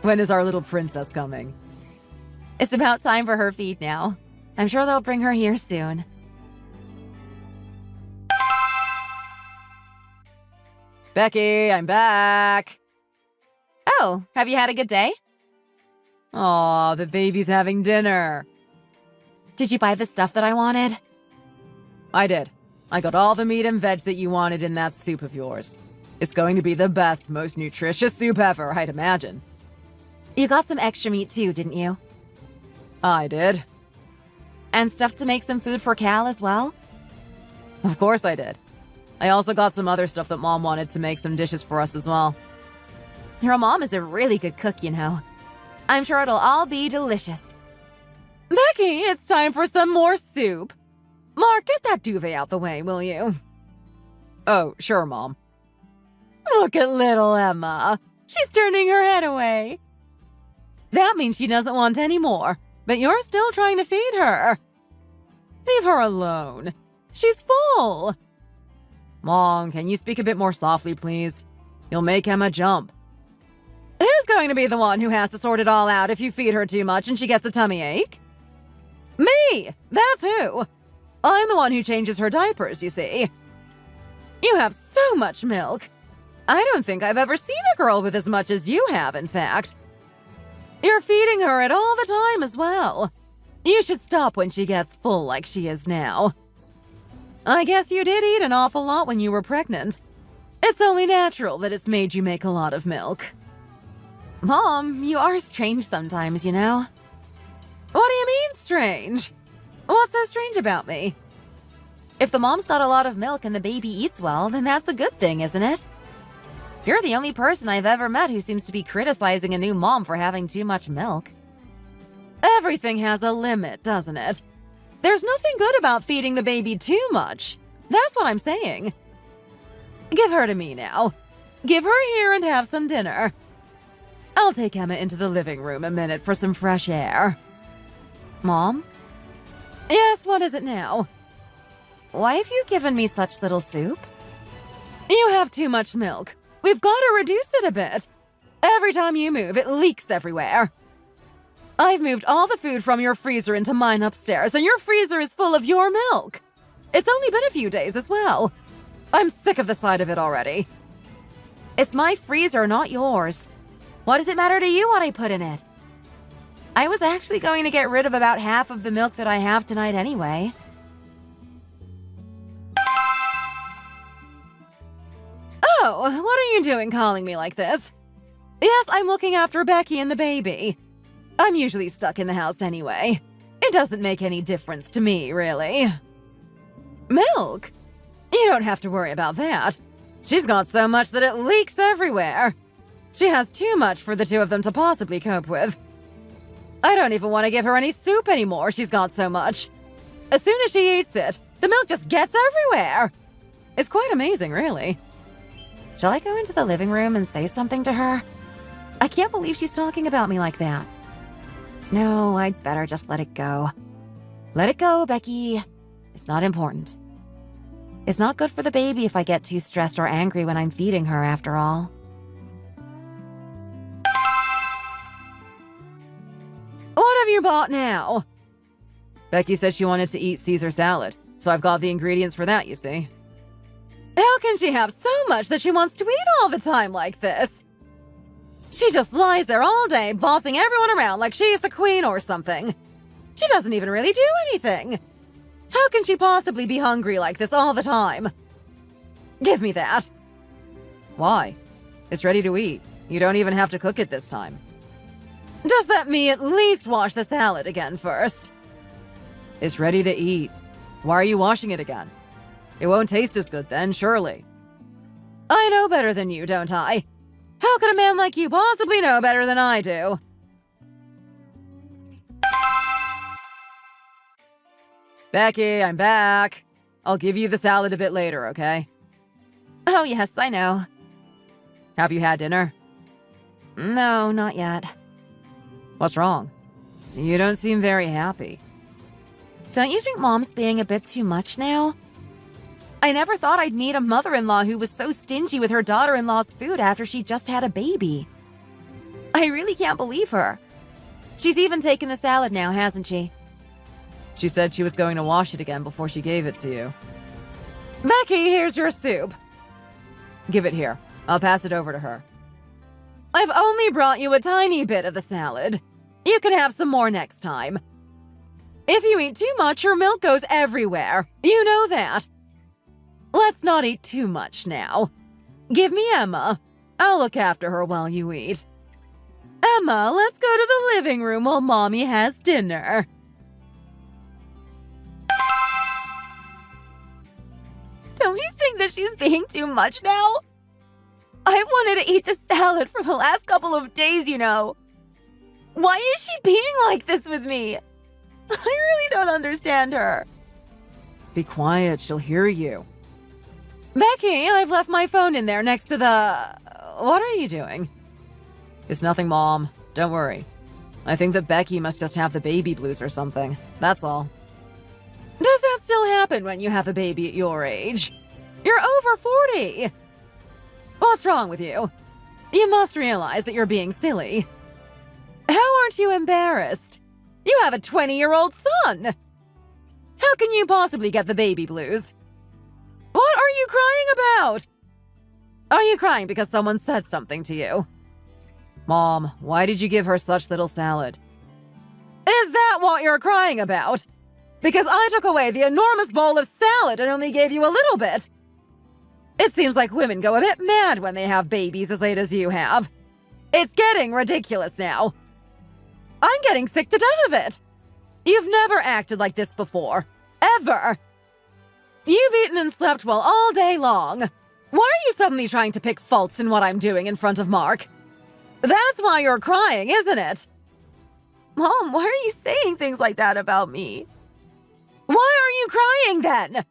Speaker 2: When is our little princess coming?
Speaker 3: It's about time for her feed now. I'm sure they'll bring her here soon.
Speaker 2: Becky, I'm back.
Speaker 3: Oh, have you had a good day?
Speaker 2: Aw, the baby's having dinner.
Speaker 3: Did you buy the stuff that I wanted?
Speaker 2: I did. I got all the meat and veg that you wanted in that soup of yours. It's going to be the best, most nutritious soup ever, I'd imagine.
Speaker 3: You got some extra meat too, didn't you?
Speaker 2: I did.
Speaker 3: And stuff to make some food for Cal as well?
Speaker 2: Of course I did. I also got some other stuff that Mom wanted to make some dishes for us as well.
Speaker 3: Your mom is a really good cook, you know. I'm sure it'll all be delicious.
Speaker 2: Becky, it's time for some more soup. Mark, get that duvet out the way, will you? Oh, sure, Mom. Look at little Emma. She's turning her head away. That means she doesn't want any more, but you're still trying to feed her. Leave her alone. She's full. Mom, can you speak a bit more softly, please? You'll make Emma jump. Who's going to be the one who has to sort it all out if you feed her too much and she gets a tummy ache? Me! That's who! I'm the one who changes her diapers, you see. You have so much milk. I don't think I've ever seen a girl with as much as you have, in fact. You're feeding her it all the time as well. You should stop when she gets full like she is now. I guess you did eat an awful lot when you were pregnant. It's only natural that it's made you make a lot of milk.
Speaker 3: Mom, you are strange sometimes, you know?
Speaker 2: What do you mean, strange? What's so strange about me?
Speaker 3: If the mom's got a lot of milk and the baby eats well, then that's a good thing, isn't it? You're the only person I've ever met who seems to be criticizing a new mom for having too much milk.
Speaker 2: Everything has a limit, doesn't it? There's nothing good about feeding the baby too much. That's what I'm saying. Give her to me now. Give her here and have some dinner. I'll take Emma into the living room a minute for some fresh air.
Speaker 3: Mom?
Speaker 2: Yes, what is it now?
Speaker 3: Why have you given me such little soup?
Speaker 2: You have too much milk. We've got to reduce it a bit. Every time you move, it leaks everywhere. I've moved all the food from your freezer into mine upstairs, and your freezer is full of your milk. It's only been a few days as well. I'm sick of the sight of it already.
Speaker 3: It's my freezer, not yours. What does it matter to you what I put in it? I was actually going to get rid of about half of the milk that I have tonight anyway.
Speaker 2: you doing calling me like this? Yes, I'm looking after Becky and the baby. I'm usually stuck in the house anyway. It doesn't make any difference to me, really. Milk? You don't have to worry about that. She's got so much that it leaks everywhere. She has too much for the two of them to possibly cope with. I don't even want to give her any soup anymore, she's got so much. As soon as she eats it, the milk just gets everywhere. It's quite amazing, really.
Speaker 3: Shall I go into the living room and say something to her? I can't believe she's talking about me like that. No, I'd better just let it go. Let it go, Becky. It's not important. It's not good for the baby if I get too stressed or angry when I'm feeding her, after all.
Speaker 2: What have you bought now? Becky said she wanted to eat Caesar salad, so I've got the ingredients for that, you see. How can she have so much that she wants to eat all the time like this? She just lies there all day, bossing everyone around like she's the queen or something. She doesn't even really do anything. How can she possibly be hungry like this all the time? Give me that. Why? It's ready to eat. You don't even have to cook it this time. Just let me at least wash the salad again first. It's ready to eat. Why are you washing it again? It won't taste as good then, surely. I know better than you, don't I? How could a man like you possibly know better than I do? Becky, I'm back. I'll give you the salad a bit later, okay?
Speaker 3: Oh, yes, I know.
Speaker 2: Have you had dinner?
Speaker 3: No, not yet.
Speaker 2: What's wrong? You don't seem very happy.
Speaker 3: Don't you think Mom's being a bit too much now? I never thought I'd meet a mother-in-law who was so stingy with her daughter-in-law's food after she just had a baby. I really can't believe her. She's even taken the salad now, hasn't she?
Speaker 2: She said she was going to wash it again before she gave it to you. Becky, here's your soup. Give it here. I'll pass it over to her. I've only brought you a tiny bit of the salad. You can have some more next time. If you eat too much, your milk goes everywhere. You know that. Let's not eat too much now. Give me Emma. I'll look after her while you eat. Emma, let's go to the living room while Mommy has dinner.
Speaker 3: Don't you think that she's being too much now? I've wanted to eat the salad for the last couple of days, you know. Why is she being like this with me? I really don't understand her.
Speaker 2: Be quiet, she'll hear you. Becky, I've left my phone in there next to the... What are you doing? It's nothing, Mom. Don't worry. I think that Becky must just have the baby blues or something. That's all. Does that still happen when you have a baby at your age? You're over 40. What's wrong with you? You must realize that you're being silly. How aren't you embarrassed? You have a 20-year-old son. How can you possibly get the baby blues? What are you crying about? Are you crying because someone said something to you? Mom, why did you give her such little salad? Is that what you're crying about? Because I took away the enormous bowl of salad and only gave you a little bit. It seems like women go a bit mad when they have babies as late as you have. It's getting ridiculous now. I'm getting sick to death of it. You've never acted like this before. Ever. You've eaten and slept well all day long. Why are you suddenly trying to pick faults in what I'm doing in front of Mark? That's why you're crying, isn't it?
Speaker 3: Mom, why are you saying things like that about me?
Speaker 2: Why are you crying then?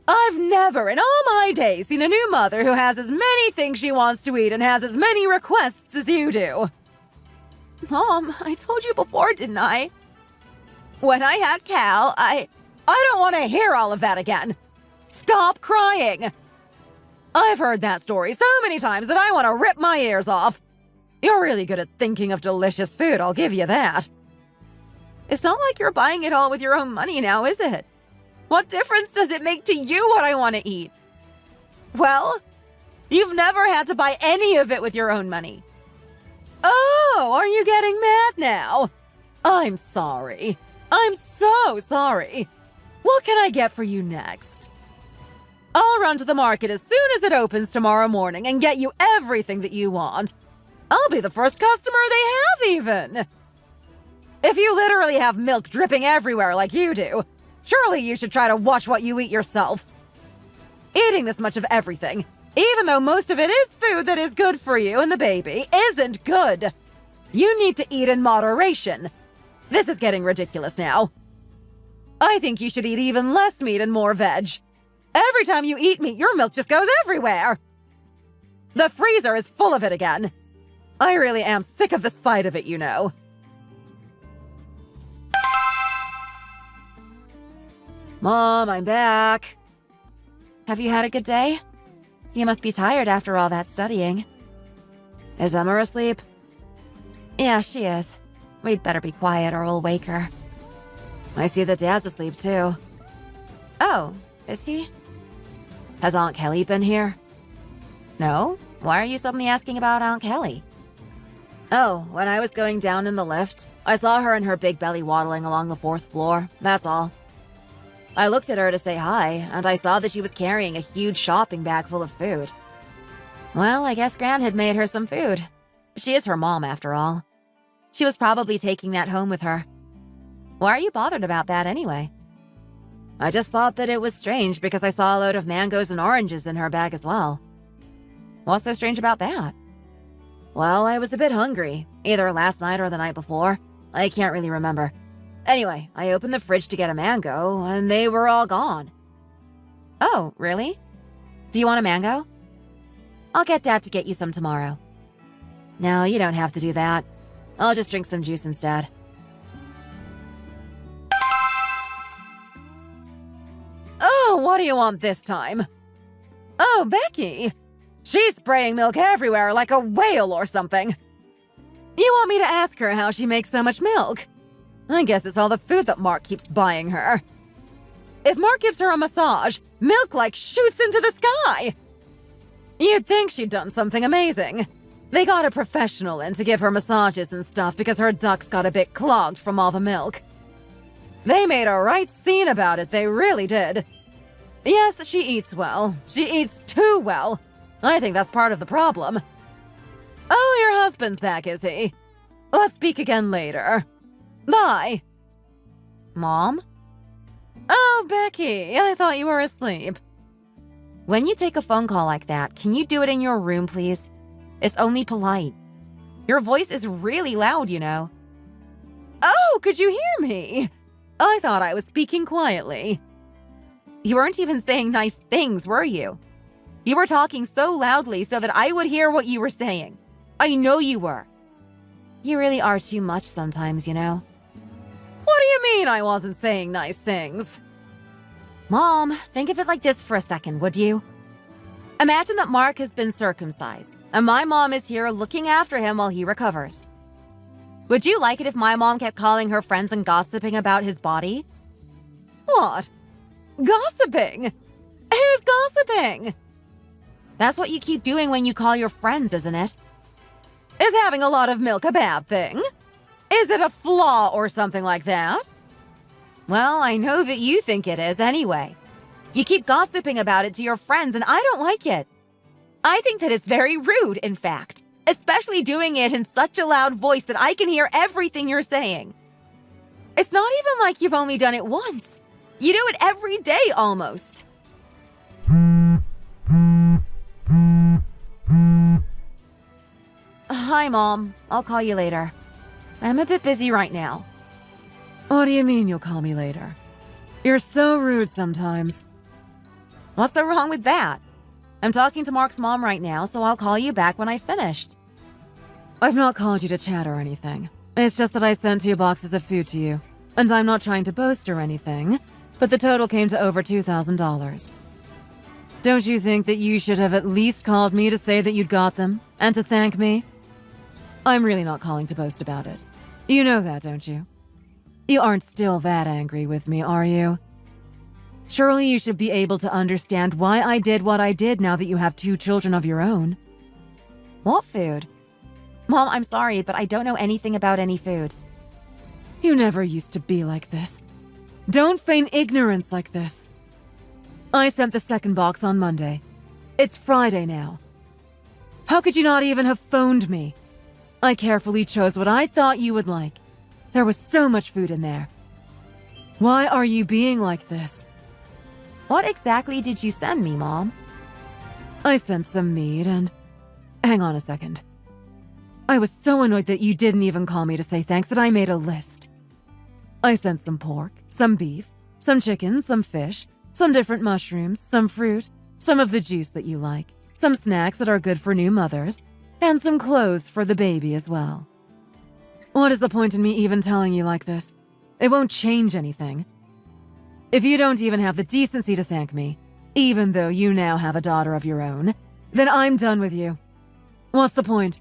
Speaker 2: I've never in all my days seen a new mother who has as many things she wants to eat and has as many requests as you do.
Speaker 3: Mom, I told you before, didn't I? When I had Cal,
Speaker 2: I don't want to hear all of that again. Stop crying. I've heard that story so many times that I want to rip my ears off. You're really good at thinking of delicious food, I'll give you that.
Speaker 3: It's not like you're buying it all with your own money now, is it? What difference does it make to you what I want to eat?
Speaker 2: Well, you've never had to buy any of it with your own money. Oh, are you getting mad now? I'm sorry. I'm so sorry. What can I get for you next? I'll run to the market as soon as it opens tomorrow morning and get you everything that you want. I'll be the first customer they have even. If you literally have milk dripping everywhere like you do, surely you should try to watch what you eat yourself. Eating this much of everything, even though most of it is food that is good for you and the baby, isn't good. You need to eat in moderation. This is getting ridiculous now. I think you should eat even less meat and more veg. Every time you eat meat, your milk just goes everywhere. The freezer is full of it again. I really am sick of the sight of it, you know. Mom, I'm back.
Speaker 3: Have you had a good day? You must be tired after all that studying.
Speaker 2: Is Emma asleep?
Speaker 3: Yeah, she is. We'd better be quiet or we'll wake her.
Speaker 2: I see that Dad's asleep too.
Speaker 3: Oh, is he?
Speaker 2: Has Aunt Kelly been here?
Speaker 3: No? Why are you suddenly asking about Aunt Kelly?
Speaker 2: Oh, when I was going down in the lift, I saw her and her big belly waddling along the 4th floor, that's all. I looked at her to say hi, and I saw that she was carrying a huge shopping bag full of food.
Speaker 3: Well, I guess Gran had made her some food. She is her mom, after all. She was probably taking that home with her. Why are you bothered about that anyway?
Speaker 2: I just thought that it was strange because I saw a load of mangoes and oranges in her bag as well.
Speaker 3: What's so strange about that?
Speaker 2: Well, I was a bit hungry, either last night or the night before. I can't really remember. Anyway, I opened the fridge to get a mango, and they were all gone.
Speaker 3: Oh, really? Do you want a mango? I'll get Dad to get you some tomorrow.
Speaker 2: No, you don't have to do that. I'll just drink some juice instead. Oh, what do you want this time? Oh, Becky! She's spraying milk everywhere like a whale or something. You want me to ask her how she makes so much milk? I guess it's all the food that Mark keeps buying her. If Mark gives her a massage, milk like shoots into the sky. You'd think she'd done something amazing. They got a professional in to give her massages and stuff because her ducts got a bit clogged from all the milk. They made a right scene about it, they really did. Yes, she eats well. She eats too well. I think that's part of the problem. Oh, your husband's back, is he? Let's speak again later. Bye.
Speaker 3: Mom?
Speaker 2: Oh, Becky, I thought you were asleep.
Speaker 3: When you take a phone call like that, can you do it in your room, please? It's only polite. Your voice is really loud, you know.
Speaker 2: Oh, could you hear me? I thought I was speaking quietly.
Speaker 3: You weren't even saying nice things, were you? You were talking so loudly so that I would hear what you were saying. I know you were. You really are too much sometimes, you know.
Speaker 2: What do you mean I wasn't saying nice things?
Speaker 3: Mom, think of it like this for a second, would you? Imagine that Mark has been circumcised, and my mom is here looking after him while he recovers. Would you like it if my mom kept calling her friends and gossiping about his body?
Speaker 2: What? Gossiping? Who's gossiping?
Speaker 3: That's what you keep doing when you call your friends, isn't it?
Speaker 2: Is having a lot of milk a bad thing? Is it a flaw or something like that?
Speaker 3: Well, I know that you think it is anyway. You keep gossiping about it to your friends, and I don't like it. I think that it's very rude, in fact, especially doing it in such a loud voice that I can hear everything you're saying. It's not even like you've only done it once. You do it every day, almost. Hi, Mom. I'll call you later. I'm a bit busy right now.
Speaker 2: What do you mean you'll call me later? You're so rude sometimes.
Speaker 3: What's so wrong with that? I'm talking to Mark's mom right now, so I'll call you back when I've finished.
Speaker 2: I've not called you to chat or anything. It's just that I sent 2 boxes of food to you. And I'm not trying to boast or anything, but the total came to over $2,000. Don't you think that you should have at least called me to say that you'd got them, and to thank me? I'm really not calling to boast about it. You know that, don't you? You aren't still that angry with me, are you? Surely you should be able to understand why I did what I did now that you have 2 children of your own.
Speaker 3: What food? Mom, I'm sorry, but I don't know anything about any food.
Speaker 2: You never used to be like this. Don't feign ignorance like this. I sent the second box on Monday. It's Friday now. How could you not even have phoned me? I carefully chose what I thought you would like. There was so much food in there. Why are you being like this?
Speaker 3: What exactly did you send me, Mom?
Speaker 2: I sent some meat and... Hang on a second. I was so annoyed that you didn't even call me to say thanks that I made a list. I sent some pork, some beef, some chicken, some fish, some different mushrooms, some fruit, some of the juice that you like, some snacks that are good for new mothers, and some clothes for the baby as well. What is the point in me even telling you like this? It won't change anything. If you don't even have the decency to thank me, even though you now have a daughter of your own, then I'm done with you. What's the point?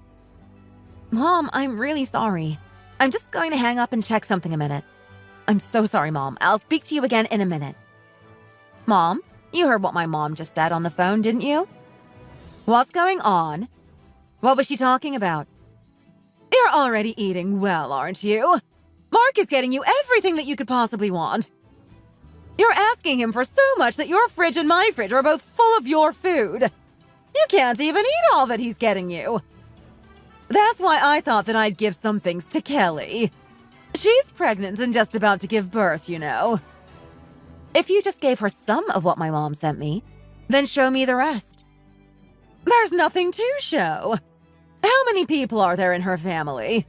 Speaker 3: Mom, I'm really sorry. I'm just going to hang up and check something a minute. I'm so sorry, Mom. I'll speak to you again in a minute. Mom, you heard what my mom just said on the phone, didn't you?
Speaker 2: What's going on? What was she talking about? You're already eating well, aren't you? Mark is getting you everything that you could possibly want. You're asking him for so much that your fridge and my fridge are both full of your food. You can't even eat all that he's getting you. That's why I thought that I'd give some things to Kelly. She's pregnant and just about to give birth, you know.
Speaker 3: If you just gave her some of what my mom sent me, then show me the rest.
Speaker 2: There's nothing to show. How many people are there in her family?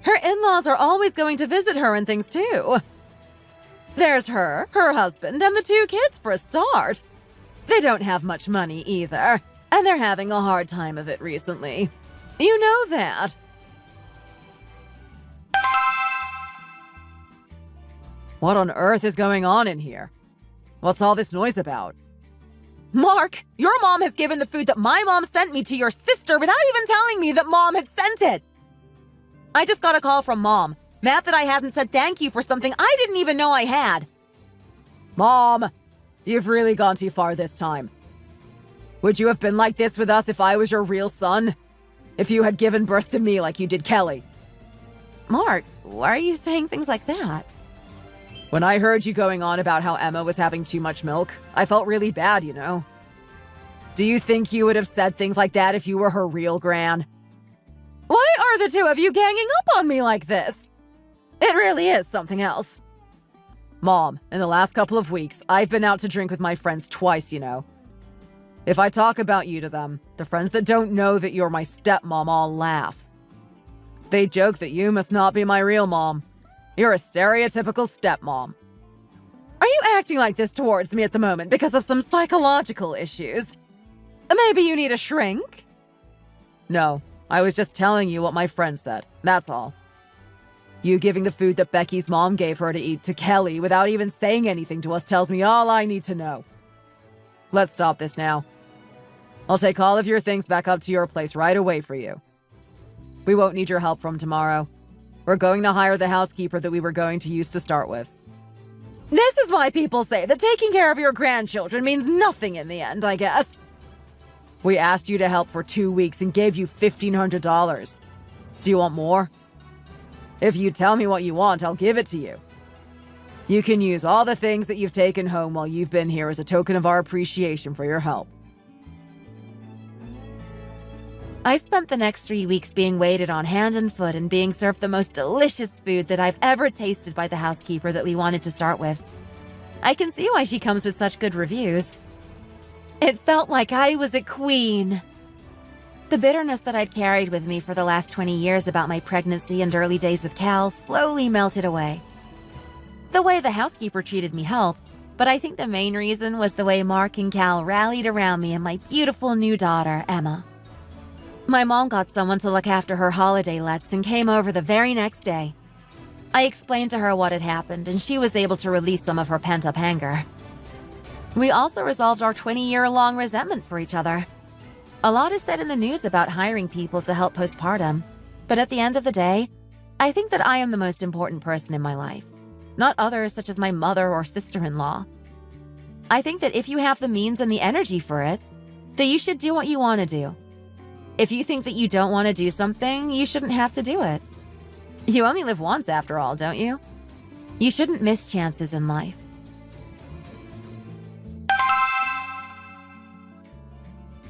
Speaker 2: Her in-laws are always going to visit her and things too. There's her husband, and the 2 kids for a start. They don't have much money either, and they're having a hard time of it recently. You know that. What on earth is going on in here? What's all this noise about? Mark, your mom has given the food that my mom sent me to your sister without even telling me that Mom had sent it. I just got a call from Mom, mad that I hadn't said thank you for something I didn't even know I had. Mom, you've really gone too far this time. Would you have been like this with us if I was your real son? If you had given birth to me like you did Kelly?
Speaker 3: Mark, why are you saying things like that?
Speaker 2: When I heard you going on about how Emma was having too much milk, I felt really bad, you know. Do you think you would have said things like that if you were her real gran? Why are the two of you ganging up on me like this? It really is something else. Mom, in the last couple of weeks, I've been out to drink with my friends twice, you know. If I talk about you to them, the friends that don't know that you're my stepmom all laugh. They joke that you must not be my real mom. You're a stereotypical stepmom. Are you acting like this towards me at the moment because of some psychological issues? Maybe you need a shrink? No, I was just telling you what my friend said, that's all. You giving the food that Becky's mom gave her to eat to Kelly without even saying anything to us tells me all I need to know. Let's stop this now. I'll take all of your things back up to your place right away for you. We won't need your help from tomorrow. We're going to hire the housekeeper that we were going to use to start with. This is why people say that taking care of your grandchildren means nothing in the end, I guess. We asked you to help for 2 weeks and gave you $1,500. Do you want more? If you tell me what you want, I'll give it to you. You can use all the things that you've taken home while you've been here as a token of our appreciation for your help.
Speaker 3: I spent the next 3 weeks being waited on hand and foot and being served the most delicious food that I've ever tasted by the housekeeper that we wanted to start with. I can see why she comes with such good reviews. It felt like I was a queen. The bitterness that I'd carried with me for the last 20 years about my pregnancy and early days with Cal slowly melted away. The way the housekeeper treated me helped, but I think the main reason was the way Mark and Cal rallied around me and my beautiful new daughter, Emma. My mom got someone to look after her holiday lets and came over the very next day. I explained to her what had happened, and she was able to release some of her pent-up anger. We also resolved our 20-year-long resentment for each other. A lot is said in the news about hiring people to help postpartum, but at the end of the day, I think that I am the most important person in my life, not others such as my mother or sister-in-law. I think that if you have the means and the energy for it, that you should do what you want to do. If you think that you don't want to do something, you shouldn't have to do it. You only live once after all, don't you? You shouldn't miss chances in life.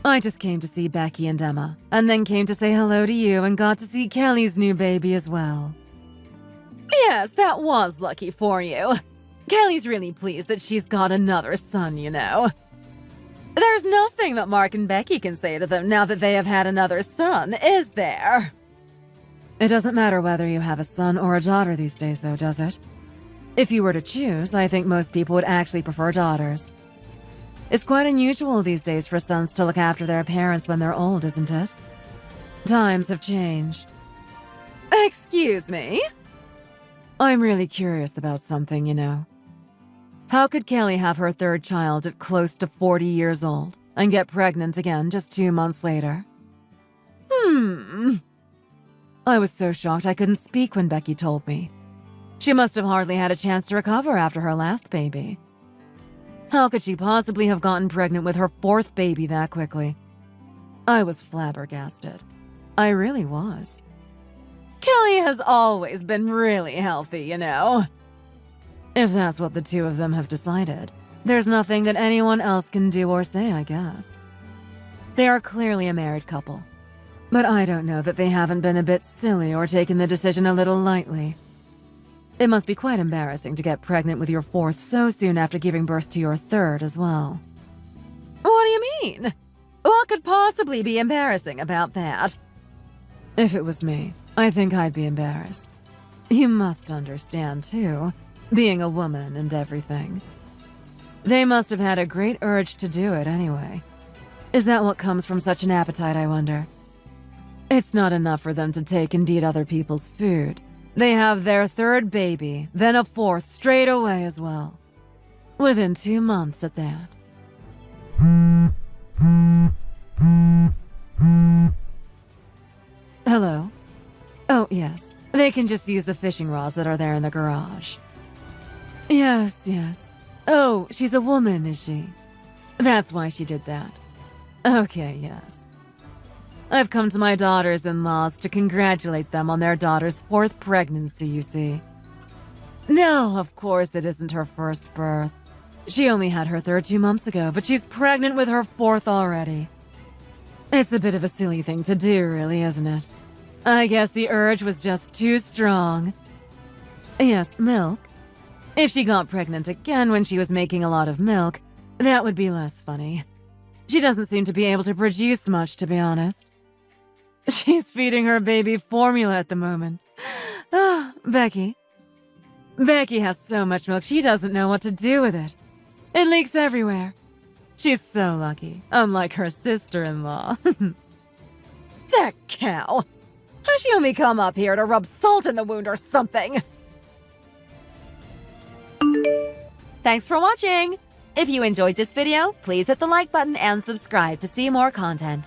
Speaker 3: I just came to see Becky and Emma, and then came to say hello to you and got to see Kelly's new baby as well.
Speaker 2: Yes, that was lucky for you. Kelly's really pleased that she's got another son, you know. There's nothing that Mark and Becky can say to them now that they have had another son, is there?
Speaker 3: It doesn't matter whether you have a son or a daughter these days, though, does it? If you were to choose, I think most people would actually prefer daughters. It's quite unusual these days for sons to look after their parents when they're old, isn't it? Times have changed.
Speaker 2: Excuse me?
Speaker 3: I'm really curious about something, you know. How could Kelly have her third child at close to 40 years old and get pregnant again just 2 months later? I was so shocked I couldn't speak when Becky told me. She must have hardly had a chance to recover after her last baby. How could she possibly have gotten pregnant with her fourth baby that quickly? I was flabbergasted. I really was.
Speaker 2: Kelly has always been really healthy, you know.
Speaker 3: If that's what the two of them have decided, there's nothing that anyone else can do or say, I guess. They are clearly a married couple, but I don't know that they haven't been a bit silly or taken the decision a little lightly. It must be quite embarrassing to get pregnant with your fourth so soon after giving birth to your third as well.
Speaker 2: What do you mean? What could possibly be embarrassing about that?
Speaker 3: If it was me, I think I'd be embarrassed. You must understand, too, being a woman and everything. They must have had a great urge to do it anyway. Is that what comes from such an appetite, I wonder? It's not enough for them to take and eat other people's food. They have their third baby, then a fourth straight away as well. Within 2 months at that. Hello? Oh, yes. They can just use the fishing rods that are there in the garage. Yes. Oh, she's a woman, is she? That's why she did that. Okay, yes. I've come to my daughters-in-laws to congratulate them on their daughter's fourth pregnancy, you see. No, of course it isn't her first birth. She only had her third 2 months ago, but she's pregnant with her fourth already. It's a bit of a silly thing to do, really, isn't it? I guess the urge was just too strong. Yes, milk. If she got pregnant again when she was making a lot of milk, that would be less funny. She doesn't seem to be able to produce much, to be honest. She's feeding her baby formula at the moment. Ah, Becky. Becky has so much milk she doesn't know what to do with it. It leaks everywhere. She's so lucky, unlike her sister-in-law.
Speaker 2: That cow! Has she only come up here to rub salt in the wound or something?
Speaker 1: Thanks for watching! If you enjoyed this video, please hit the like button and subscribe to see more content.